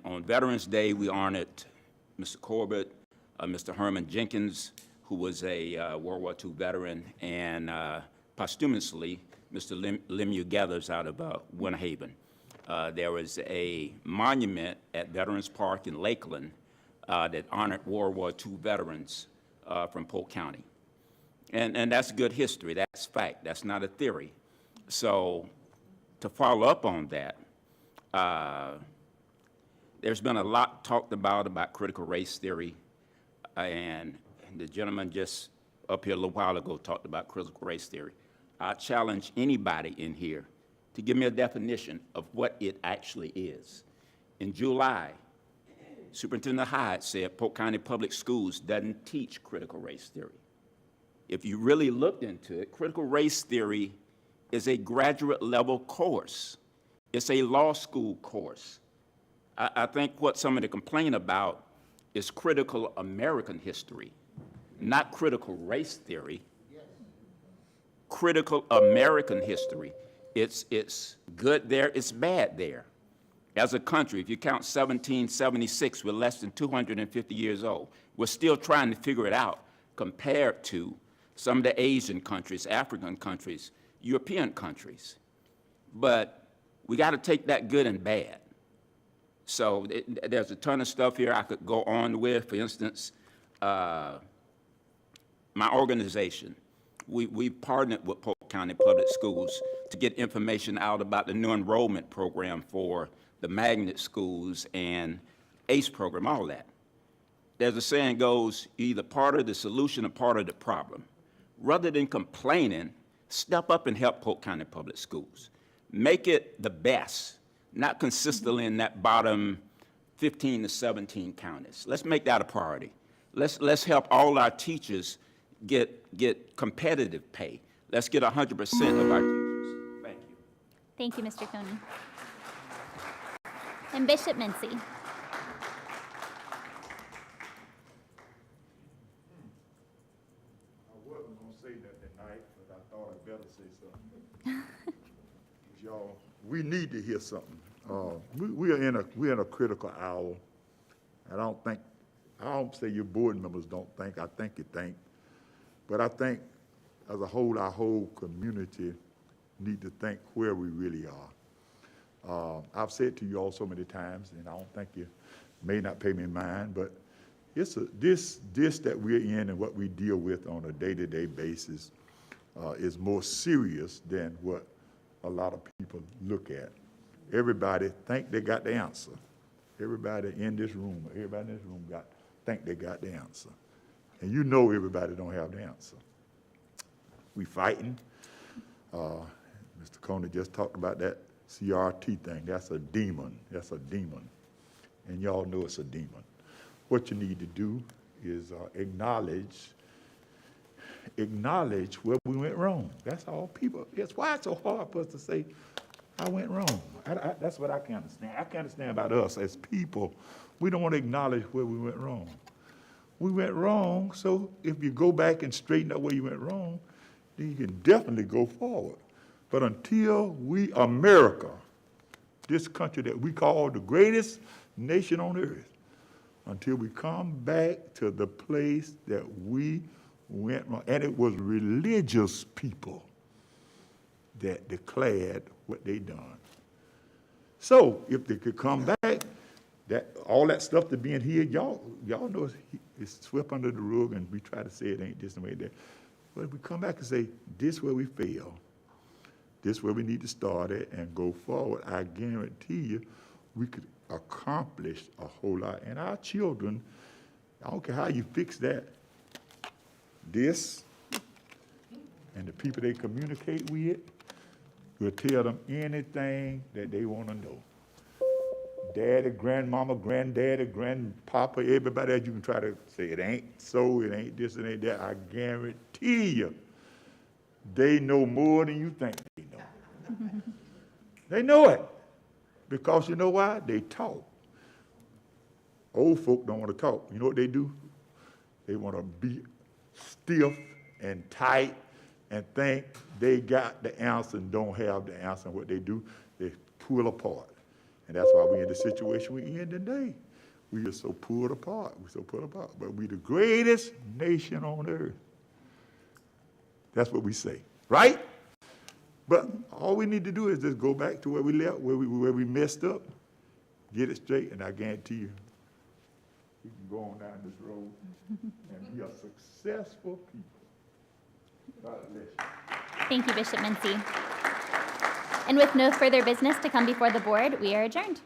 on Veterans Day, we honored Mr. Corbett, Mr. Herman Jenkins, who was a World War II veteran, and posthumously, Mr. Lemuel Gathers out of Winter Haven. There was a monument at Veterans Park in Lakeland that honored World War II veterans from Polk County. And that's good history. That's fact. That's not a theory. So to follow up on that, there's been a lot talked about critical race theory, and the gentleman just up here a little while ago talked about critical race theory. I challenge anybody in here to give me a definition of what it actually is. In July, Superintendent Hyde said Polk County Public Schools doesn't teach critical race theory. If you really looked into it, critical race theory is a graduate level course. It's a law school course. I think what somebody complain about is critical American history, not critical race theory. Critical American history. It's good there, it's bad there. As a country, if you count 1776, we're less than 250 years old. We're still trying to figure it out compared to some of the Asian countries, African countries, European countries. But we got to take that good and bad. So there's a ton of stuff here I could go on with. For instance, my organization, we partnered with Polk County Public Schools to get information out about the new enrollment program for the magnet schools and ACE program, all that. There's a saying goes, either part of the solution or part of the problem. Rather than complaining, step up and help Polk County Public Schools. Make it the best, not consistently in that bottom 15 to 17 counties. Let's make that a priority. Let's help all our teachers get competitive pay. Let's get 100% of our teachers. Thank you. Thank you, Mr. Coney. And Bishop Mincy. I wasn't going to say that tonight, but I thought I'd better say something. Y'all, we need to hear something. We're in a critical hour. I don't say your board members don't think. I think you think. But I think, as a whole, our whole community need to think where we really are. I've said to you all so many times, and I don't think you may not pay me mind, but this that we're in and what we deal with on a day-to-day basis is more serious than what a lot of people look at. Everybody think they got the answer. Everybody in this room think they got the answer. And you know everybody don't have the answer. We fighting. Mr. Coney just talked about that CRT thing. That's a demon. That's a demon. And y'all know it's a demon. What you need to do is acknowledge where we went wrong. That's all people. That's why it's so hard for us to say, I went wrong. That's what I can understand. I can understand about us as people. We don't want to acknowledge where we went wrong. We went wrong, so if you go back and straighten out where you went wrong, then you can definitely go forward. But until America, this country that we call the greatest nation on earth, until we come back to the place that we went from. And it was religious people that declared what they done. So if they could come back, that all that stuff that being here, y'all know it's swept under the rug, and we try to say it ain't this and way that. But if we come back and say, this where we fail, this where we need to start at and go forward, I guarantee you we could accomplish a whole lot. And our children, I don't care how you fix that, this and the people they communicate with will tell them anything that they want to know. Daddy, grandmama, granddaddy, grandpapa, everybody else, you can try to say it ain't so, it ain't this, it ain't that. I guarantee you, they know more than you think they know. They know it. Because you know why? They talk. Old folk don't want to talk. You know what they do? They want to be stiff and tight and think they got the answer and don't have the answer. And what they do, they pull apart. And that's why we're in the situation we're in today. We are so pulled apart. We're so pulled apart. But we're the greatest nation on earth. That's what we say, right? But all we need to do is just go back to where we left, where we messed up, get it straight, and I guarantee you, we can go on down this road and be a successful people. God bless you. Thank you, Bishop Mincy. And with no further business to come before the board, we are adjourned.